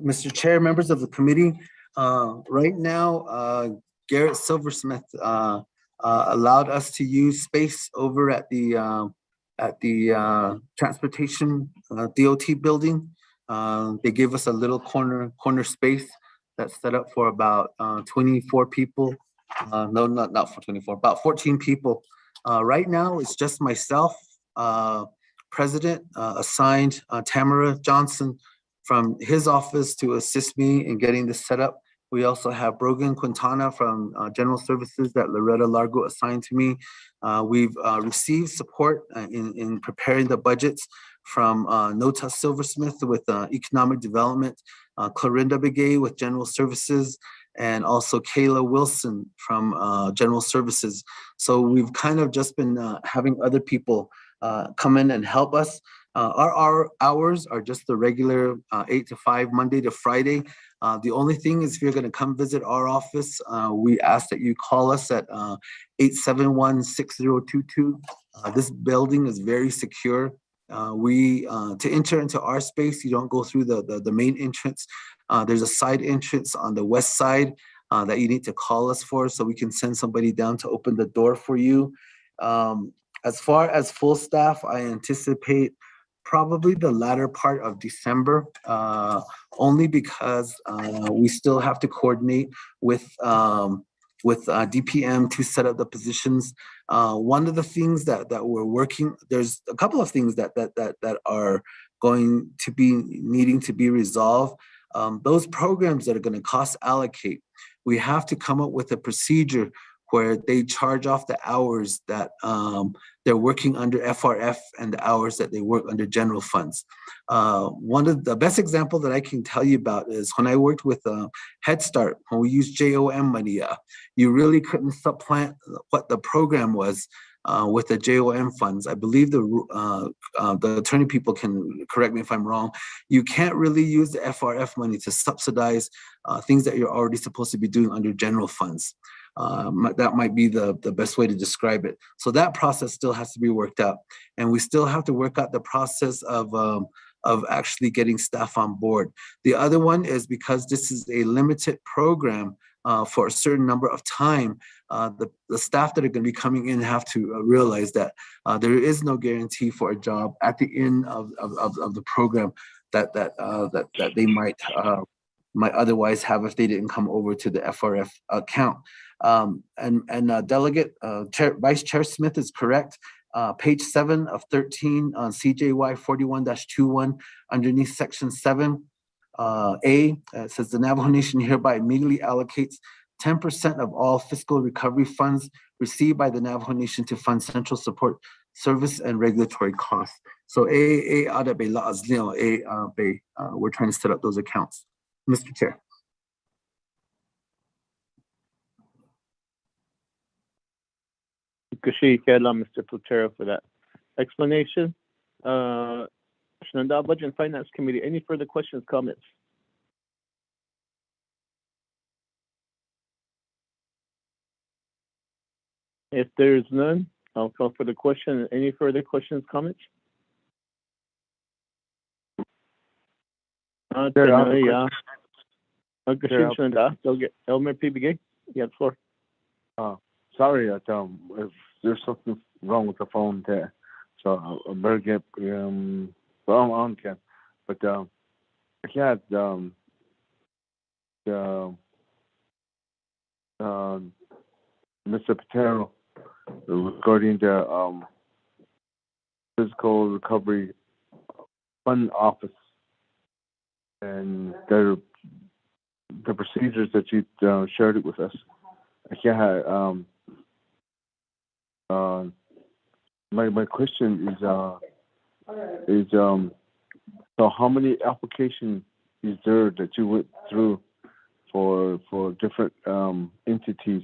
Mr. Chair, members of the committee, right now, Garrett Silversmith allowed us to use space over at the transportation DOT building. They gave us a little corner space that's set up for about 24 people. No, not for 24, about 14 people. Right now, it's just myself, president, assigned Tamara Johnson from his office to assist me in getting this set up. We also have Brogan Quintana from General Services that Loretta Largo assigned to me. We've received support in preparing the budgets from Nota Silversmith with Economic Development, Clorinda Begay with General Services, and also Kayla Wilson from General Services. So we've kind of just been having other people come in and help us. Our hours are just the regular 8 to 5, Monday to Friday. The only thing is if you're going to come visit our office, we ask that you call us at 871-6022. This building is very secure. To enter into our space, you don't go through the main entrance. There's a side entrance on the west side that you need to call us for, so we can send somebody down to open the door for you. As far as full staff, I anticipate probably the latter part of December, only because we still have to coordinate with DPM to set up the positions. One of the things that we're working, there's a couple of things that are going to be needing to be resolved. Those programs that are going to cost allocate, we have to come up with a procedure where they charge off the hours that they're working under FRF and the hours that they work under general funds. One of the best example that I can tell you about is when I worked with Head Start, when we used JOM money, you really couldn't supplant what the program was with the JOM funds. I believe the attorney people can correct me if I'm wrong. You can't really use the FRF money to subsidize things that you're already supposed to be doing under general funds. That might be the best way to describe it. So that process still has to be worked out, and we still have to work out the process of actually getting staff on board. The other one is because this is a limited program for a certain number of time, the staff that are going to be coming in have to realize that there is no guarantee for a job at the end of the program that they might otherwise have if they didn't come over to the FRF account. Delegate Vice Chair Smith is correct. Page 7 of 13 on CJY 41-21 underneath section 7. A says the Navajo Nation hereby immediately allocates 10% of all fiscal recovery funds received by the Navajo Nation to fund central support service and regulatory costs. So we're trying to set up those accounts. Mr. Chair.
Mr. Plutero, for that explanation. Budget and Finance Committee, any further questions, comments? If there's none, I'll call for the question. Any further questions, comments? Elmer P. Begay, you have the floor.
Sorry, if there's something wrong with the phone there, so I better get well, I'm on again. But I had Mr. Patero regarding the Fiscal Recovery Fund Office and the procedures that you shared it with us. My question is so how many applications is there that you went through for different entities?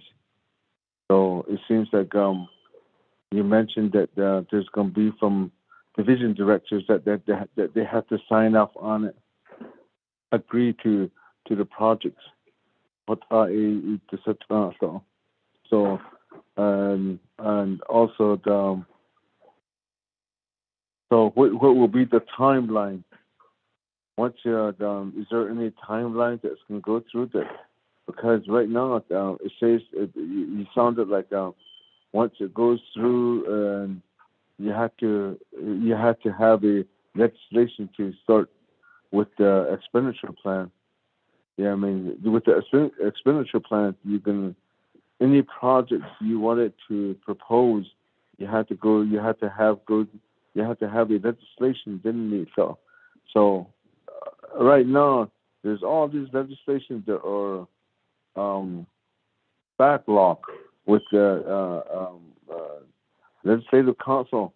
So it seems like you mentioned that there's going to be from division directors that they have to sign off on it, agree to the projects. What are so and also so what will be the timeline? Is there any timeline that's going to go through that because right now it says you sounded like once it goes through and you have to have a legislation to start with the expenditure plan. Yeah, I mean with the expenditure plan, you can any projects you wanted to propose, you have to have a legislation, didn't it? So right now there's all these legislations that are backlog with the legislative council.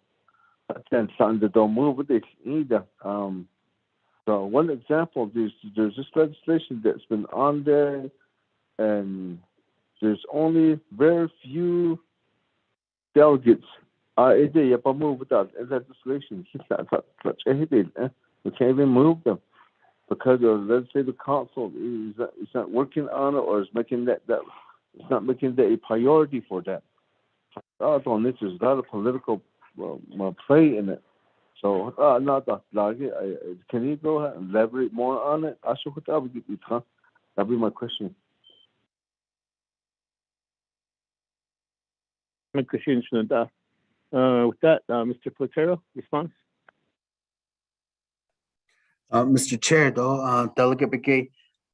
And something that don't move with it either. So one example, there's this legislation that's been on there, and there's only very few delegates. They move without legislation. We can't even move them because the legislative council is not working on it, or is making that it's not making that a priority for that. On this, there's a lot of political play in it. So, can you go ahead and elaborate more on it? That'd be my question.
With that, Mr. Platero, response?
Mr. Chair, Delegate Begay,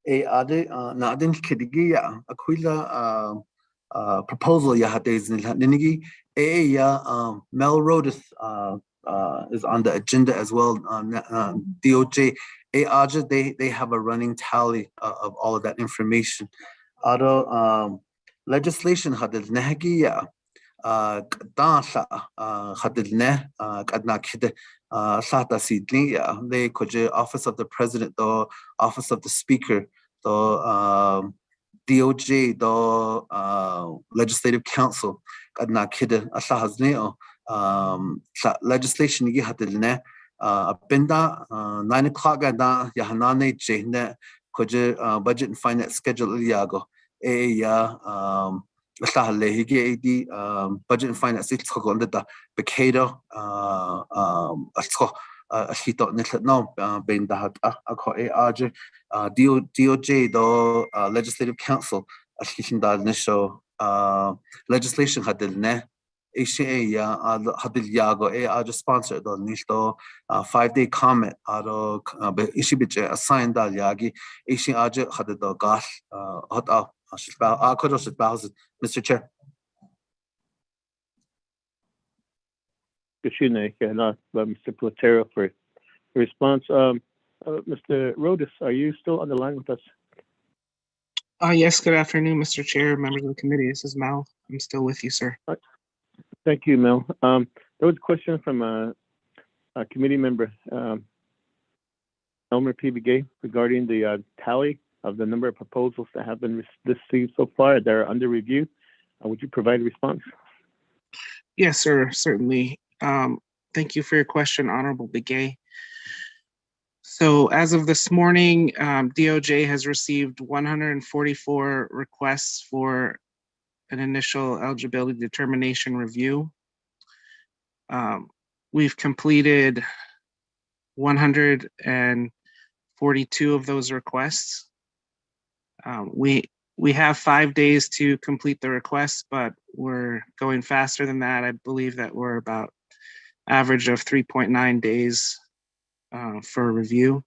Nadin Kidigi, Aquila proposal Yahades Ninigi, Mel Rodis is on the agenda as well. DOJ, they have a running tally of all of that information. Although legislation had the Nahagia. They could Office of the President, the Office of the Speaker, the DOJ, the Legislative Council, legislation Benda 9 o'clock Yahanane Jane budget and finance schedule Iago. Budget and finance it's called the Becado DOJ the Legislative Council legislation had the ACA hadil yago just sponsored the nisto 5-day comment aro ishibich assigned dal yagi ACA had the gas hot Mr. Chair.
Mr. Platero for the response. Mr. Rodis, are you still on the line with us?
Yes, good afternoon, Mr. Chair, members of the committee. This is Mel. I'm still with you, sir.
Thank you, Mel. There was a question from a committee member, Elmer P. Begay, regarding the tally of the number of proposals that have been received so far that are under review. Would you provide a response?
Yes, sir, certainly. Thank you for your question, Honorable Begay. So as of this morning, DOJ has received 144 requests for an initial eligibility determination review. We've completed 142 of those requests. We have 5 days to complete the requests, but we're going faster than that. I believe that we're about average of 3.9 days for review.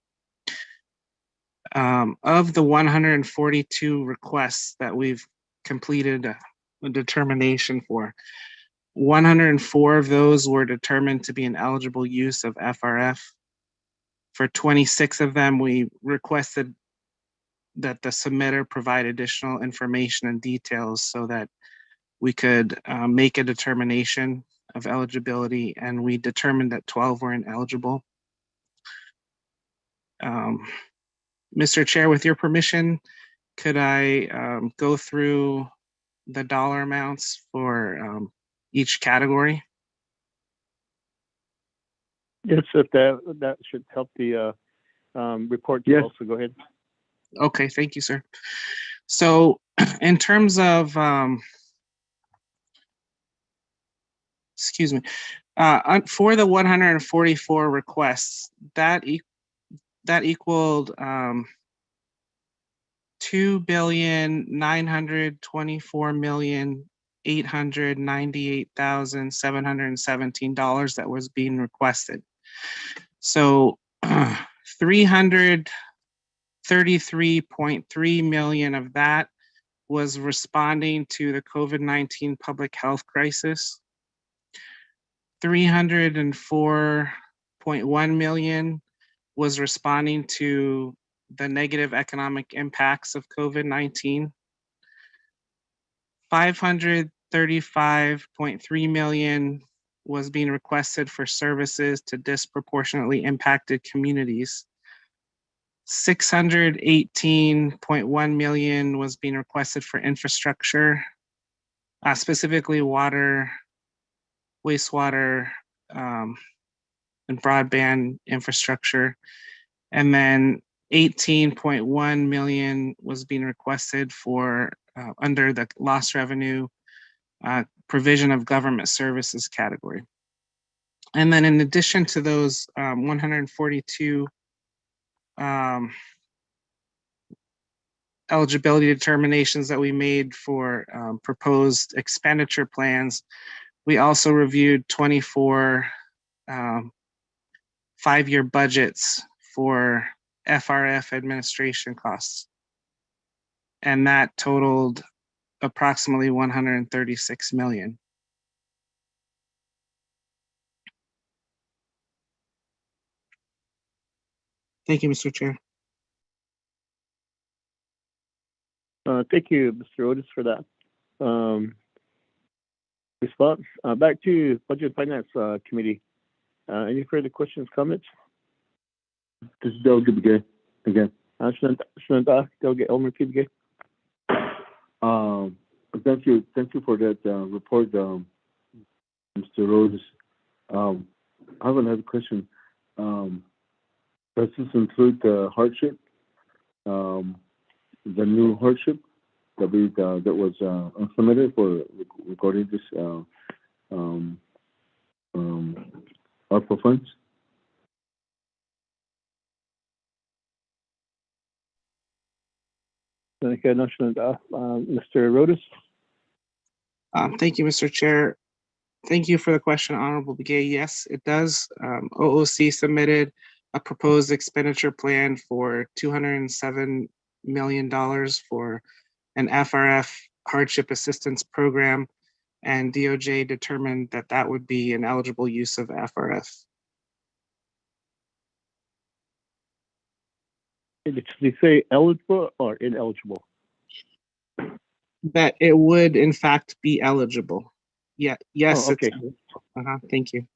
Of the 142 requests that we've completed a determination for, 104 of those were determined to be an eligible use of FRF. For 26 of them, we requested that the submitter provide additional information and details so that we could make a determination of eligibility, and we determined that 12 were ineligible. Mr. Chair, with your permission, could I go through the dollar amounts for each category?
Yes, if that should help the report.
Yes.
Also, go ahead.
Okay, thank you, sir. So in terms of, excuse me, for the 144 requests, that equaled $2,924,898,717 that was being requested. So 333.3 million of that was responding to the COVID-19 public health crisis. 304.1 million was responding to the negative economic impacts of COVID-19. 535.3 million was being requested for services to disproportionately impacted communities. 618.1 million was being requested for infrastructure, specifically water, wastewater, and broadband infrastructure. And then 18.1 million was being requested for under the lost revenue provision of government services category. And then in addition to those 142 eligibility determinations that we made for proposed expenditure plans, we also reviewed 24 5-year budgets for FRF administration costs. And that totaled approximately 136 million. Thank you, Mr. Chair.
Thank you, Mr. Otis, for that response. Back to Budget and Finance Committee. Any further questions, comments? This is Delegate Begay again. Delegate Elmer P. Begay. Thank you for that report, Mr. Rhodes. I have another question. Does this include the hardship, the new hardship that was implemented for regarding this ARPA funds? Thank you, Mr. Rhodes.
Thank you, Mr. Chair. Thank you for the question, Honorable Begay. Yes, it does. OOC submitted a proposed expenditure plan for $207 million for an FRF hardship assistance program, and DOJ determined that that would be an eligible use of FRF.
Did they say eligible or ineligible?
That it would, in fact, be eligible. Yeah. Yes.
Oh, okay.
Thank you.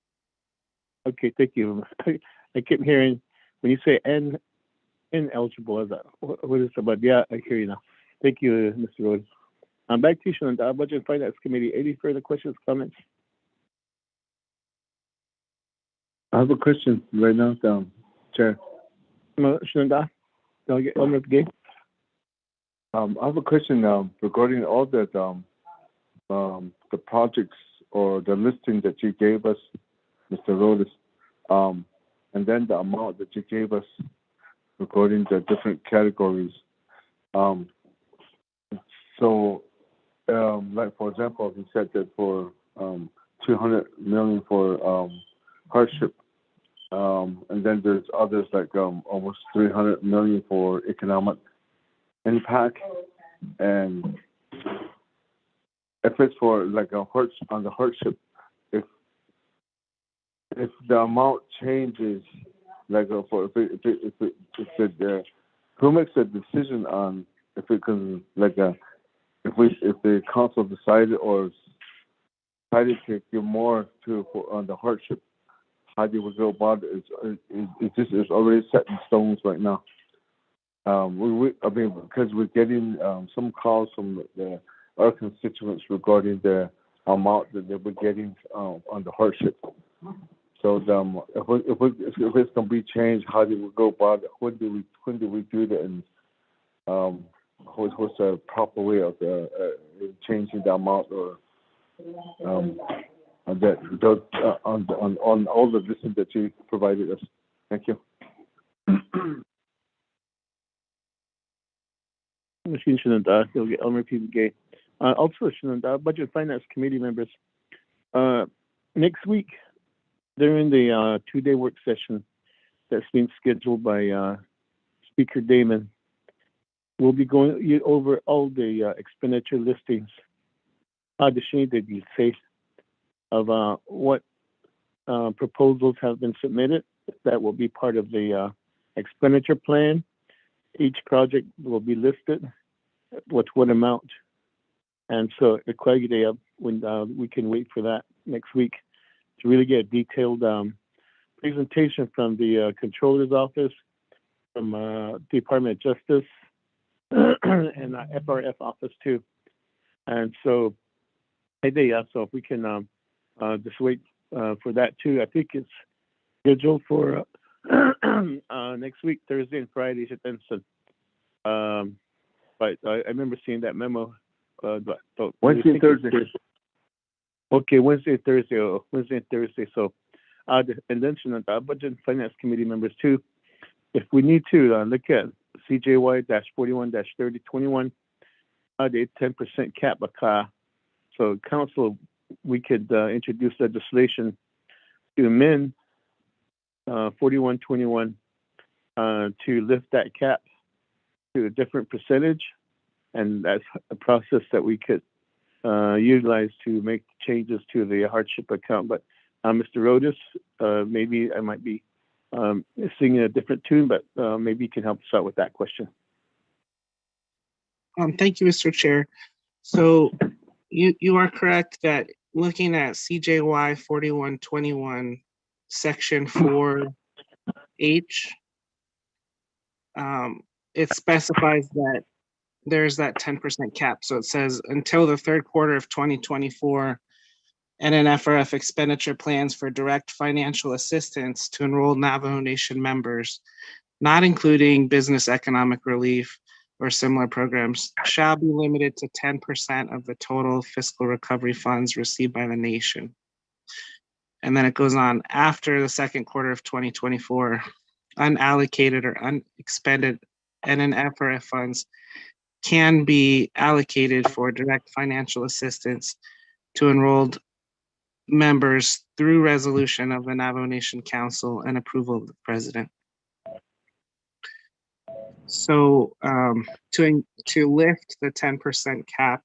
Okay. Thank you. I keep hearing when you say ineligible. What is it about? Yeah, I hear you now. Thank you, Mr. Rhodes. Back to you, Budget and Finance Committee. Any further questions, comments? I have a question right now, Chair. Delegate Elmer Begay. I have a question regarding all the projects or the listing that you gave us, Mr. Rhodes, and then the amount that you gave us regarding the different categories. Like for example, you said that for 200 million for hardship, and then there's others like almost 300 million for economic impact. And if it's for like on the hardship, if the amount changes, like who makes a decision on if it can if the council decided or decided to give more on the hardship, how do we go about it? It's already set in stones right now. Because we're getting some calls from our constituents regarding the amount that they were getting on the hardship. So if it's going to be changed, how do we go about it? When do we do that? And what's the proper way of changing the amount or on all the listings that you provided us? Thank you. Machine shouldn't he'll get Elmer P. Gay. Also, shouldn't Budget and Finance Committee members. Next week, during the 2-day work session that's being scheduled by Speaker Damon, we'll be going over all the expenditure listings. The shade that you say of what proposals have been submitted that will be part of the expenditure plan. Each project will be listed with what amount. And so when we can wait for that next week to really get a detailed presentation from the Controller's Office, from Department of Justice, and FRF office too. And so, so if we can just wait for that too. I think it's scheduled for next week, Thursday and Friday at Benson. But I remember seeing that memo.
Wednesday and Thursday.
Okay, Wednesday and Thursday. Wednesday and Thursday. So, and then Budget and Finance Committee members too. If we need to look at CJY-41-3021, the 10% cap. So, Council, we could introduce legislation to amend 4121 to lift that cap to a different percentage, and that's a process that we could utilize to make changes to the hardship account. But Mr. Rodas, maybe I might be singing a different tune, but maybe you can help us out with that question.
Thank you, Mr. Chair. So you are correct that looking at CJY 4121, Section 4H, it specifies that there's that 10% cap. So it says until the third quarter of 2024, NFRF expenditure plans for direct financial assistance to enrolled Navajo Nation members, not including business economic relief or similar programs, shall be limited to 10% of the total fiscal recovery funds received by the nation. And then it goes on, after the second quarter of 2024, unallocated or unexpended NFRF funds can be allocated for direct financial assistance to enrolled members through resolution of the Navajo Nation Council and approval of the President. So to lift the 10% cap,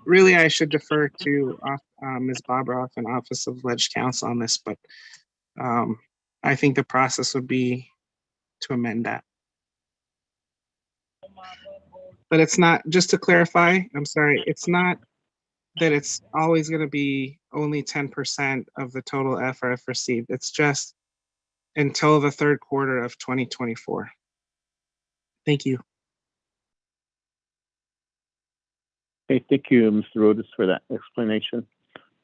really I should defer to Ms. Bobroff and Office of Ledge Counsel on this, but I think the process would be to amend that. But it's not, just to clarify, I'm sorry, it's not that it's always going to be only 10% of the total FRF received. It's just until the third quarter of 2024. Thank you.
Okay, thank you, Mr. Rodas, for that explanation.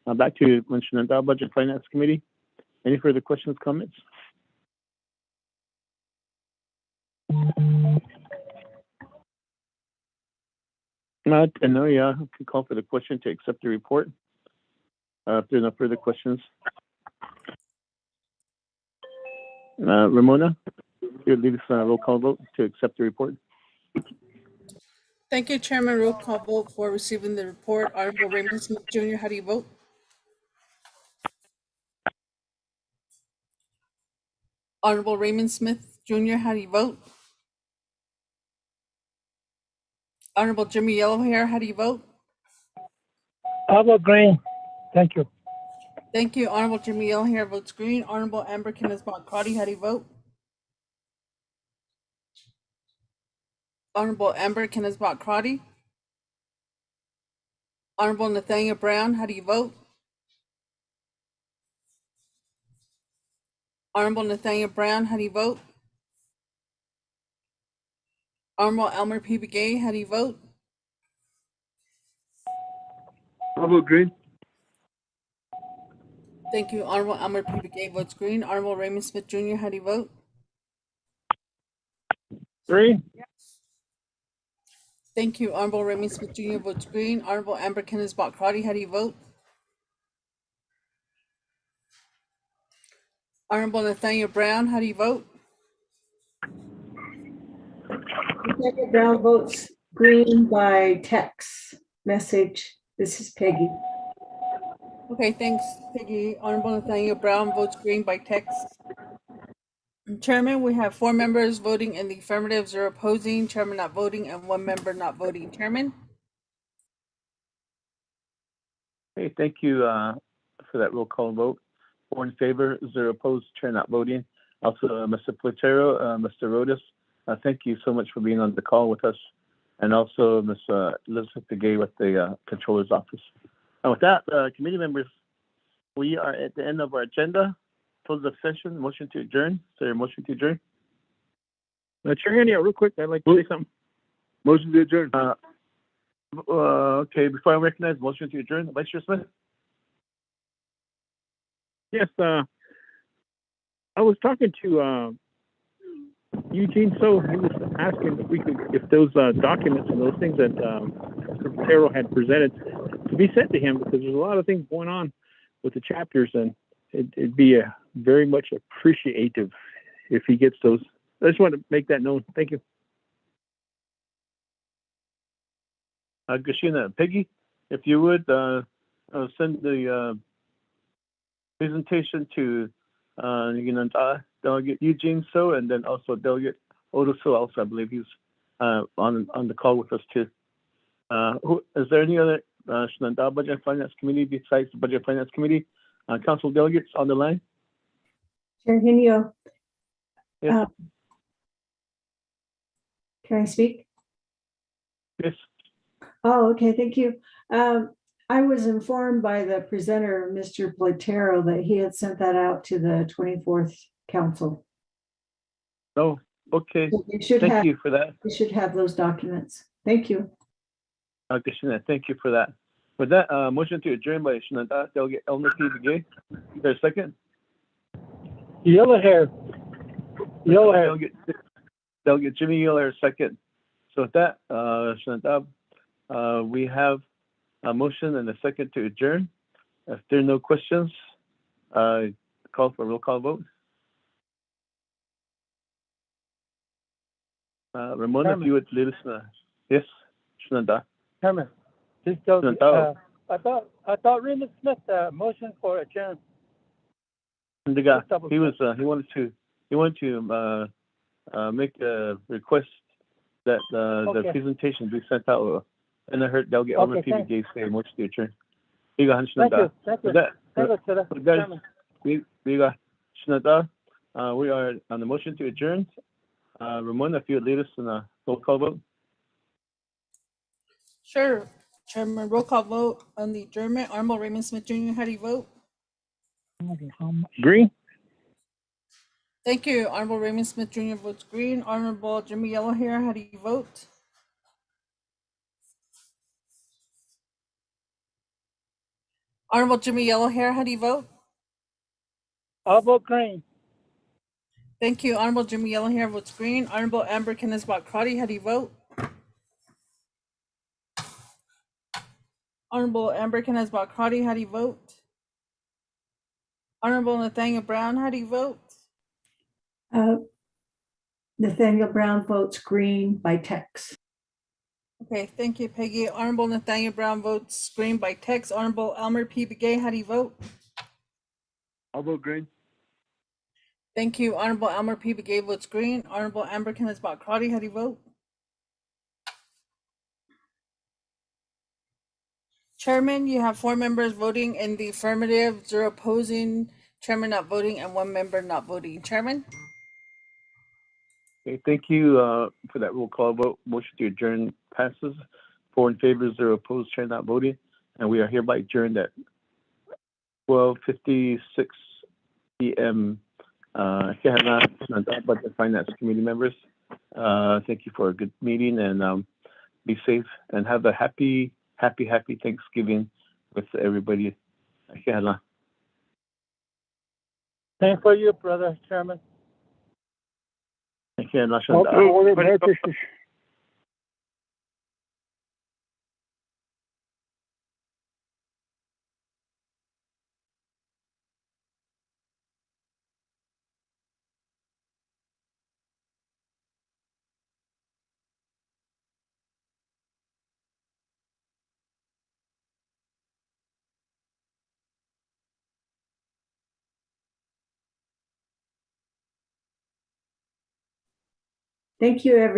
Back to Manchunandao Budget Finance Committee. Any further questions, comments? Not, no, yeah, I can call for the question to accept the report. If there's no further questions. Ramona, you lead us on a roll call vote to accept the report.
Thank you, Chairman. Roll call vote for receiving the report. Honorable Raymond Smith Jr., how do you vote? Honorable Raymond Smith Jr., how do you vote? Honorable Jimmy Yellowhair, how do you vote?
I vote green. Thank you.
Thank you. Honorable Jimmy Yellowhair votes green. Honorable Amber Kenneth-Crotty, how do you vote? Honorable Amber Kenneth-Crotty. Honorable Nathaniel Brown, how do you vote? Honorable Nathaniel Brown, how do you vote? Honorable Elmer P. Begay, how do you vote?
I vote green.
Thank you. Honorable Elmer P. Begay votes green. Honorable Raymond Smith Jr., how do you vote?
Green.
Thank you. Honorable Raymond Smith Jr. votes green. Honorable Amber Kenneth-Crotty, how do you vote? Honorable Nathaniel Brown, how do you vote?
Nathaniel Brown votes green by text message. This is Peggy.
Okay, thanks, Peggy. Honorable Nathaniel Brown votes green by text. Chairman, we have 4 members voting in the affirmative, 0 opposing, chairman not voting, and 1 member not voting. Chairman?
Okay, thank you for that roll call vote. 4 in favor, 0 opposed, chair not voting. Also, Mr. Platero, Mr. Rodas, thank you so much for being on the call with us. And also, Ms. Elizabeth Begay with the Controller's Office. And with that, committee members, we are at the end of our agenda. Close the session. Motion to adjourn. Is there a motion to adjourn?
Chair Haney, real quick, I'd like to say something.
Motion to adjourn. Okay, before I recognize motion to adjourn, Vice Chair Smith.
Yes, I was talking to Eugene, so he was asking if those documents and those things that Taro had presented to be sent to him, because there's a lot of things going on with the chapters, and it'd be very much appreciative if he gets those. I just wanted to make that known. Thank you.
Gashina, Peggy, if you would send the presentation to Delegate Eugene So, and then also Delegate Odo So. Also, I believe he's on the call with us too. Is there any other Budget and Finance Committee besides the Budget and Finance Committee council delegates on the line?
Chair Henio.
Yes.
Can I speak?
Yes.
Oh, okay, thank you. I was informed by the presenter, Mr. Platero, that he had sent that out to the 24th Council.
Oh, okay.
So
Thank you for that.
We should have those documents. Thank you.
Gashina, thank you for that. With that, motion to adjourn by Shinada, Delegate Elmer P. Begay. Is there a second?
Yellow hair.
Delegate Jimmy Yellow, second. So with that, Shinada, we have a motion and a second to adjourn. If there are no questions, call for a roll call vote. Ramona, if you would lead us. Yes, Shinada.
Chairman, I thought Raymond Smith motion for adjourn.
The guy, he wanted to make a request that the presentation be sent out, and I heard Delegate Elmer P. Begay say motion to adjourn. Thank you. We are on the motion to adjourn. Ramona, if you would lead us in a roll call vote.
Sure, Chairman. Roll call vote on the adjournment. Honorable Raymond Smith Jr., how do you vote?
Green.
Thank you. Honorable Raymond Smith Jr. votes green. Honorable Jimmy Yellowhair, how do you vote? Honorable Jimmy Yellowhair, how do you vote?
I'll vote green.
Thank you. Honorable Jimmy Yellowhair votes green. Honorable Amber Kenneth-Crotty, how do you vote? Honorable Amber Kenneth-Crotty, how do you vote? Honorable Nathaniel Brown, how do you vote?
Nathaniel Brown votes green by text.
Okay, thank you, Peggy. Honorable Nathaniel Brown votes green by text. Honorable Elmer P. Begay, how do you vote?
I'll vote green.
Thank you. Honorable Elmer P. Begay votes green. Honorable Amber Kenneth-Crotty, how do you vote? Chairman, you have 4 members voting in the affirmative, 0 opposing, chairman not voting, and 1 member not voting. Chairman?
Okay, thank you for that roll call vote. Motion to adjourn passes. 4 in favor, 0 opposed, chair not voting. And we are hereby adjourned at 12:56 p.m. Budget Finance Committee members. Thank you for a good meeting, and be safe and have a happy Thanksgiving with everybody.
Same for you, brother Chairman.
Thank you, everyone.